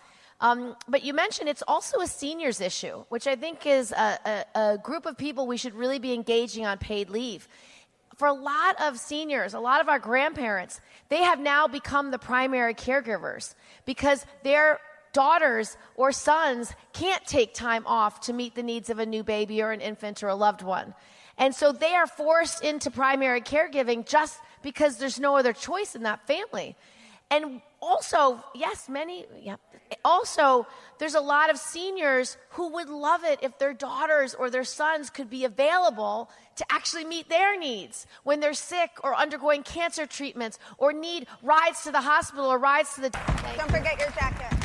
But you mentioned it's also a seniors issue, which I think is a group of people we should really be engaging on paid leave. For a lot of seniors, a lot of our grandparents, they have now become the primary caregivers because their daughters or sons can't take time off to meet the needs of a new baby or an infant or a loved one. And so they are forced into primary caregiving just because there's no other choice in that family. And also, also, there's a lot of seniors who would love it if their daughters or their sons could be available to actually meet their needs when they're sick or undergoing cancer treatments or need rides to the hospital or rides to the... Don't forget your jacket.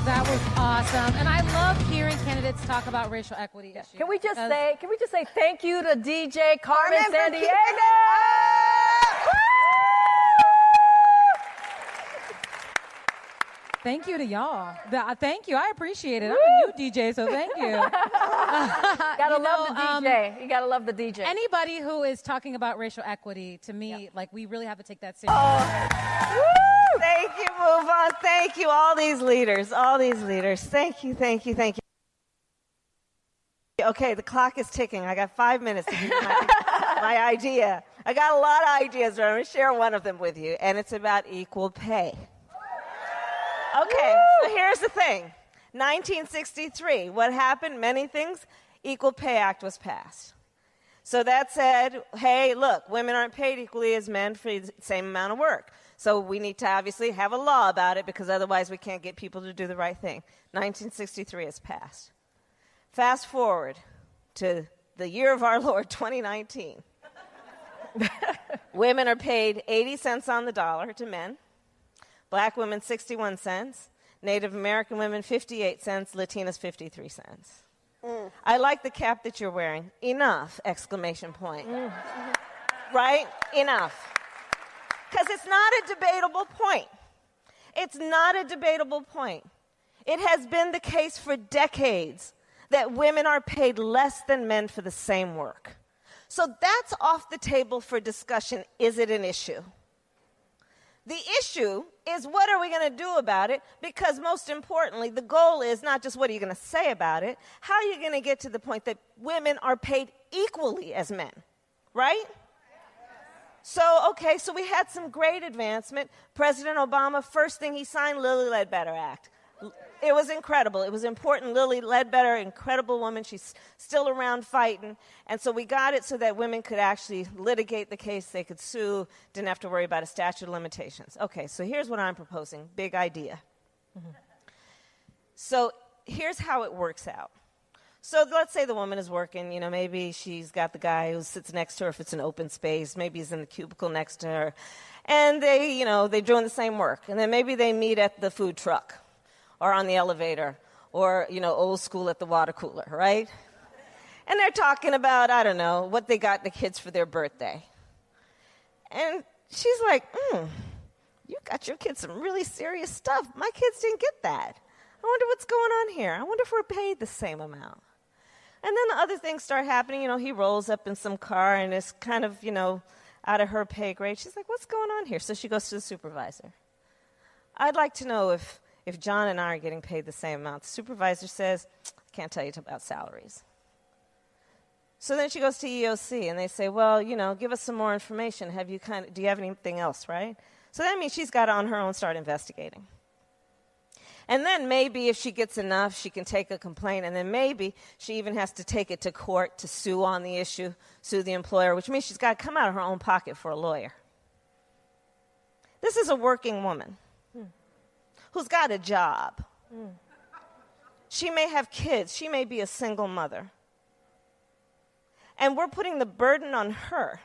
That was awesome, and I love hearing candidates talk about racial equity issues. Can we just say thank you to DJ Carmen Sandiego? Thank you to y'all. Thank you. I appreciate it. I'm a new DJ, so thank you. Gotta love the DJ. You gotta love the DJ. Anybody who is talking about racial equity, to me, like, we really have to take that seriously. Thank you, MoveOn. Thank you, all these leaders. Thank you. Okay, the clock is ticking. I got 5 minutes to give you my idea. I got a lot of ideas, but I'm going to share one of them with you, and it's about equal pay. Okay, so here's the thing. 1963, what happened? Many things. Equal Pay Act was passed. So that said, hey, look, women aren't paid equally as men for the same amount of work. So we need to obviously have a law about it, because otherwise we can't get people to do the right thing. 1963 is passed. Fast forward to the year of our Lord, 2019. Women are paid 80 cents on the dollar to men. Black women, 61 cents. Native American women, 58 cents. Latinas, 53 cents. I like the cap that you're wearing. Enough! Exclamation point. Right? Enough. Because it's not a debatable point. It's not a debatable point. It has been the case for decades that women are paid less than men for the same work. So that's off the table for discussion. Is it an issue? The issue is, what are we going to do about it? Because most importantly, the goal is not just what are you going to say about it, how are you going to get to the point that women are paid equally as men, right? So we had some great advancement. President Obama, first thing he signed, Lilly Ledbetter Act. It was incredible. It was important. Lilly Ledbetter, incredible woman. She's still around fighting. And so we got it so that women could actually litigate the case. They could sue. Didn't have to worry about a statute of limitations. Okay, so here's what I'm proposing. Big idea. So here's how it works out. So let's say the woman is working. Maybe she's got the guy who sits next to her if it's an open space. Maybe he's in the cubicle next to her. And they're doing the same work. And then maybe they meet at the food truck, or on the elevator, or, old school at the water cooler, right? And they're talking about, I don't know, what they got the kids for their birthday. And she's like, you got your kids some really serious stuff. My kids didn't get that. I wonder what's going on here. I wonder if we're paid the same amount. And then the other things start happening. He rolls up in some car, and it's kind of, out of her pay grade. She's like, what's going on here? So she goes to the supervisor. I'd like to know if John and I are getting paid the same amount. The supervisor says, I can't tell you about salaries. So then she goes to EOC, and they say, well, give us some more information. Do you have anything else, right? So that means she's got to, on her own, start investigating. And then maybe if she gets enough, she can take a complaint, and then maybe she even has to take it to court to sue on the issue, sue the employer, which means she's got to come out of her own pocket for a lawyer. This is a working woman who's got a job. She may have kids. She may be a single mother. And we're putting the burden on her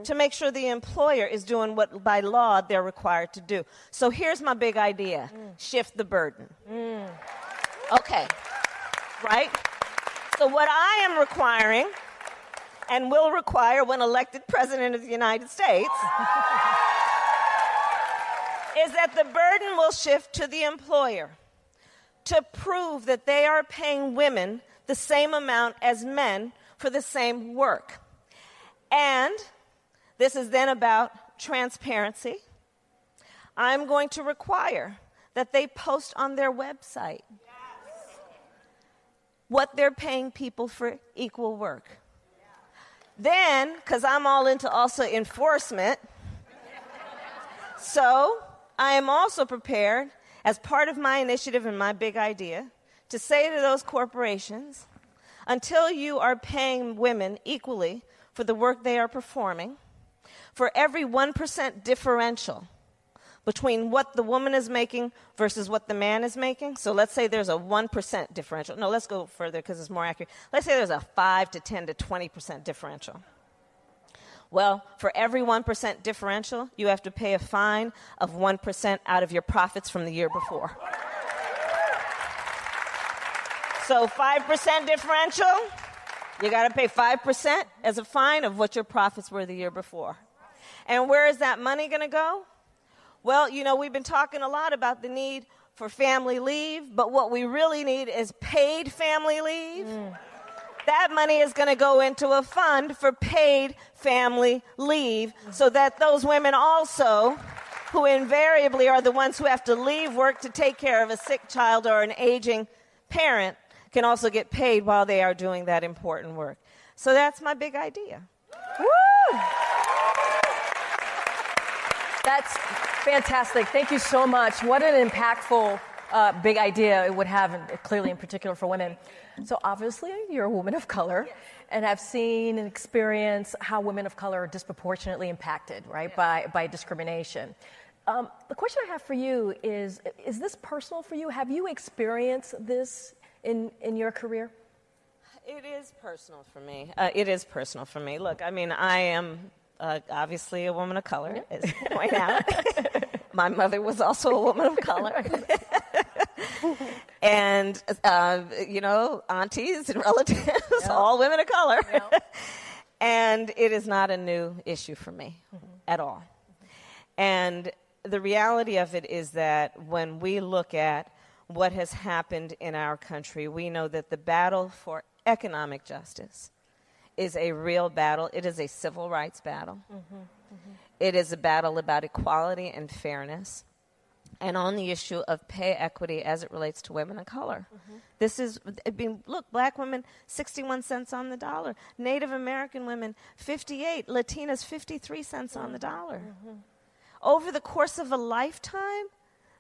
to make sure the employer is doing what, by law, they're required to do. So here's my big idea. Shift the burden. Okay. Right? So what I am requiring, and will require when elected President of the United States, is that the burden will shift to the employer to prove that they are paying women the same amount as men for the same work. And this is then about transparency. I'm going to require that they post on their website what they're paying people for equal work. Then, because I'm all into also enforcement, so I am also prepared, as part of my initiative and my big idea, to say to those corporations, until you are paying women equally for the work they are performing, for every 1% differential between what the woman is making versus what the man is making, so let's say there's a 1% differential. No, let's go further because it's more accurate. Let's say there's a 5 to 10 to 20% differential. Well, for every 1% differential, you have to pay a fine of 1% out of your profits from the year before. So 5% differential, you got to pay 5% as a fine of what your profits were the year before. And where is that money going to go? Well, we've been talking a lot about the need for family leave, but what we really need is paid family leave. That money is going to go into a fund for paid family leave so that those women also, who invariably are the ones who have to leave work to take care of a sick child or an aging parent, can also get paid while they are doing that important work. So that's my big idea. Woo! That's fantastic. Thank you so much. What an impactful big idea it would have, clearly in particular for women. So obviously you're a woman of color, and have seen and experienced how women of color are disproportionately impacted, right, by discrimination. The question I have for you is this personal for you? Have you experienced this in your career? It is personal for me. It is personal for me. Look, I mean, I am obviously a woman of color, as you point out. My mother was also a woman of color. And, aunties and relatives, all women of color. And it is not a new issue for me at all. And the reality of it is that when we look at what has happened in our country, we know that the battle for economic justice is a real battle. It is a civil rights battle. It is a battle about equality and fairness. And on the issue of pay equity as it relates to women of color. This is, look, black women, 61 cents on the dollar. Native American women, 58. Latinas, 53 cents on the dollar. Over the course of a lifetime,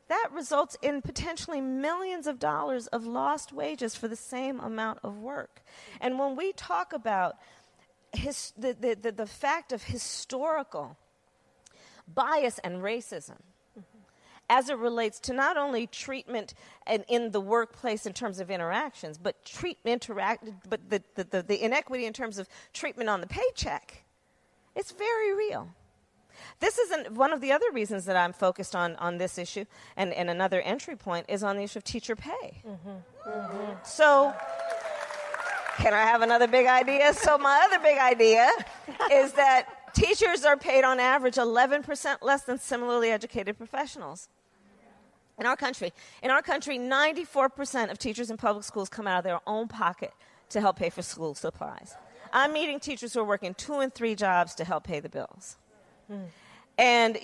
that results in potentially millions of dollars of lost wages for the same amount of work. And when we talk about the fact of historical bias and racism, as it relates to not only treatment and in the workplace in terms of interactions, but the inequity in terms of treatment on the paycheck, it's very real. This isn't one of the other reasons that I'm focused on this issue, and another entry point is on the issue of teacher pay. So, can I have another big idea? So my other big idea is that teachers are paid on average 11% less than similarly educated professionals. In our country, 94% of teachers in public schools come out of their own pocket to help pay for school supplies. I'm meeting teachers who are working 2 and 3 jobs to help pay the bills. And,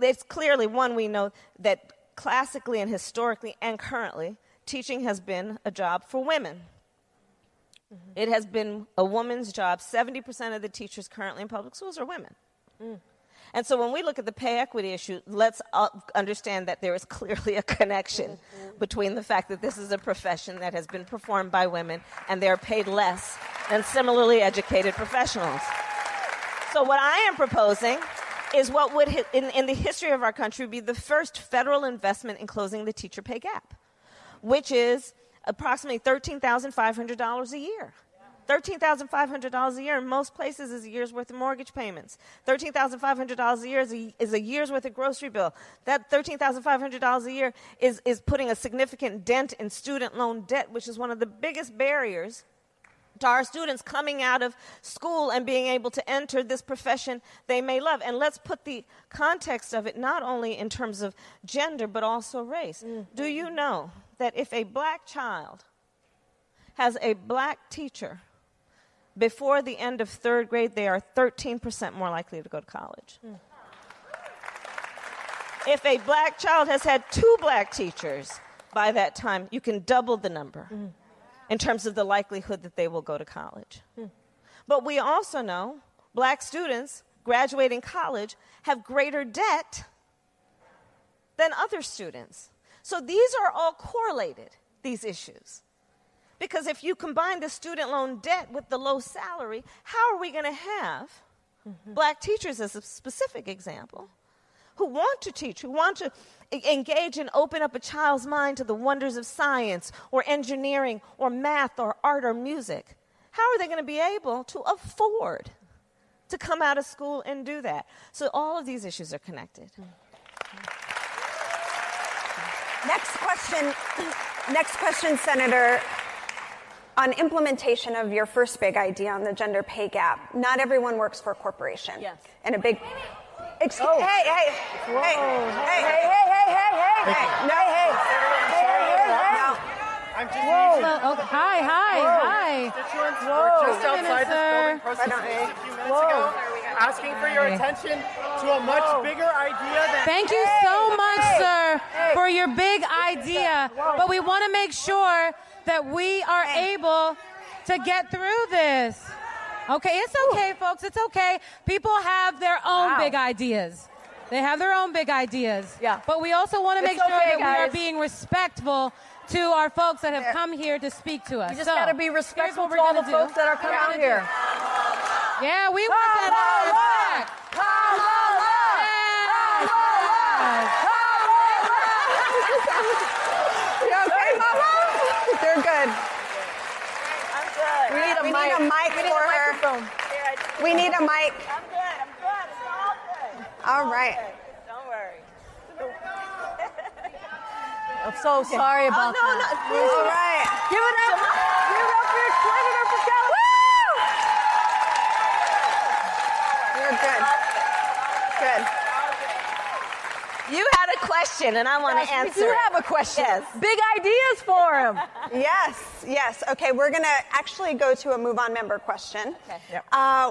it's clearly, one, we know that classically and historically and currently, teaching has been a job for women. It has been a woman's job. 70% of the teachers currently in public schools are women. And so when we look at the pay equity issue, let's understand that there is clearly a connection between the fact that this is a profession that has been performed by women and they're paid less than similarly educated professionals. So what I am proposing is what would, in the history of our country, be the first federal investment in closing the teacher pay gap, which is approximately $13,500 a year. $13,500 a year in most places is a year's worth of mortgage payments. $13,500 a year is a year's worth of grocery bill. That $13,500 a year is putting a significant dent in student loan debt, which is one of the biggest barriers to our students coming out of school and being able to enter this profession they may love. And let's put the context of it not only in terms of gender, but also race. Do you know that if a black child has a black teacher before the end of 3rd grade, they are 13% more likely to go to college? If a black child has had 2 black teachers by that time, you can double the number in terms of the likelihood that they will go to college. But we also know black students graduating college have greater debt than other students. So these are all correlated, these issues. Because if you combine the student loan debt with the low salary, how are we going to have black teachers, as a specific example, who want to teach, who want to engage and open up a child's mind to the wonders of science or engineering or math or art or music? How are they going to be able to afford to come out of school and do that? So all of these issues are connected. Next question, Senator. On implementation of your first big idea on the gender pay gap, not everyone works for a corporation. Yes. And a big... Hey. Hi. We're just outside this building protesting a few minutes ago, asking for your attention to a much bigger idea than... Thank you so much, sir, for your big idea. But we want to make sure that we are able to get through this. Okay, it's okay, folks. It's okay. People have their own big ideas. They have their own big ideas. Yeah. But we also want to make sure okay, that we are guys. being respectful to our folks that have come here to speak to us. You just got to be respectful here's to what all the folks that are coming out here. Yeah, we want that respect. You okay, Mama? They're good. I'm good. We need a mic for her. We need a mic. I'm good. All right. Don't worry. I'm so sorry about that. All right. Give it up. Give it up for your Senator for California. You're good. Good. You had a question, and I want to answer. We do have a question. Yes. Big ideas for him. Yes. Okay, we're going to actually go to a Move On member question,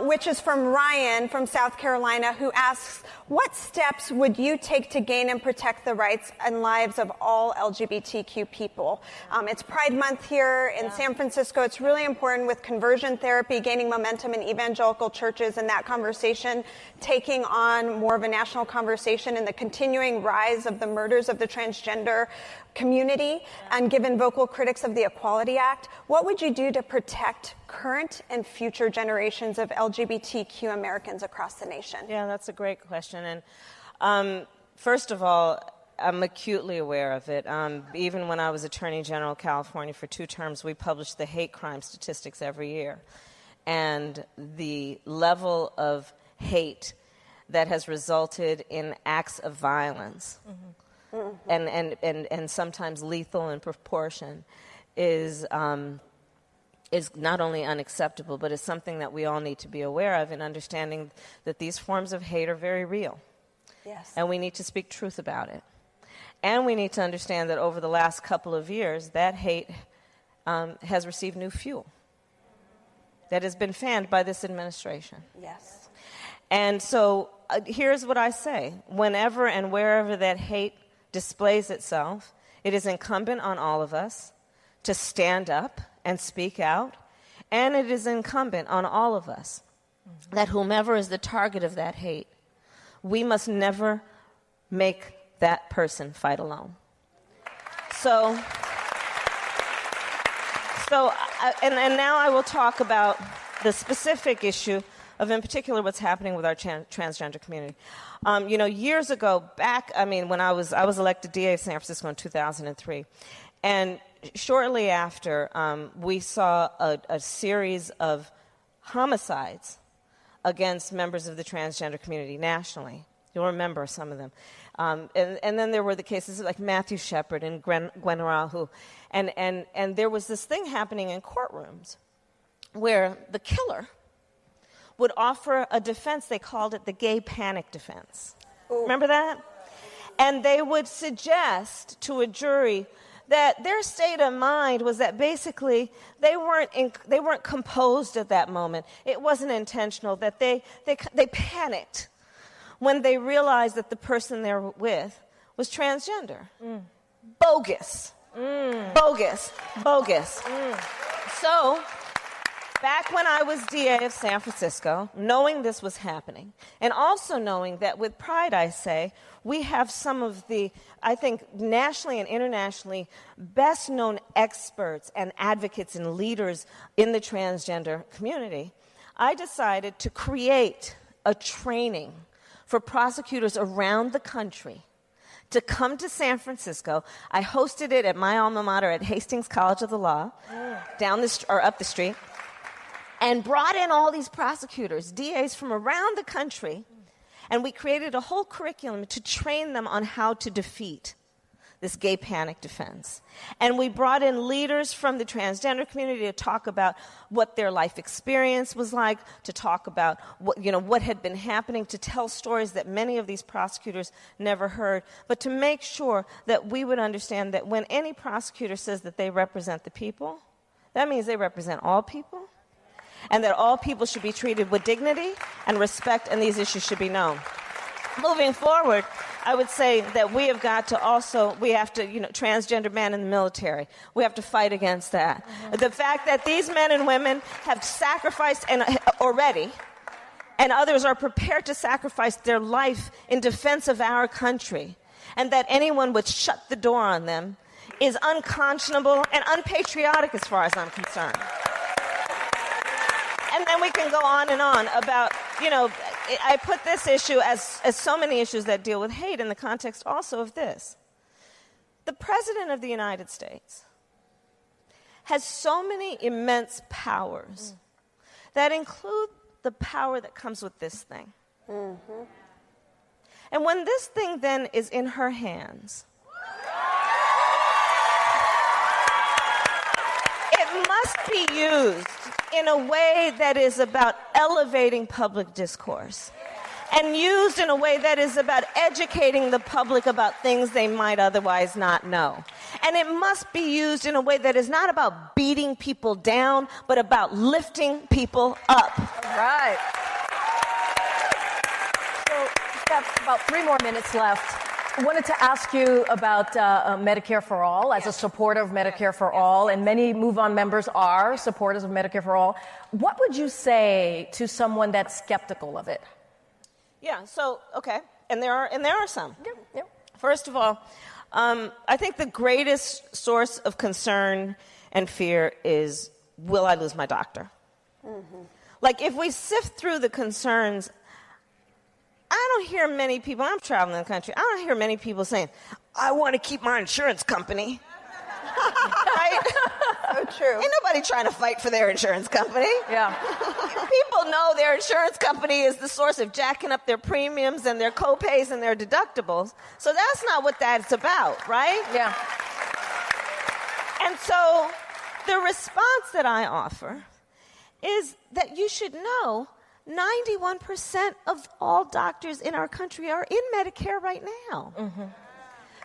which is from Ryan from South Carolina, who asks, what steps would you take to gain and protect the rights and lives of all LGBTQ people? It's Pride Month here in San Francisco. It's really important with conversion therapy gaining momentum in evangelical churches and that conversation taking on more of a national conversation and the continuing rise of the murders of the transgender community, and given vocal critics of the Equality Act, what would you do to protect current and future generations of LGBTQ Americans across the nation? Yeah, that's a great question. And first of all, I'm acutely aware of it. Even when I was Attorney General of California for 2 terms, we published the hate crime statistics every year. And the level of hate that has resulted in acts of violence and sometimes lethal in proportion is not only unacceptable, but is something that we all need to be aware of in understanding that these forms of hate are very real. Yes. And we need to speak truth about it. And we need to understand that over the last couple of years, that hate has received new fuel that has been fanned by this administration. Yes. And so here's what I say. Whenever and wherever that hate displays itself, it is incumbent on all of us to stand up and speak out. And it is incumbent on all of us that whomever is the target of that hate, we must never make that person fight alone. And now I will talk about the specific issue of, in particular, what's happening with our transgender community. Years ago, when I was elected DA of San Francisco in 2003, and shortly after, we saw a series of homicides against members of the transgender community nationally. You'll remember some of them. And then there were the cases like Matthew Shepard and Gwen Rahu. And there was this thing happening in courtrooms where the killer would offer a defense. They called it the gay panic defense. Ooh. Remember that? And they would suggest to a jury that their state of mind was that basically they weren't composed at that moment. It wasn't intentional, that they panicked when they realized that the person they're with was transgender. Mm. Bogus. Mm. Bogus. Mm. So, back when I was DA of San Francisco, knowing this was happening, and also knowing that with pride, I say, we have some of the, I think, nationally and internationally best-known experts and advocates and leaders in the transgender community, I decided to create a training for prosecutors around the country to come to San Francisco. I hosted it at my alma mater at Hastings College of the Law, up the street, and brought in all these prosecutors, DAs from around the country, and we created a whole curriculum to train them on how to defeat this gay panic defense. And we brought in leaders from the transgender community to talk about what their life experience was like, to talk about what had been happening, to tell stories that many of these prosecutors never heard, but to make sure that we would understand that when any prosecutor says that they represent the people, that means they represent all people, and that all people should be treated with dignity and respect, and these issues should be known. Moving forward, I would say that we have to, transgender men in the military, we have to fight against that. Mm-hmm. The fact that these men and women have sacrificed already, and others are prepared to sacrifice their life in defense of our country, and that anyone would shut the door on them is unconscionable and unpatriotic as far as I'm concerned. And then we can go on and on about, I put this issue as so many issues that deal with hate in the context also of this. The President of the United States has so many immense powers that include the power that comes with this thing. Mm-hmm. And when this thing then is in her hands, it must be used in a way that is about elevating public discourse and used in a way that is about educating the public about things they might otherwise not know. And it must be used in a way that is not about beating people down, but about lifting people up. All right. So we've got about 3 more minutes left. I wanted to ask you about Medicare for All. As a supporter of Medicare for All, and many MoveOn members are supporters of Medicare for All, what would you say to someone that's skeptical of it? Yeah, so, okay, and there are some. Yeah. First of all, I think the greatest source of concern and fear is, will I lose my doctor? Mm-hmm. Like, if we sift through the concerns, I don't hear many people, I'm traveling the country, I don't hear many people saying, I want to keep my insurance company. Right? So true. Ain't nobody trying to fight for their insurance company. Yeah. People know their insurance company is the source of jacking up their premiums and their co-pays and their deductibles. So that's not what that's about, right? Yeah. And so the response that I offer is that you should know 91% of all doctors in our country are in Medicare right now. Mm-hmm.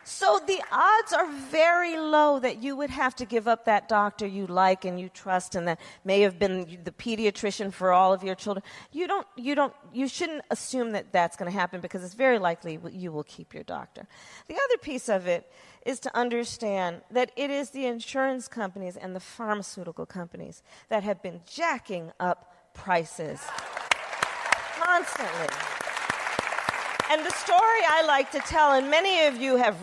So the odds are very low that you would have to give up that doctor you like and you trust and that may have been the pediatrician for all of your children. You shouldn't assume that that's going to happen because it's very likely you will keep your doctor. The other piece of it is to understand that it is the insurance companies and the pharmaceutical companies that have been jacking up prices constantly. And the story I like to tell, and many of you have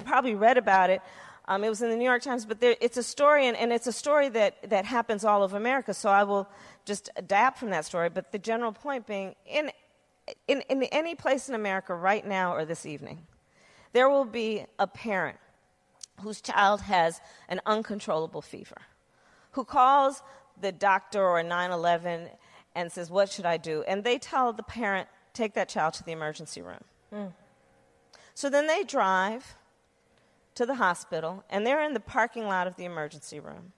probably read about it. It was in the New York Times, but it's a story, and it's a story that happens all over America. So I will just adapt from that story. But the general point being, in any place in America right now or this evening, there will be a parent whose child has an uncontrollable fever, who calls the doctor or 911 and says, "What should I do?" And they tell the parent, take that child to the emergency room. Mm. So then they drive to the hospital, and they're in the parking lot of the emergency room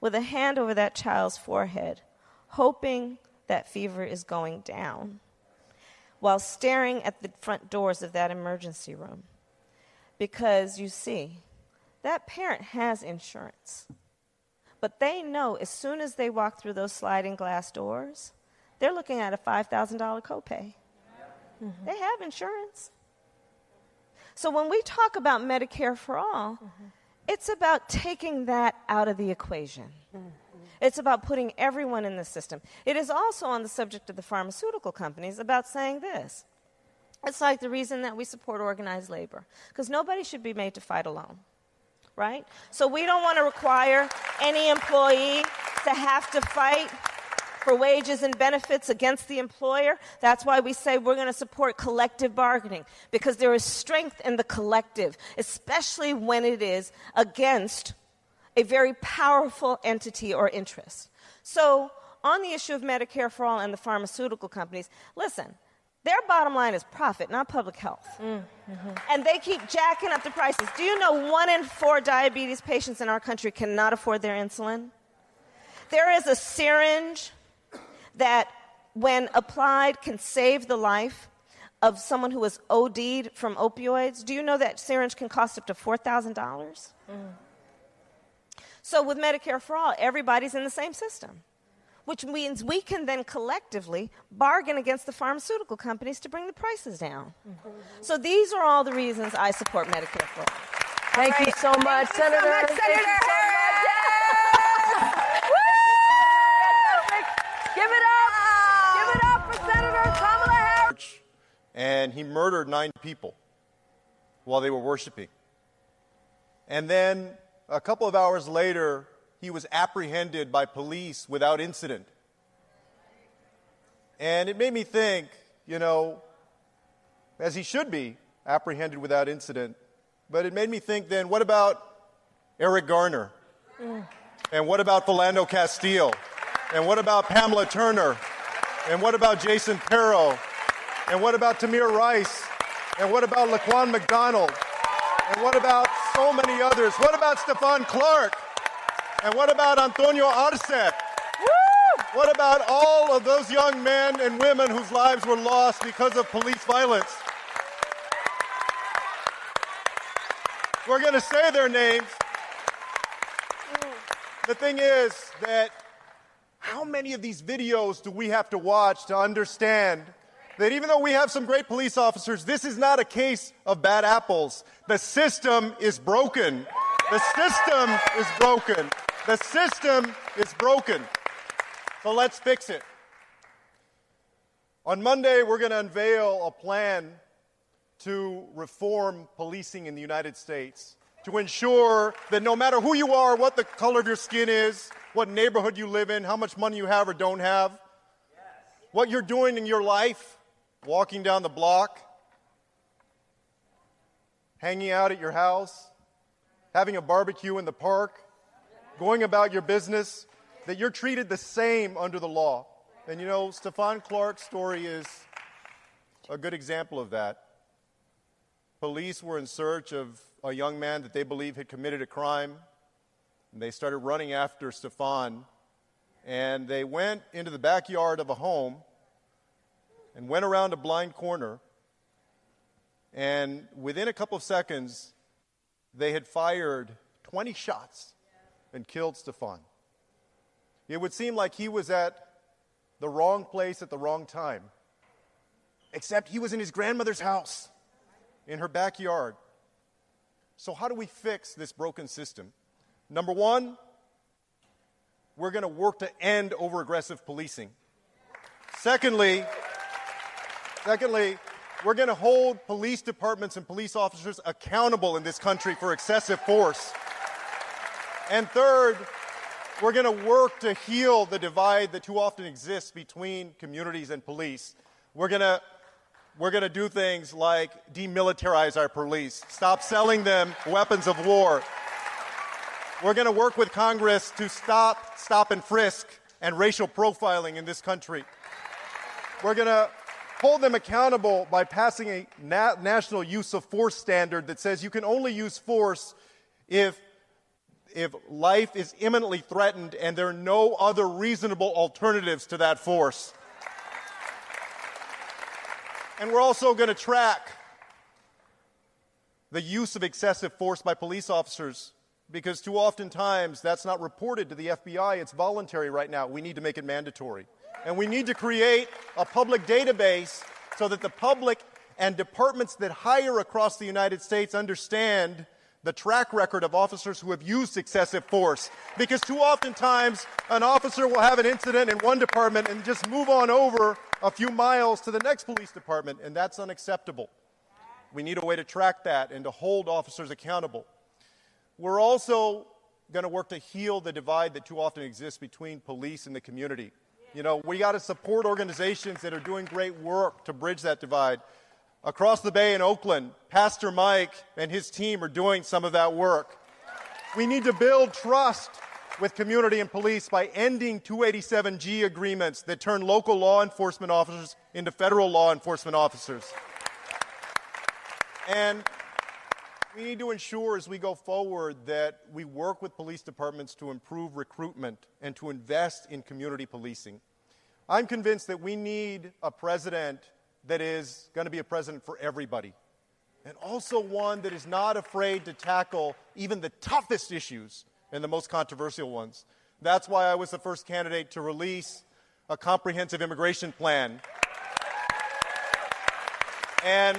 with a hand over that child's forehead, hoping that fever is going down, while staring at the front doors of that emergency room. Because, you see, that parent has insurance. But they know as soon as they walk through those sliding glass doors, they're looking at a $5,000 copay. Mm-hmm. They have insurance. So when we talk about Medicare for All, mm-hmm. it's about taking that out of the equation. Mm-hmm. It's about putting everyone in the system. It is also on the subject of the pharmaceutical companies about saying this. It's like the reason that we support organized labor, because nobody should be made to fight alone. Right? So we don't want to require any employee to have to fight for wages and benefits against the employer. That's why we say we're going to support collective bargaining, because there is strength in the collective, especially when it is against a very powerful entity or interest. So on the issue of Medicare for All and the pharmaceutical companies, listen, their bottom line is profit, not public health. Mm-hmm. And they keep jacking up the prices. Do you know 1 in 4 diabetes patients in our country cannot afford their insulin? There is a syringe that, when applied, can save the life of someone who has OD'd from opioids. Do you know that syringe can cost up to $4,000? Mm. So with Medicare for All, everybody's in the same system, which means we can then collectively bargain against the pharmaceutical companies to bring the prices down. Mm-hmm. So these are all the reasons I support Medicare for All. Thank you so much, Senator. Thank you so much, Senator Harris. Give it up. Give it up for Senator Kamala Harris. And he murdered 9 people while they were worshiping. And then a couple of hours later, he was apprehended by police without incident. And it made me think, as he should be apprehended without incident, but it made me think then, what about Eric Garner? Mm. And what about Philando Castile? And what about Pamela Turner? And what about Jason Perro? And what about Tamir Rice? And what about Laquan McDonald? And what about so many others? What about Stefan Clark? And what about Antonio Arce? What about all of those young men and women whose lives were lost because of police violence? We're going to say their names. The thing is that how many of these videos do we have to watch to understand that even though we have some great police officers, this is not a case of bad apples. The system is broken. The system is broken. The system is broken. So let's fix it. On Monday, we're going to unveil a plan to reform policing in the United States, to ensure that no matter who you are, what the color of your skin is, what neighborhood you live in, how much money you have or don't have, what you're doing in your life, walking down the block, hanging out at your house, having a barbecue in the park, going about your business, that you're treated the same under the law. And you know, Stefan Clark's story is a good example of that. Police were in search of a young man that they believe had committed a crime, and they started running after Stefan, and they went into the backyard of a home and went around a blind corner, and within a couple of seconds, they had fired 20 shots and killed Stefan. It would seem like he was at the wrong place at the wrong time, except he was in his grandmother's house, in her backyard. So how do we fix this broken system? Number one, we're going to work to end over-aggressive policing. Secondly, we're going to hold police departments and police officers accountable in this country for excessive force. And third, we're going to work to heal the divide that too often exists between communities and police. We're going to do things like demilitarize our police, stop selling them weapons of war. We're going to work with Congress to stop and frisk and racial profiling in this country. We're going to hold them accountable by passing a national use of force standard that says you can only use force if life is imminently threatened and there are no other reasonable alternatives to that force. And we're also going to track the use of excessive force by police officers, because too often times that's not reported to the FBI. It's voluntary right now. We need to make it mandatory. And we need to create a public database so that the public and departments that hire across the United States understand the track record of officers who have used excessive force. Because too often times an officer will have an incident in one department and just move on over a few miles to the next police department, and that's unacceptable. We need a way to track that and to hold officers accountable. We're also going to work to heal the divide that too often exists between police and the community. You know, we got to support organizations that are doing great work to bridge that divide. Across the bay in Oakland, Pastor Mike and his team are doing some of that work. We need to build trust with community and police by ending 287G agreements that turn local law enforcement officers into federal law enforcement officers. And we need to ensure as we go forward that we work with police departments to improve recruitment and to invest in community policing. I'm convinced that we need a president that is going to be a president for everybody, and also one that is not afraid to tackle even the toughest issues and the most controversial ones. That's why I was the first candidate to release a comprehensive immigration plan. And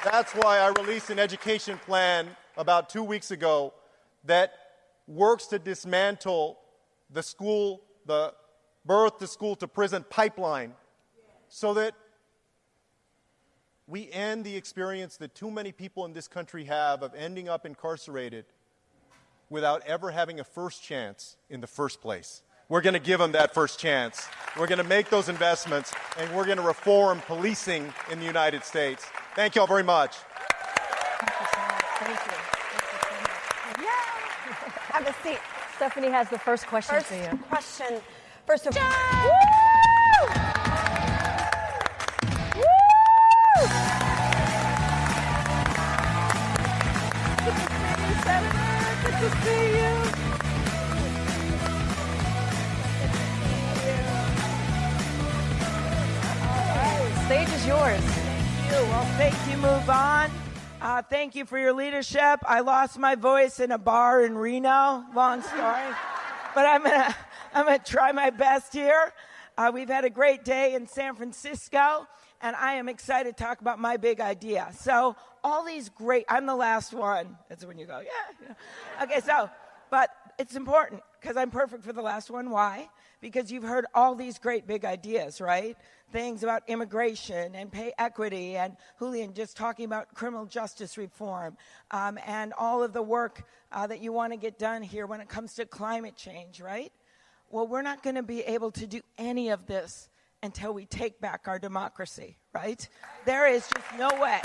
that's why I released an education plan about 2 weeks ago that works to dismantle the birth to school to prison pipeline so that we end the experience that too many people in this country have of ending up incarcerated without ever having a first chance in the first place. We're going to give them that first chance. We're going to make those investments, and we're going to reform policing in the United States. Thank you all very much. Thank you. Have a seat. Stephanie has the first question for you. First of all. stage is yours. Well, thank you, Move On. Thank you for your leadership. I lost my voice in a bar in Reno. Long story. But I'm gonna try my best here. We've had a great day in San Francisco, and I am excited to talk about my big idea. So all these great, I'm the last one. That's when you go, yeah. Okay, but it's important because I'm perfect for the last one. Why? Because you've heard all these great big ideas, right? Things about immigration and pay equity, and Julian just talking about criminal justice reform, and all of the work that you want to get done here when it comes to climate change, right? Well, we're not going to be able to do any of this until we take back our democracy, right? There is just no way.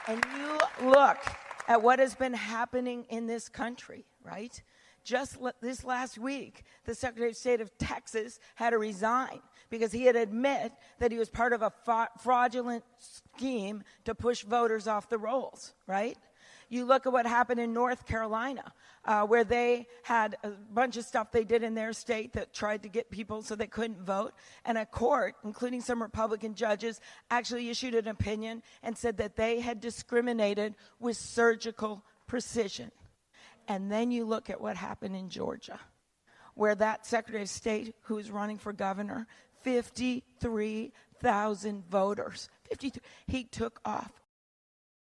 And you look at what has been happening in this country, right? Just this last week, the Secretary of State of Texas had to resign because he had admitted that he was part of a fraudulent scheme to push voters off the rolls, right? You look at what happened in North Carolina, where they had a bunch of stuff they did in their state that tried to get people so they couldn't vote. And a court, including some Republican judges, actually issued an opinion and said that they had discriminated with surgical precision. And then you look at what happened in Georgia, where that Secretary of State who is running for governor, 53,000 voters, he took off